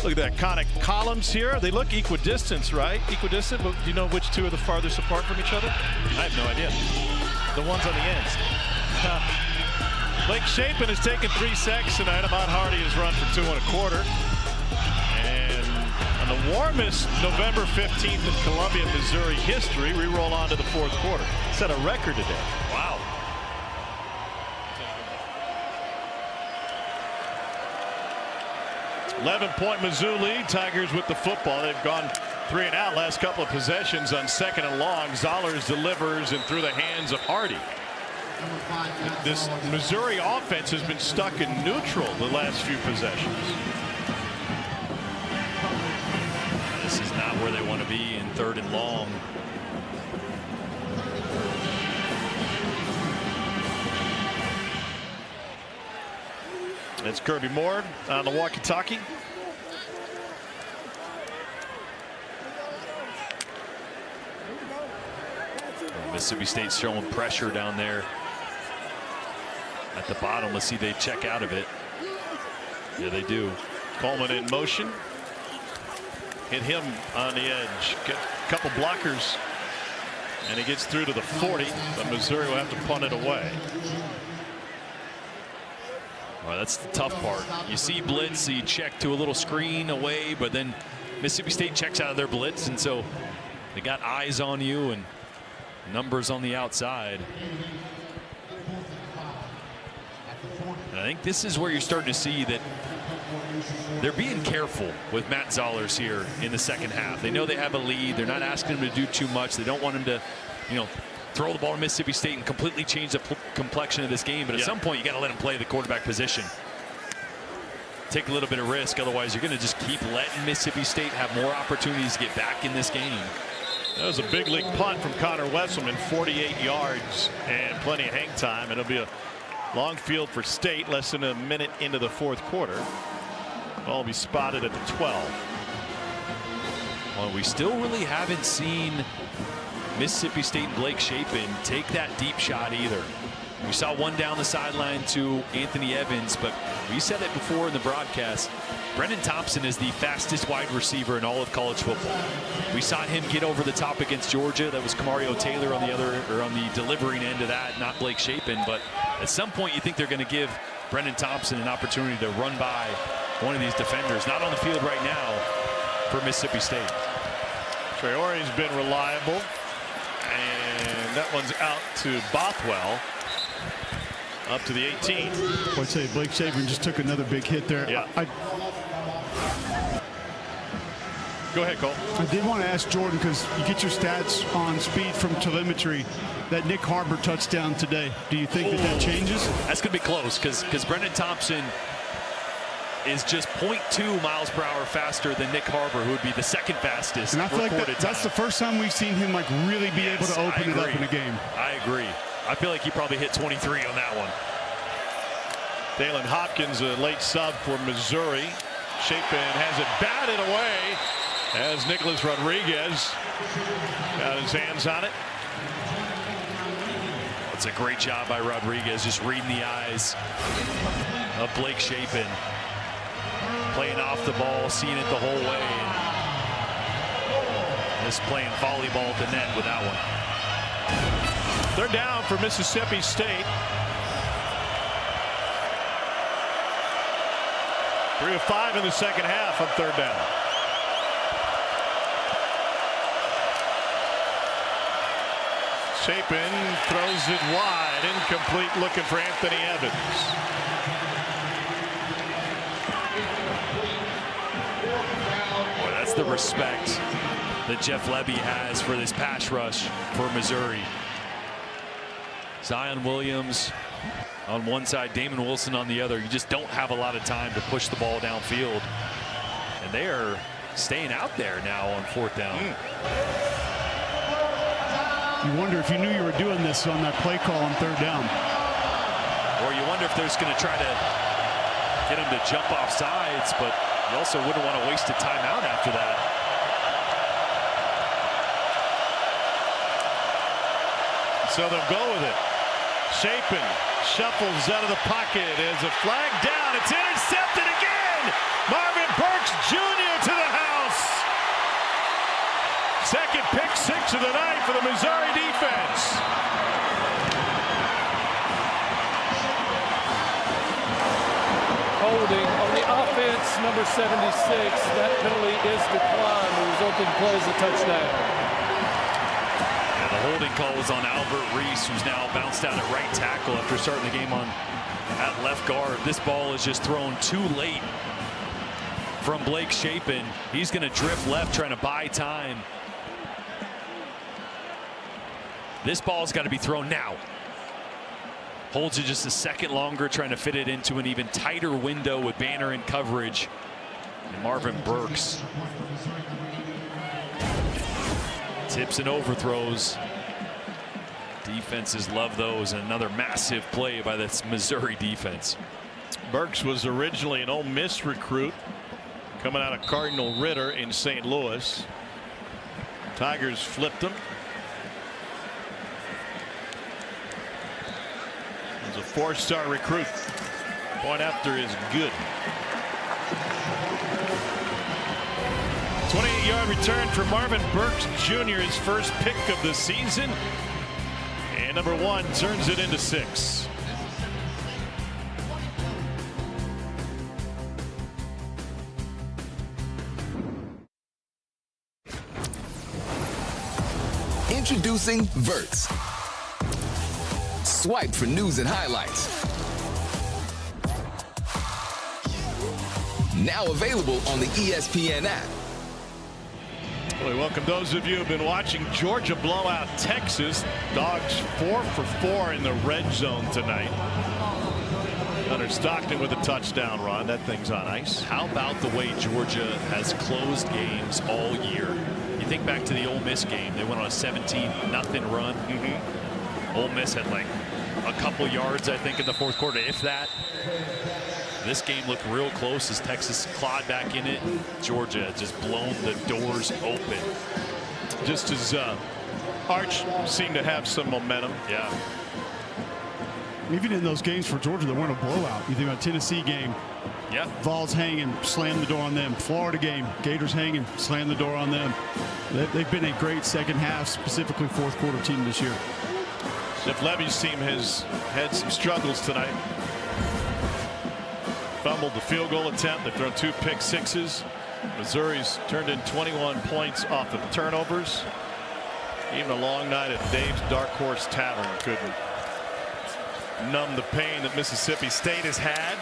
Look at that conic columns here. They look equidistant, right? Equidistant, but do you know which 2 are the farthest apart from each other? I have no idea. The ones on the ends. Blake Shapen has taken 3 sacks tonight. Ahmad Hardy has run for 2 1/4. And on the warmest November 15th in Columbia, Missouri history, we roll on to the 4th quarter. Set a record today. Wow. 11-point Mizzou lead. Tigers with the football. They've gone 3 and out last couple of possessions on 2nd and long. Zollers delivers and through the hands of Hardy. This Missouri offense has been stuck in neutral the last few possessions. This is not where they want to be in 3rd and long. It's Kirby Moore on the walkie-talkie. Mississippi State's showing pressure down there at the bottom. Let's see, they check out of it. Yeah, they do. Coleman in motion. Hit him on the edge. Get a couple blockers. And he gets through to the 40, but Missouri will have to punt it away. Well, that's the tough part. You see blitz, you check to a little screen away, but then Mississippi State checks out of their blitz, and so they got eyes on you and numbers on the outside. And I think this is where you're starting to see that they're being careful with Matt Zollers here in the second half. They know they have a lead. They're not asking him to do too much. They don't want him to, you know, throw the ball to Mississippi State and completely change the complexion of this game. But at some point, you got to let him play the quarterback position. Take a little bit of risk. Otherwise, you're going to just keep letting Mississippi State have more opportunities to get back in this game. That was a big league punt from Connor Wesselman, 48 yards and plenty of hang time. It'll be a long field for State, less than a minute into the fourth quarter. Ball will be spotted at the 12. Well, we still really haven't seen Mississippi State and Blake Shapen take that deep shot either. We saw one down the sideline to Anthony Evans, but we said it before in the broadcast. Brendan Thompson is the fastest wide receiver in all of college football. We saw him get over the top against Georgia. That was Camario Taylor on the other, or on the delivering end of that, not Blake Shapen. But at some point, you think they're going to give Brendan Thompson an opportunity to run by one of these defenders. Not on the field right now for Mississippi State. Traore's been reliable, and that one's out to Bothwell. Up to the 18. I'd say Blake Shapen just took another big hit there. Yeah. Go ahead, Cole. I did want to ask Jordan, because you get your stats on speed from telemetry, that Nick Harbor touchdown today. Do you think that changes? That's going to be close, because Brendan Thompson is just 0.2 miles per hour faster than Nick Harbor, who would be the second fastest. And I feel like that's time. the first time we've seen him like really be able to open it up in a game. I agree. I feel like he probably hit 23 on that one. Dalen Hopkins, a late sub for Missouri. Shapen has it batted away as Nicholas Rodriguez got his hands on it. It's a great job by Rodriguez, just reading the eyes of Blake Shapen. Playing off the ball, seeing it the whole way. And just playing volleyball at the net with that one. They're down for Mississippi State. 3 of 5 in the second half on third down. Shapen throws it wide, incomplete, looking for Anthony Evans. Boy, that's the respect that Jeff Lebby has for this pass rush for Missouri. Zion Williams on one side, Damon Wilson on the other. You just don't have a lot of time to push the ball downfield. And they are staying out there now on fourth down. You wonder if you knew you were doing this on that play call on third down. Or you wonder if there's going to try to get him to jump off sides, but you also wouldn't want to waste a timeout after that. So they'll go with it. Shapen shuffles out of the pocket as a flag down. It's intercepted again. Marvin Burks Jr. to the house. Second pick six of the night for the Missouri defense. Holding on the offense, number 76. That penalty is declined. The resulting play is a touchdown. The holding call was on Albert Reese, who's now bounced out at right tackle after starting the game on at left guard. This ball is just thrown too late from Blake Shapen. He's going to drift left, trying to buy time. This ball's got to be thrown now. Holds it just a second longer, trying to fit it into an even tighter window with Banner in coverage. And Marvin Burks tips and overthrows. Defenses love those. And another massive play by this Missouri defense. Burks was originally an Ole Miss recruit coming out of Cardinal Ritter in St. Louis. Tigers flipped him. He's a 4-star recruit. Point after is good. 28-yard return for Marvin Burks Jr., his first pick of the season. And number 1 turns it into 6. Introducing Verts. Swipe for news and highlights. Now available on the ESPN app. Well, we welcome those of you who have been watching Georgia blow out Texas. Dogs 4 for 4 in the red zone tonight. Hunter Stockton with a touchdown run. That thing's on ice. How about the way Georgia has closed games all year? You think back to the Ole Miss game. They went on a 17-0 run. Ole Miss had like a couple yards, I think, in the fourth quarter, if that. This game looked real close as Texas clawed back in it. Georgia has just blown the doors open. Just as Arch seemed to have some momentum. Yeah. Even in those games for Georgia, they weren't a blowout. You think about Tennessee game. Yeah. Vols hanging, slam the door on them. Florida game, Gators hanging, slam the door on them. They've been a great second half, specifically fourth quarter team this year. Jeff Levy's team has had some struggles tonight. Fumbled the field goal attempt. They've thrown 2 pick sixes. Missouri's turned in 21 points off of turnovers. Even a long night at Dave's Dark Horse Tavern couldn't numb the pain that Mississippi State has had.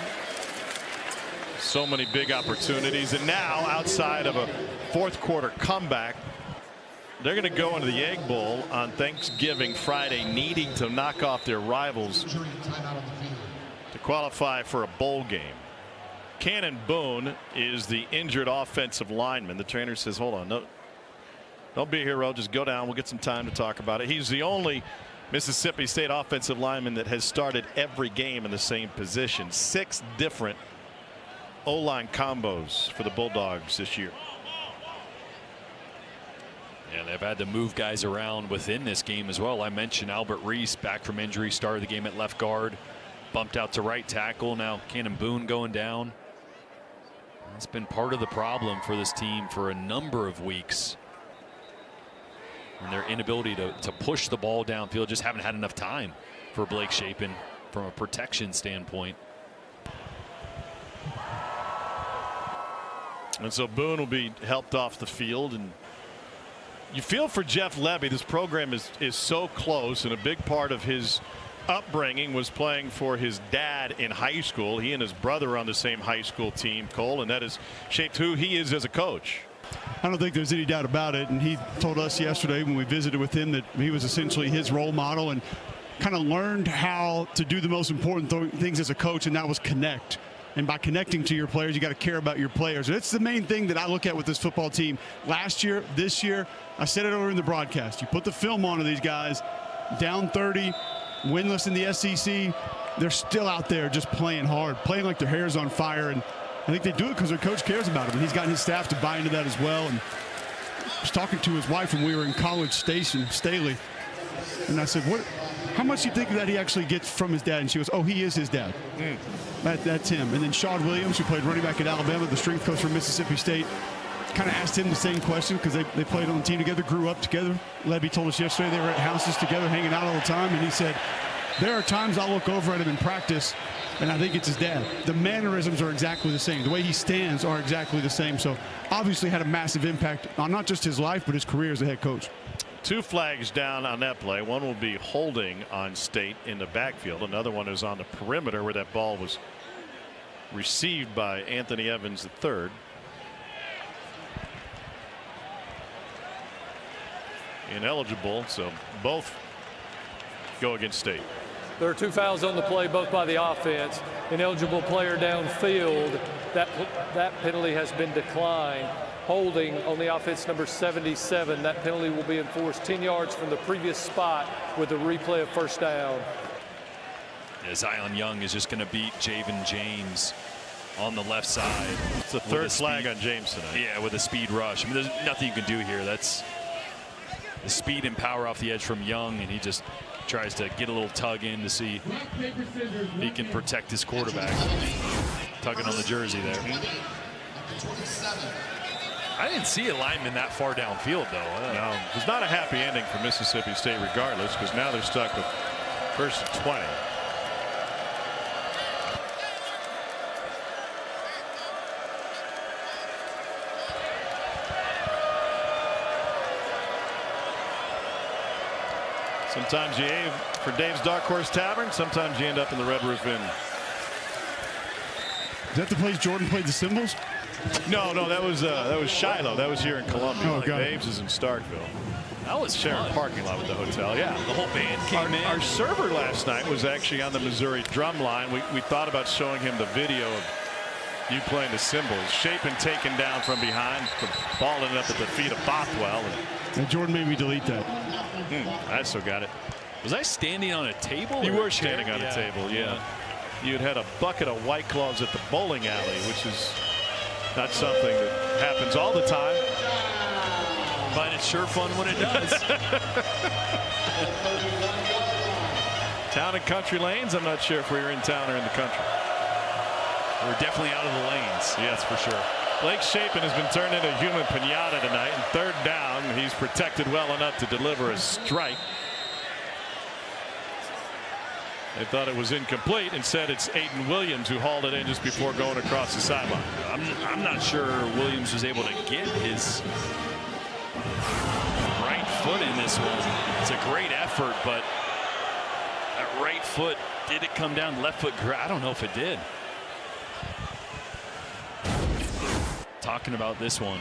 So many big opportunities, and now outside of a fourth quarter comeback, they're going to go into the Egg Bowl on Thanksgiving Friday, needing to knock off their rivals to qualify for a bowl game. Cannon Boone is the injured offensive lineman. The trainer says, hold on, no, don't be a hero, just go down, we'll get some time to talk about it. He's the only Mississippi State offensive lineman that has started every game in the same position. 6 different O-line combos for the Bulldogs this year. Yeah, they've had to move guys around within this game as well. I mentioned Albert Reese back from injury, started the game at left guard, bumped out to right tackle. Now Cannon Boone going down. That's been part of the problem for this team for a number of weeks. And their inability to push the ball downfield, just haven't had enough time for Blake Shapen from a protection standpoint. And so Boone will be helped off the field, and you feel for Jeff Levy. This program is so close, and a big part of his upbringing was playing for his dad in high school. He and his brother are on the same high school team, Cole, and that has shaped who he is as a coach. I don't think there's any doubt about it, and he told us yesterday when we visited with him that he was essentially his role model and kind of learned how to do the most important things as a coach, and that was connect. And by connecting to your players, you got to care about your players. It's the main thing that I look at with this football team. Last year, this year, I said it over in the broadcast. You put the film on of these guys, down 30, winless in the SEC. They're still out there just playing hard, playing like their hair's on fire. And I think they do it because their coach cares about them. And he's gotten his staff to buy into that as well. And I was talking to his wife when we were in College Station, Staley. And I said, how much do you think that he actually gets from his dad? And she goes, oh, he is his dad. That's him. And then Sean Williams, who played running back at Alabama, the strength coach from Mississippi State, kind of asked him the same question because they played on the team together, grew up together. Levy told us yesterday they were at houses together, hanging out all the time. And he said, there are times I'll look over at him in practice, and I think it's his dad. The mannerisms are exactly the same. The way he stands are exactly the same. So obviously had a massive impact on not just his life, but his career as a head coach. 2 flags down on that play. One will be holding on State in the backfield. Another one is on the perimeter where that ball was received by Anthony Evans III. Ineligible, so both go against State. There are 2 fouls on the play, both by the offense. Ineligible player downfield. That penalty has been declined. Holding on the offense, number 77. That penalty will be enforced 10 yards from the previous spot with a replay of first down. Yeah, Zion Young is just going to beat Javen James on the left side. It's the third flag on James tonight. Yeah, with a speed rush. I mean, there's nothing you can do here. That's the speed and power off the edge from Young, and he just tries to get a little tug in to see if he can protect his quarterback. Tugging on the jersey there. I didn't see a lineman that far downfield, though. No, it was not a happy ending for Mississippi State regardless, because now they're stuck with first and 20. Sometimes you aim for Dave's Dark Horse Tavern. Sometimes you end up in the Red Roof Inn. Is that the place Jordan played the cymbals? No, that was Shiloh. That was here in Columbia. Oh, God. Dave's is in Starkville. That was sharing fun. parking lot with the hotel. Yeah, the whole band came in. Our server last night was actually on the Missouri drum line. We thought about showing him the video of you playing the cymbals. Chapin taken down from behind. The ball ended up at the feet of Bothwell. And Jordan made me delete that. I still got it. Was I standing on a table? You or were a chair? standing on a table, yeah. You had a bucket of White Claws at the bowling alley, which is not something that happens all the time. But it's sure fun when it does. Town and country lanes. I'm not sure if we were in town or in the country. We're definitely out of the lanes. Yes, for sure. Blake Chapin has been turned into a human pinata tonight. And third down, he's protected well enough to deliver a strike. They thought it was incomplete. Instead, it's Aiden Williams who hauled it in just before going across the sideline. I'm not sure Williams was able to get his right foot in this one. It's a great effort, but that right foot, did it come down? Left foot, I don't know if it did. Talking about this one.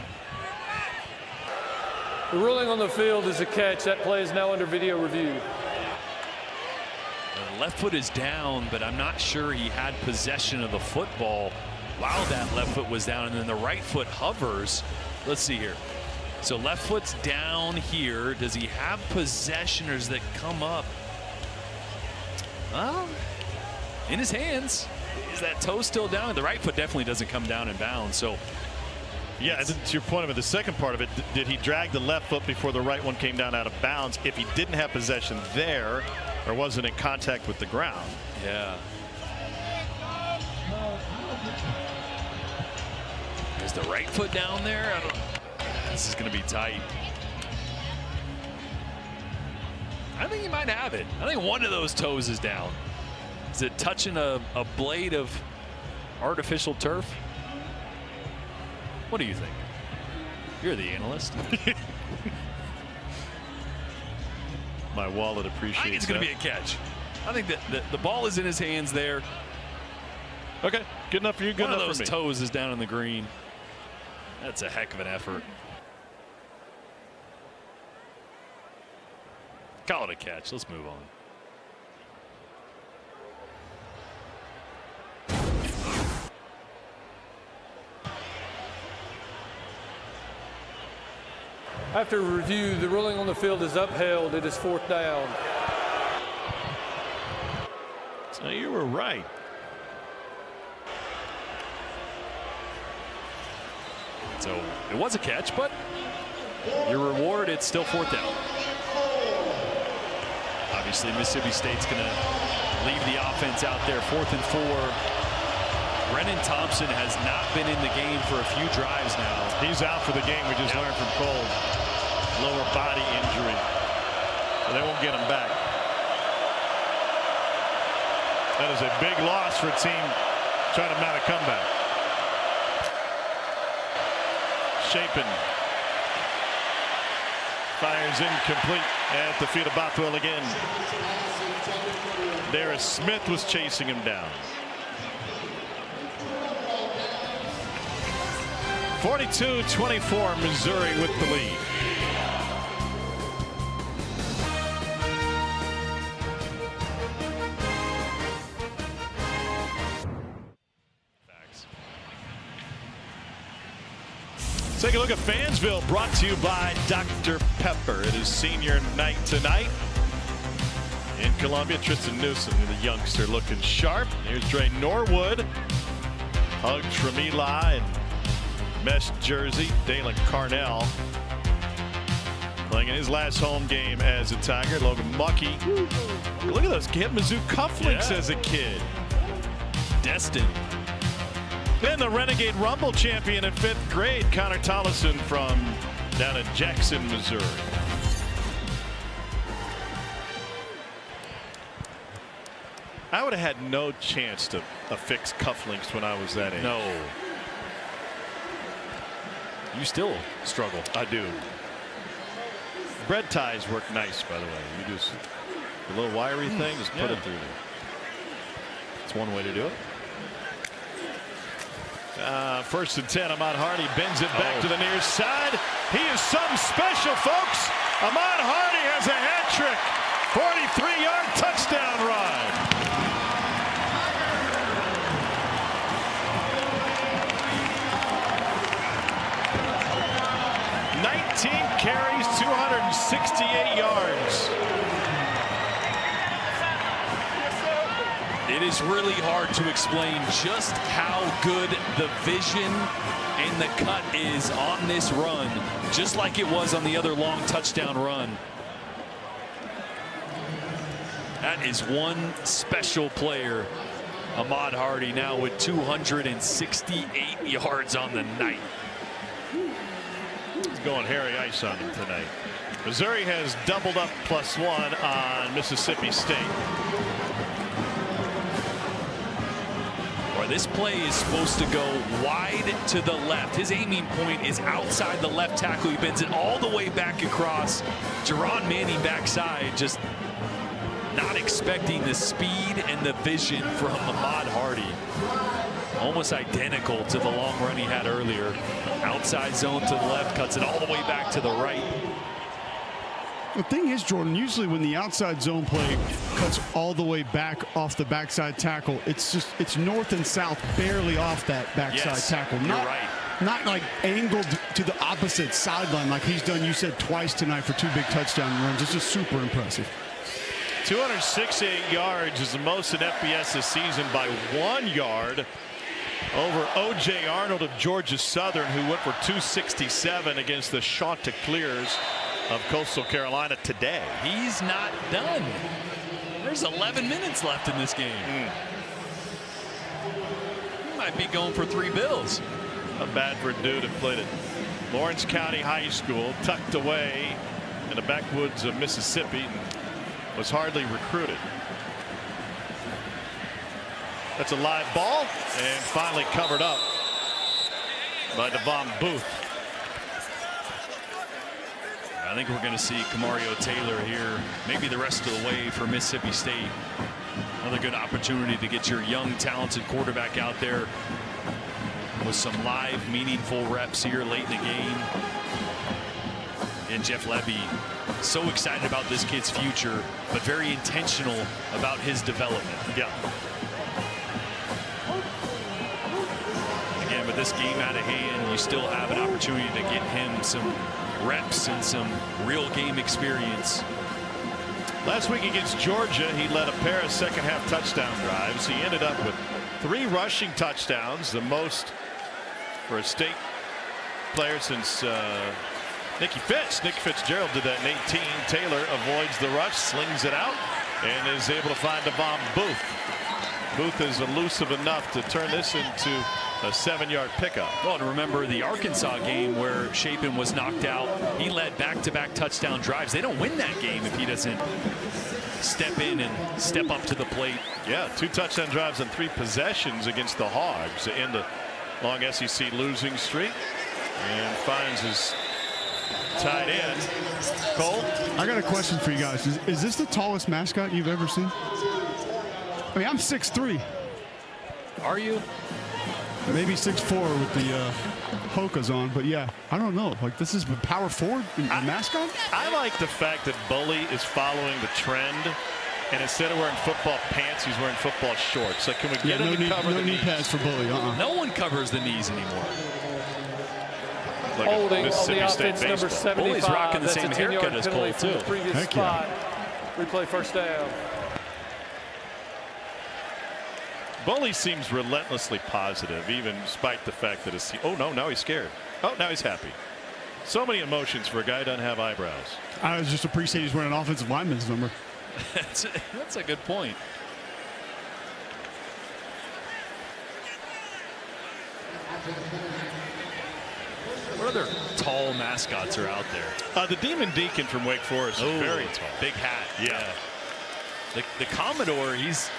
The ruling on the field is a catch. That play is now under video review. The left foot is down, but I'm not sure he had possession of the football while that left foot was down, and then the right foot hovers. Let's see here. So left foot's down here. Does he have possession, or does that come up? Well, in his hands. Is that toe still down? The right foot definitely doesn't come down in bounds. So, yeah, to your point about the second part of it, did he drag the left foot before the right one came down out of bounds? If he didn't have possession there, or wasn't in contact with the ground. Yeah. Is the right foot down there? This is going to be tight. I think he might have it. I think one of those toes is down. Is it touching a blade of artificial turf? What do you think? You're the analyst. My wallet appreciates I think it's going to be a catch. I think that the ball is in his hands there. Okay, good enough for you, good enough for me. One of those toes is down in the green. That's a heck of an effort. Call it a catch. Let's move on. After review, the ruling on the field is upheld. It is fourth down. So you were right. So it was a catch, but your reward, it's still fourth down. Obviously, Mississippi State's going to leave the offense out there, 4th and 4. Brennan Thompson has not been in the game for a few drives now. He's out for the game. We just learned from Cole. Lower body injury. So they won't get him back. That is a big loss for a team trying to mount a comeback. Chapin fires incomplete at the feet of Bothwell again. Darius Smith was chasing him down. 42-24, Missouri with the lead. Take a look at Fansville, brought to you by Dr. Pepper. It is senior night tonight in Columbia. Tristan Newsom, the youngster, looking sharp. Here's Dre Norwood. Hugged from Eli and mesh jersey. Dalen Carnell playing in his last home game as a Tiger. Logan Muckey. Look at those Mizzou cufflinks as a kid. Destined. Then the Renegade Rumble champion in 5th grade, Connor Tollison from down in Jackson, Missouri. I would have had no chance to affix cufflinks when I was that age. No. You still struggle. I do. Bread ties work nice, by the way. You just a little wiry thing, just put it through there. That's one way to do it. 1st and 10. Ahmad Hardy bends it back to the near side. He is something special, folks. Ahmad Hardy has a hat trick. 43-yard touchdown run. Carries 268 yards. It is really hard to explain just how good the vision and the cut is on this run, just like it was on the other long touchdown run. That is one special player. Ahmad Hardy now with 268 yards on the night. Going Harry Ice on him tonight. Missouri has doubled up +1 on Mississippi State. Well, this play is supposed to go wide to the left. His aiming point is outside the left tackle. He bends it all the way back across. Jerron Manning backside, just not expecting the speed and the vision from Ahmad Hardy. Almost identical to the long run he had earlier. Outside zone to the left, cuts it all the way back to the right. The thing is, Jordan, usually when the outside zone play cuts all the way back off the backside tackle, it's north and south, barely off that backside tackle. You're right. Not like angled to the opposite sideline like he's done, you said, twice tonight for 2 big touchdown runs. It's just super impressive. 268 yards is the most in FBS this season by 1 yard. Over O.J. Arnold of Georgia Southern, who went for 267 against the Chanticleers of Coastal Carolina today. He's not done. There's 11 minutes left in this game. He might be going for 3 bills. Not bad for a dude who played at Lawrence County High School, tucked away in the backwoods of Mississippi, and was hardly recruited. That's a live ball and finally covered up by Devon Booth. I think we're going to see Camario Taylor here maybe the rest of the way for Mississippi State. Another good opportunity to get your young talented quarterback out there with some live meaningful reps here late in the game. And Jeff Levy so excited about this kid's future, but very intentional about his development. Yeah. Again, with this game out of hand, you still have an opportunity to get him some reps and some real game experience. Last week against Georgia, he led a pair of second-half touchdown drives. He ended up with 3 rushing touchdowns, the most for a state player since Nicky Fitzgerald did that in 18. Taylor avoids the rush, slings it out, and is able to find Devon Booth. Booth is elusive enough to turn this into a 7-yard pickup. Well, and remember the Arkansas game where Chapin was knocked out. He led back-to-back touchdown drives. They don't win that game if he doesn't step in and step up to the plate. Yeah, 2 touchdown drives and 3 possessions against the Hogs to end the long SEC losing streak, and finds his tight end. Cole? I got a question for you guys. Is this the tallest mascot you've ever seen? I mean, I'm 6'3". Are you? Maybe 6'4" with the Hokas on, but yeah, I don't know. Like, this is power forward mascot? I like the fact that Bully is following the trend, and instead of wearing football pants, he's wearing football shorts. Like, can we get him to cover the knee pads for Bully? No one covers the knees anymore. Like holding on the offense, number 75. Bully's rocking the That's same a 10-yard haircut as Cole, penalty from too. the previous spot. Replay first down. Bully seems relentlessly positive, even despite the fact that it's. Oh no, now he's scared. Oh, now he's happy. So many emotions for a guy who doesn't have eyebrows. I was just appreciate he's wearing an offensive lineman's number. That's a good point. What other tall mascots are out there? The Demon Deacon from Wake Forest is very tall. Big hat. Yeah. The Commodore, he's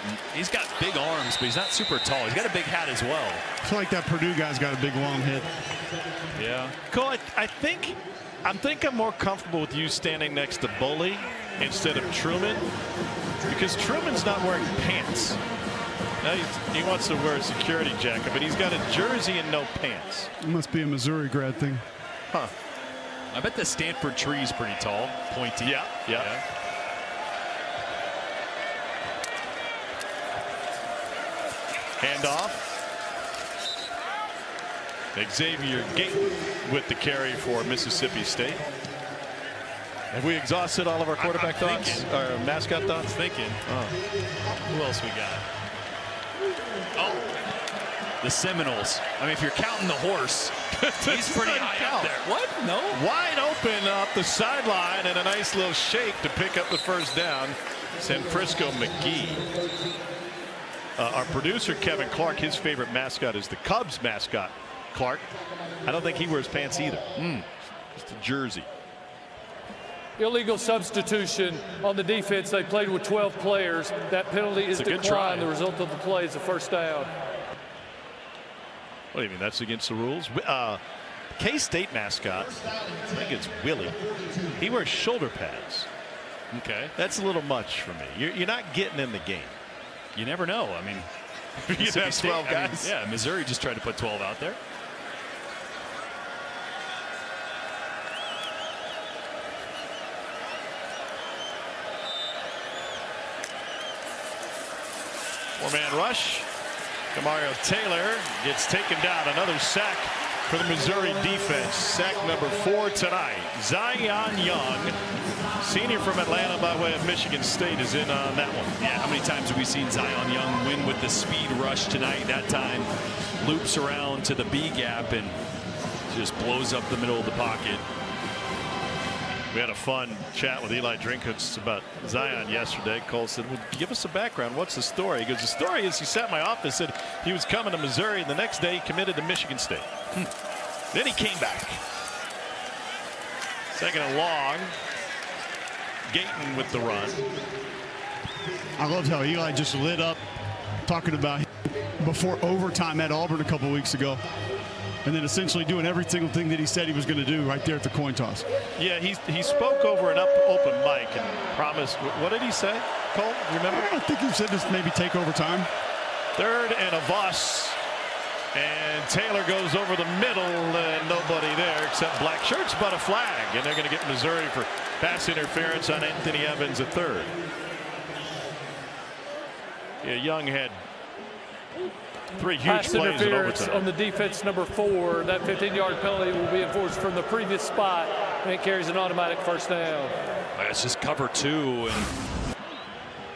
got big arms, but he's not super tall. He's got a big hat as well. I feel like that Purdue guy's got a big long head. Yeah. Cole, I think I'm more comfortable with you standing next to Bully instead of Truman, because Truman's not wearing pants. Now he wants to wear a security jacket, but he's got a jersey and no pants. It must be a Missouri grad thing. Huh. I bet the Stanford tree is pretty tall, pointy. Yeah. Handoff. Xavier Gate with the carry for Mississippi State. Have we exhausted all of our quarterback thoughts? Our mascot thoughts? Thinking. Who else we got? Oh, the Seminoles. I mean, if you're counting the horse, he's pretty high up there. What? No? Wide open up the sideline and a nice little shake to pick up the first down. San Frisco McGee. Our producer, Kevin Clark, his favorite mascot is the Cubs mascot, Clark. I don't think he wears pants either. Just a jersey. Illegal substitution on the defense. They played with 12 players. That penalty is declined. The result of the play is a first down. What do you mean? That's against the rules? K-State mascot, I think it's Willie. He wears shoulder pads. Okay. That's a little much for me. You're not getting in the game. You never know. I mean, you have 12 guys. Yeah, Missouri just tried to put 12 out there. Four-man rush. Kamario Taylor gets taken down. Another sack for the Missouri defense. Sack number 4 tonight. Zion Young, senior from Atlanta by way of Michigan State, is in on that one. Yeah, how many times have we seen Zion Young win with the speed rush tonight? That time loops around to the B gap and just blows up the middle of the pocket. We had a fun chat with Eli Drinkwitz about Zion yesterday. Cole said, well, give us a background. What's the story? He goes, the story is he sat in my office, said he was coming to Missouri, and the next day he committed to Michigan State. Then he came back. Second and long. Gayton with the run. I loved how Eli just lit up talking about him before overtime at Auburn a couple weeks ago. And then essentially doing every single thing that he said he was going to do right there at the coin toss. Yeah, he spoke over an open mic and promised. What did he say, Cole? Remember? I think he said this maybe take overtime. Third and a bus. And Taylor goes over the middle and nobody there except black shirts, but a flag. And they're going to get Missouri for pass interference on Anthony Evans, a third. Yeah, Young had 3 huge pass plays interference in overtime. on the defense number 4. That 15-yard penalty will be enforced from the previous spot, and it carries an automatic first down. It's just cover 2, and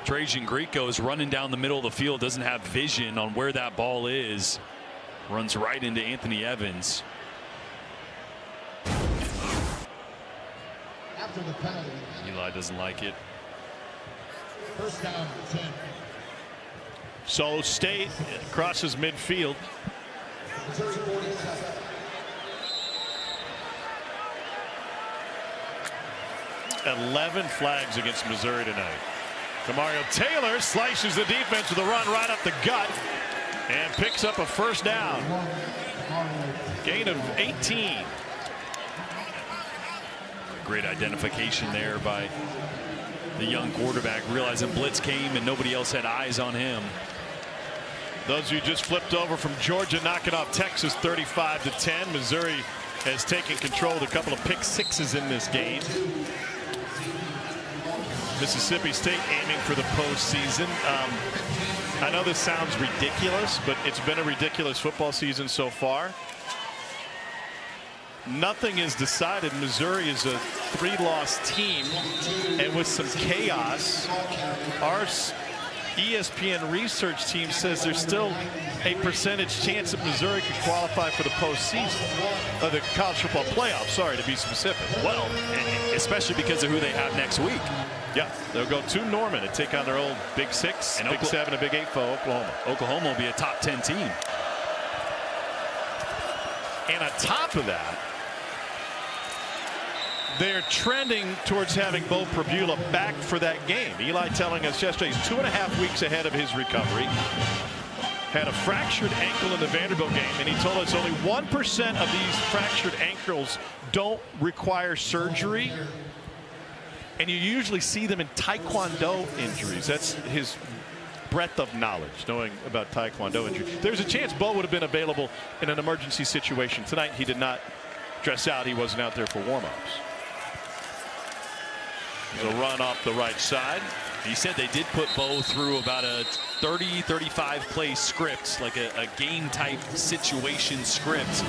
Trajan Greco is running down the middle of the field, doesn't have vision on where that ball is. Runs right into Anthony Evans. After the penalty. Eli doesn't like it. First down, 10. So State crosses midfield. Missouri 47. .11 flags against Missouri tonight. Kamario Taylor slices the defense with a run right up the gut and picks up a first down. Gain of 18. Great identification there by the young quarterback, realizing blitz came and nobody else had eyes on him. Those who just flipped over from Georgia knocking off Texas 35-10. Missouri has taken control of a couple of pick sixes in this game. Mississippi State aiming for the postseason. I know this sounds ridiculous, but it's been a ridiculous football season so far. nothing is decided. Missouri is a 3-loss team, and Missouri is a 3-loss team, and with some chaos, our ESPN research team says there's still a percentage chance that Missouri could qualify for the postseason, the college football playoff, sorry, to be specific. Well, especially because of who they have next week. Yeah, they'll go to Norman and take on their old Big 6, and Big 7, and Big 8 foe, Oklahoma. Oklahoma will be a top 10 team. And on top of that, they're trending towards having Bo Prabula back for that game. Eli telling us yesterday he's 2.5 weeks ahead of his recovery. Had a fractured ankle in the Vanderbilt game, and he told us only 1% of these fractured ankles don't require surgery. And you usually see them in Taekwondo injuries. That's his breadth of knowledge, knowing about Taekwondo injury. There's a chance Bo would have been available in an emergency situation tonight. He did not dress out. He wasn't out there for warm-ups. There's a run off the right side. He said they did put Bo through about a 30-35 play script, like a game type situation script.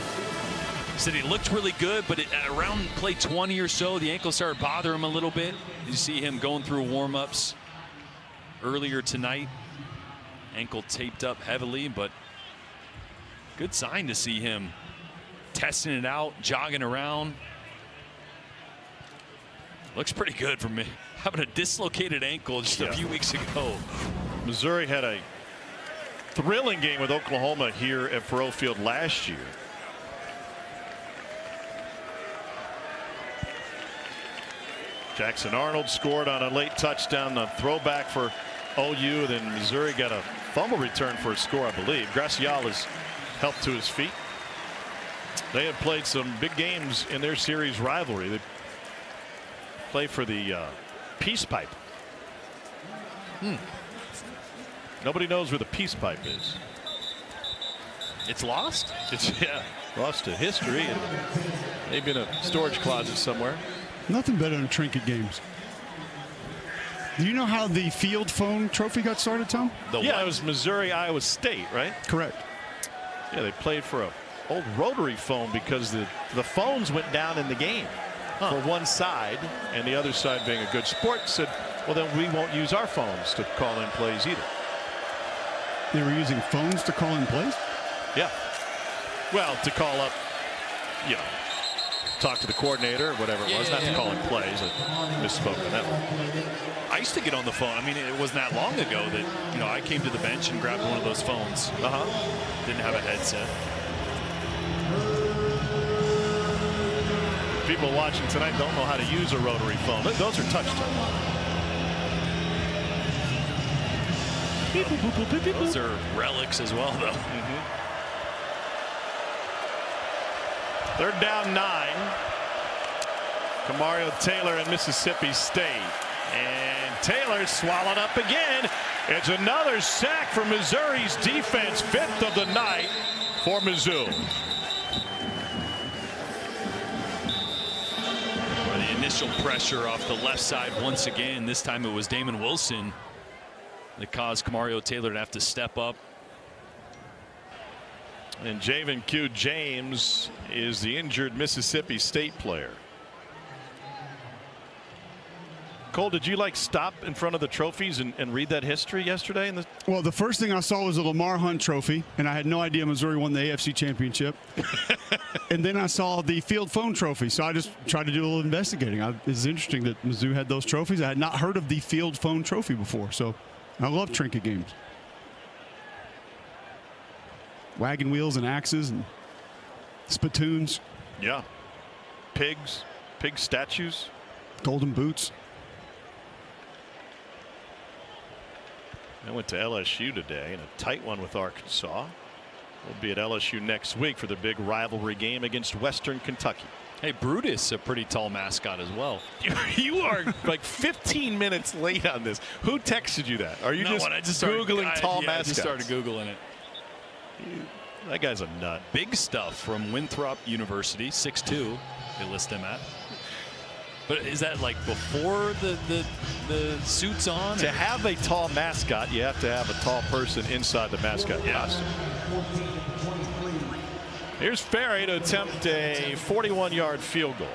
He said he looked really good, but around play 20 or so, the ankle started bothering him a little bit. You see him going through warm-ups earlier tonight. Ankle taped up heavily, but good sign to see him testing it out, jogging around. Looks pretty good for me. Having a dislocated ankle just a few weeks ago. Missouri had a thrilling game with Oklahoma here at Faurot Field last year. Jackson Arnold scored on a late touchdown, a throwback for OU. Then Missouri got a fumble return for a score, I believe. Graciala's helped to his feet. They have played some big games in their series rivalry. They play for the Peace Pipe. Nobody knows where the Peace Pipe is. It's lost? It's lost to history, and maybe in a storage closet somewhere. Nothing better than trinket games. Do you know how the field phone trophy got started, Tom? It was Missouri, Iowa State, right? Correct. Yeah, they played for a old rotary phone because the phones went down in the game for one side, and the other side, being a good sport, said, well, then we won't use our phones to call in plays either. They were using phones to call in plays? Yeah. Well, to call up, talk to the coordinator or whatever it was, not to call in plays. I misspoke on that one. I used to get on the phone. I mean, it wasn't that long ago that, I came to the bench and grabbed one of those phones. Didn't have a headset. People watching tonight don't know how to use a rotary phone. Those are touch tones. Those are relics as well, though. Third down 9. Camario Taylor and Mississippi State. And Taylor swallowed up again. It's another sack for Missouri's defense. 5th of the night for Mizzou. The initial pressure off the left side once again. This time it was Damon Wilson that caused Camario Taylor to have to step up. And Javen Q. James is the injured Mississippi State player. Cole, did you stop in front of the trophies and read that history yesterday? Well, the first thing I saw was a Lamar Hunt trophy, and I had no idea Missouri won the AFC championship. And then I saw the field phone trophy, so I just tried to do a little investigating. It's interesting that Mizzou had those trophies. I had not heard of the field phone trophy before, so I love trinket games. Wagon wheels and axes and spittoons. Yeah. Pigs, pig statues. Golden boots. I went to LSU today in a tight one with Arkansas. We'll be at LSU next week for the big rivalry game against Western Kentucky. Hey, Brutus, a pretty tall mascot as well. You are 15 minutes late on this. Who texted you that? Are you just Googling tall mascots? I just started Googling it. That guy's a nut. Big stuff from Winthrop University, 6'2", they list him at. But is that before the suit's on? To have a tall mascot, you have to have a tall person inside the mascot costume. Here's Ferry to attempt a 41-yard field goal.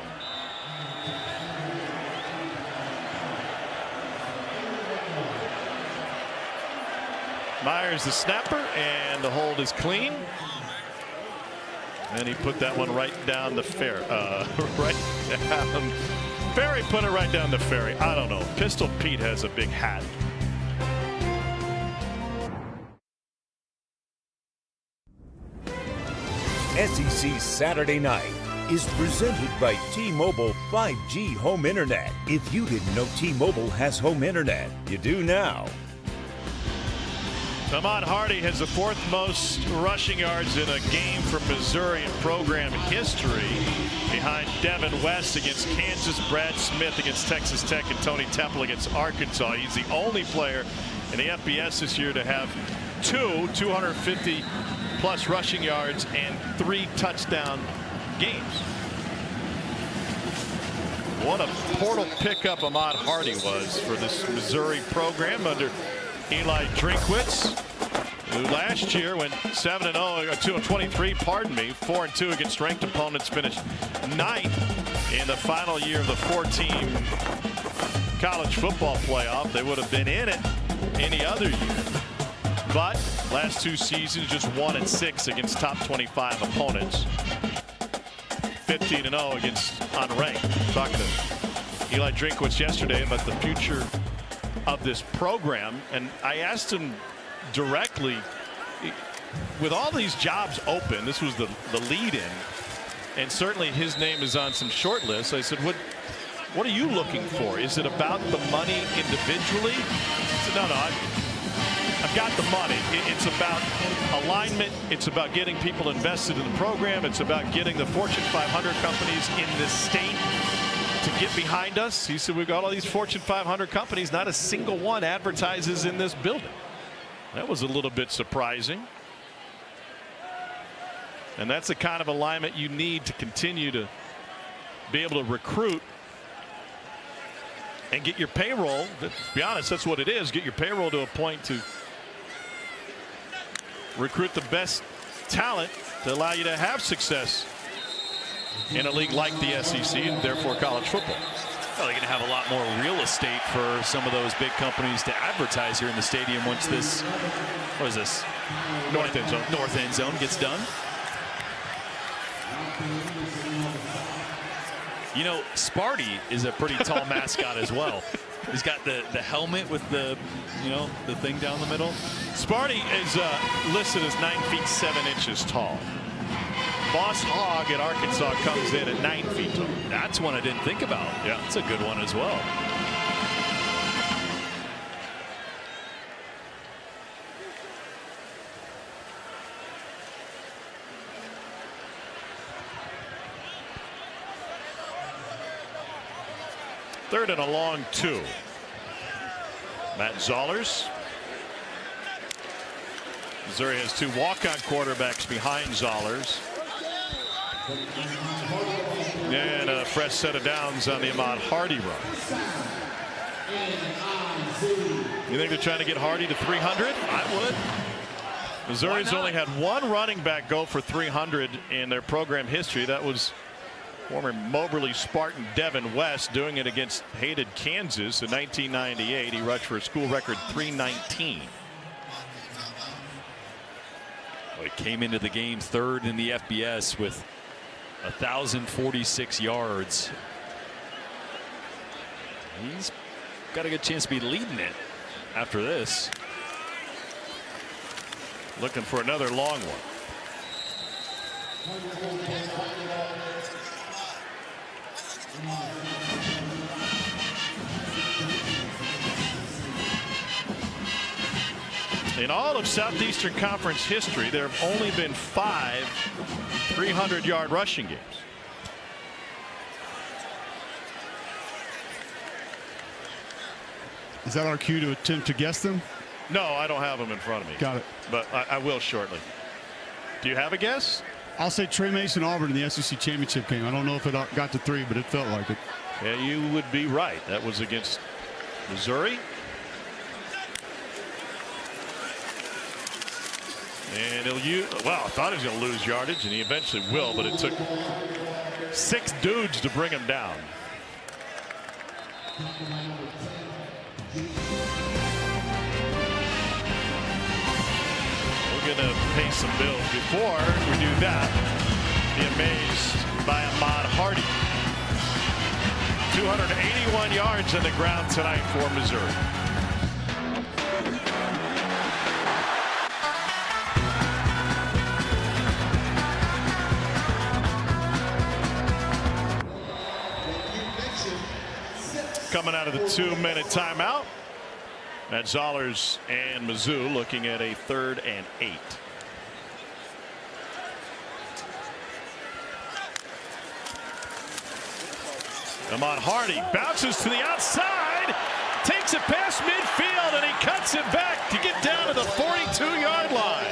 Myers the snapper, and the hold is clean. And he put that one right down the fair. Right down. Ferry put it right down the Ferry. I don't know. Pistol Pete has a big hat. SEC Saturday Night is presented by T-Mobile 5G Home Internet. If you didn't know T-Mobile has home internet, you do now. Ahmad Hardy has the 4th most rushing yards in a game for Missouri in program history, behind Devin West against Kansas, Brad Smith against Texas Tech, and Tony Temple against Arkansas. He's the only player in the FBS this year to have 2 250-plus rushing yards and 3 touchdown games. What a portal pickup Ahmad Hardy was for this Missouri program under Eli Drinkwitz, who last year went 7-0, 2-23, pardon me, 4-2 against ranked opponents, finished 9th in the final year of the 4-team college football playoff. They would have been in it any other year, but last 2 seasons just 1-6 against top 25 opponents, 15-0 against unranked. Talking to Eli Drinkwitz yesterday about the future of this program, and I asked him directly, with all these jobs open, this was the lead-in, and certainly his name is on some short lists. I said, what are you looking for? Is it about the money individually? He said, no, I've got the money. It's about alignment. It's about getting people invested in the program. It's about getting the Fortune 500 companies in this state to get behind us. He said, we've got all these Fortune 500 companies, not a single one advertises in this building. That was a little bit surprising. And that's the kind of alignment you need to continue to be able to recruit and get your payroll. To be honest, that's what it is. Get your payroll to a point to recruit the best talent to allow you to have success in a league like the SEC and therefore college football. Well, they're going to have a lot more real estate for some of those big companies to advertise here in the stadium once this, what is this? North end zone. North end zone gets done. You know, Sparty is a pretty tall mascot as well. He's got the helmet with the, the thing down the middle. Sparty is listed as 9 feet 7 inches tall. Boss Hogg at Arkansas comes in at 9 feet tall. That's one I didn't think about. Yeah, that's a good one as well. Third and a long 2. Matt Zollers. Missouri has 2 walk-on quarterbacks behind Zollers. And a fresh set of downs on the Ahmad Hardy run. You think they're trying to get Hardy to 300? I would. Missouri's only had 1 running back go for 300 in their program history. That was former Moberly Spartan Devin West, doing it against hated Kansas in 1998. He rushed for a school record 319. Well, he came into the game 3rd in the FBS with 1,046 yards. He's got a good chance to be leading it after this. Looking for another long one. In all of Southeastern Conference history, there have only been 5 300-yard rushing games. Is that our cue to attempt to guess them? No, I don't have them in front of me. Got it. But I will shortly. Do you have a guess? I'll say Trey Mason Auburn in the SEC championship game. I don't know if it got to 3, but it felt like it. Yeah, you would be right. That was against Missouri. And he'll use, well, I thought he was going to lose yardage, and he eventually will, but it took 6 dudes to bring him down. We're going to pay some bills. Before we do that, be amazed by Ahmad Hardy. 281 yards on the ground tonight for Missouri. Coming out of the 2-minute timeout. Matt Zollers and Mizzou looking at a 3rd and 8. Ahmad Hardy bounces to the outside, takes it past midfield, and he cuts it back to get down to the 42-yard line.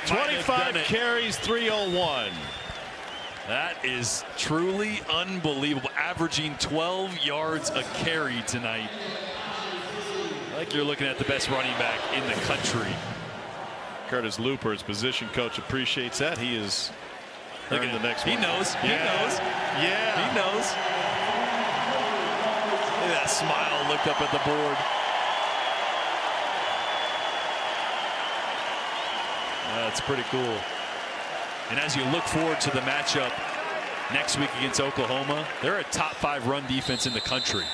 25 carries, 301. That is truly unbelievable, averaging 12 yards a carry tonight. Like you're looking at the best running back in the country. Curtis Looper, his position coach, appreciates that. He is earned the next one. He knows. Yeah. He knows. Yeah. He knows. Look at that smile, looked up at the board. That's pretty cool. And as you look forward to the matchup next week against Oklahoma, they're a top 5 run defense in the country.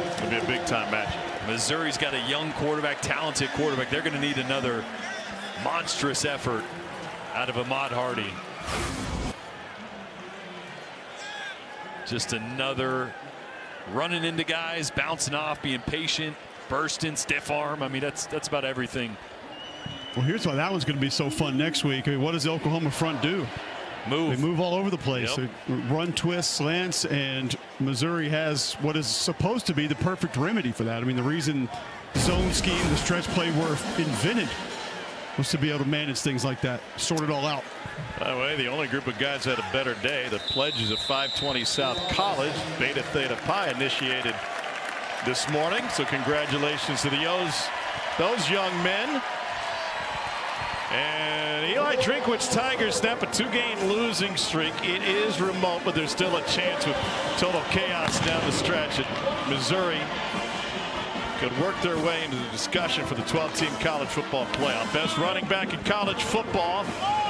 It's going to be a big-time matchup. Missouri's got a young quarterback, talented quarterback. They're going to need another monstrous effort out of Ahmad Hardy. Just another running into guys, bouncing off, being patient, bursting, stiff arm. I mean, that's about everything. Well, here's why that one's going to be so fun next week. I mean, what does the Oklahoma front do? Move. They move all over the place. Yep. They run, twists, slants, and Missouri has what is supposed to be the perfect remedy for that. I mean, the reason zone scheme, the stretch play were invented was to be able to manage things like that, sort it all out. By the way, the only group of guys that had a better day, the pledges of 520 South College, Beta Theta Pi, initiated this morning. So congratulations to those young men. And Eli Drinkwitz Tigers snap a 2-game losing streak. It is remote, but there's still a chance with total chaos down the stretch. And Missouri could work their way into the discussion for the 12-team college football playoff. Best running back in college football,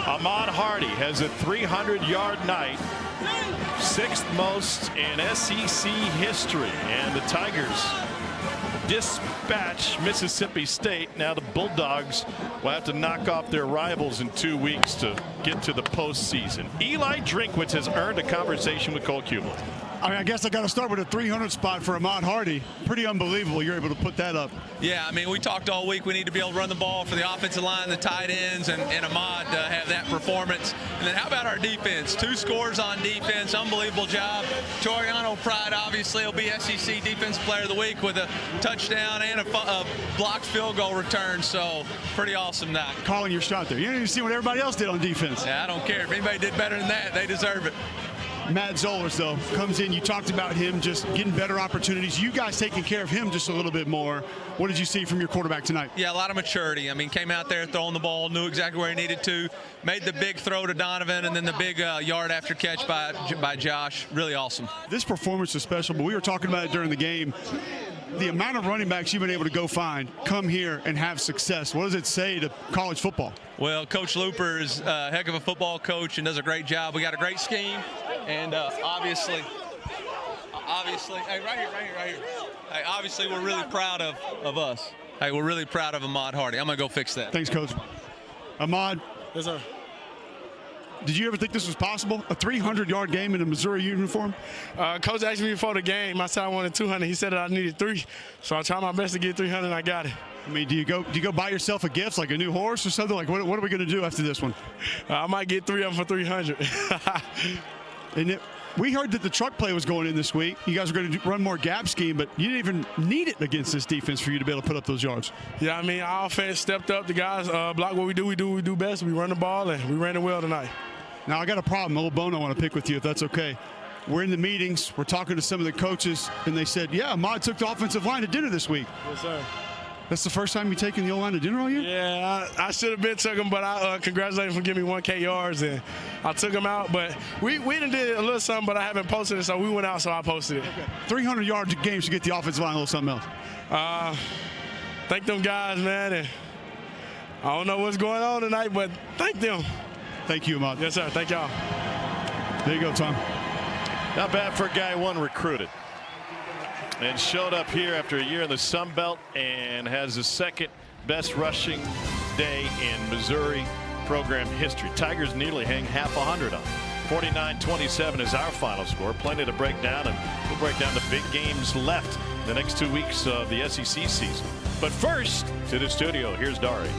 Ahmad Hardy, has a 300-yard night, 6th most in SEC history. And the Tigers dispatch Mississippi State. Now the Bulldogs will have to knock off their rivals in 2 weeks to get to the postseason. Eli Drinkwitz has earned a conversation with Cole Kubel. I mean, I guess I got to start with a 300 spot for Ahmad Hardy. Pretty unbelievable you're able to put that up. Yeah, I mean, we talked all week. We need to be able to run the ball for the offensive line, the tight ends, and Ahmad have that performance. And then how about our defense? 2 scores on defense. Unbelievable job. Toriano Pride obviously will be SEC Defensive Player of the Week with a touchdown and a blocked field goal return. So pretty awesome night. Calling your shot there. You didn't even see what everybody else did on defense. Yeah, I don't care. If anybody did better than that, they deserve it. Matt Zollers, though, comes in. You talked about him just getting better opportunities. You guys taking care of him just a little bit more. What did you see from your quarterback tonight? Yeah, a lot of maturity. I mean, came out there throwing the ball, knew exactly where he needed to, made the big throw to Donovan, and then the big yard after catch by Josh. Really awesome. This performance is special, but we were talking about it during the game. The amount of running backs you've been able to go find, come here and have success. What does it say to college football? Well, Coach Looper is a heck of a football coach and does a great job. We got a great scheme, and obviously, hey, right here. Hey, obviously, we're really proud of us. Hey, we're really proud of Ahmad Hardy. I'm going to go fix that. Thanks, Coach. Ahmad. Yes, sir. Did you ever think this was possible? A 300-yard game in a Missouri uniform? Coach asked me before the game. I said I wanted 200. He said that I needed 3. So I tried my best to get 300, and I got it. I mean, do you go buy yourself a gift, like a new horse or something? Like, what are we going to do after this one? I might get 3 of them for 300. And we heard that the truck play was going in this week. You guys are going to run more gap scheme, but you didn't even need it against this defense for you to be able to put up those yards. Yeah, I mean, our offense stepped up. The guys block what we do best. We run the ball, and we ran it well tonight. Now, I got a problem, a little bone I want to pick with you, if that's okay. We're in the meetings. We're talking to some of the coaches, and they said, yeah, Ahmad took the offensive line to dinner this week. Yes, sir. That's the first time you've taken the O-line to dinner all year? Yeah, I should have been took him, but I congratulate him for giving me 1K yards, and I took him out. But we done did a little something, but I haven't posted it, so we went out, so I posted it. Okay. 300 yards games to get the offensive line, a little something else. Thank them guys, man, and I don't know what's going on tonight, but thank them. Thank you, Ahmad. Yes, sir. Thank y'all. There you go, Tom. Not bad for a guy one recruited. And showed up here after a year in the Sun Belt and has the second best rushing day in Missouri program history. Tigers nearly hang half 100 on. 49-27 is our final score. Plenty to break down, and we'll break down the big games left the next 2 weeks of the SEC season. But first, to the studio, here's Dari.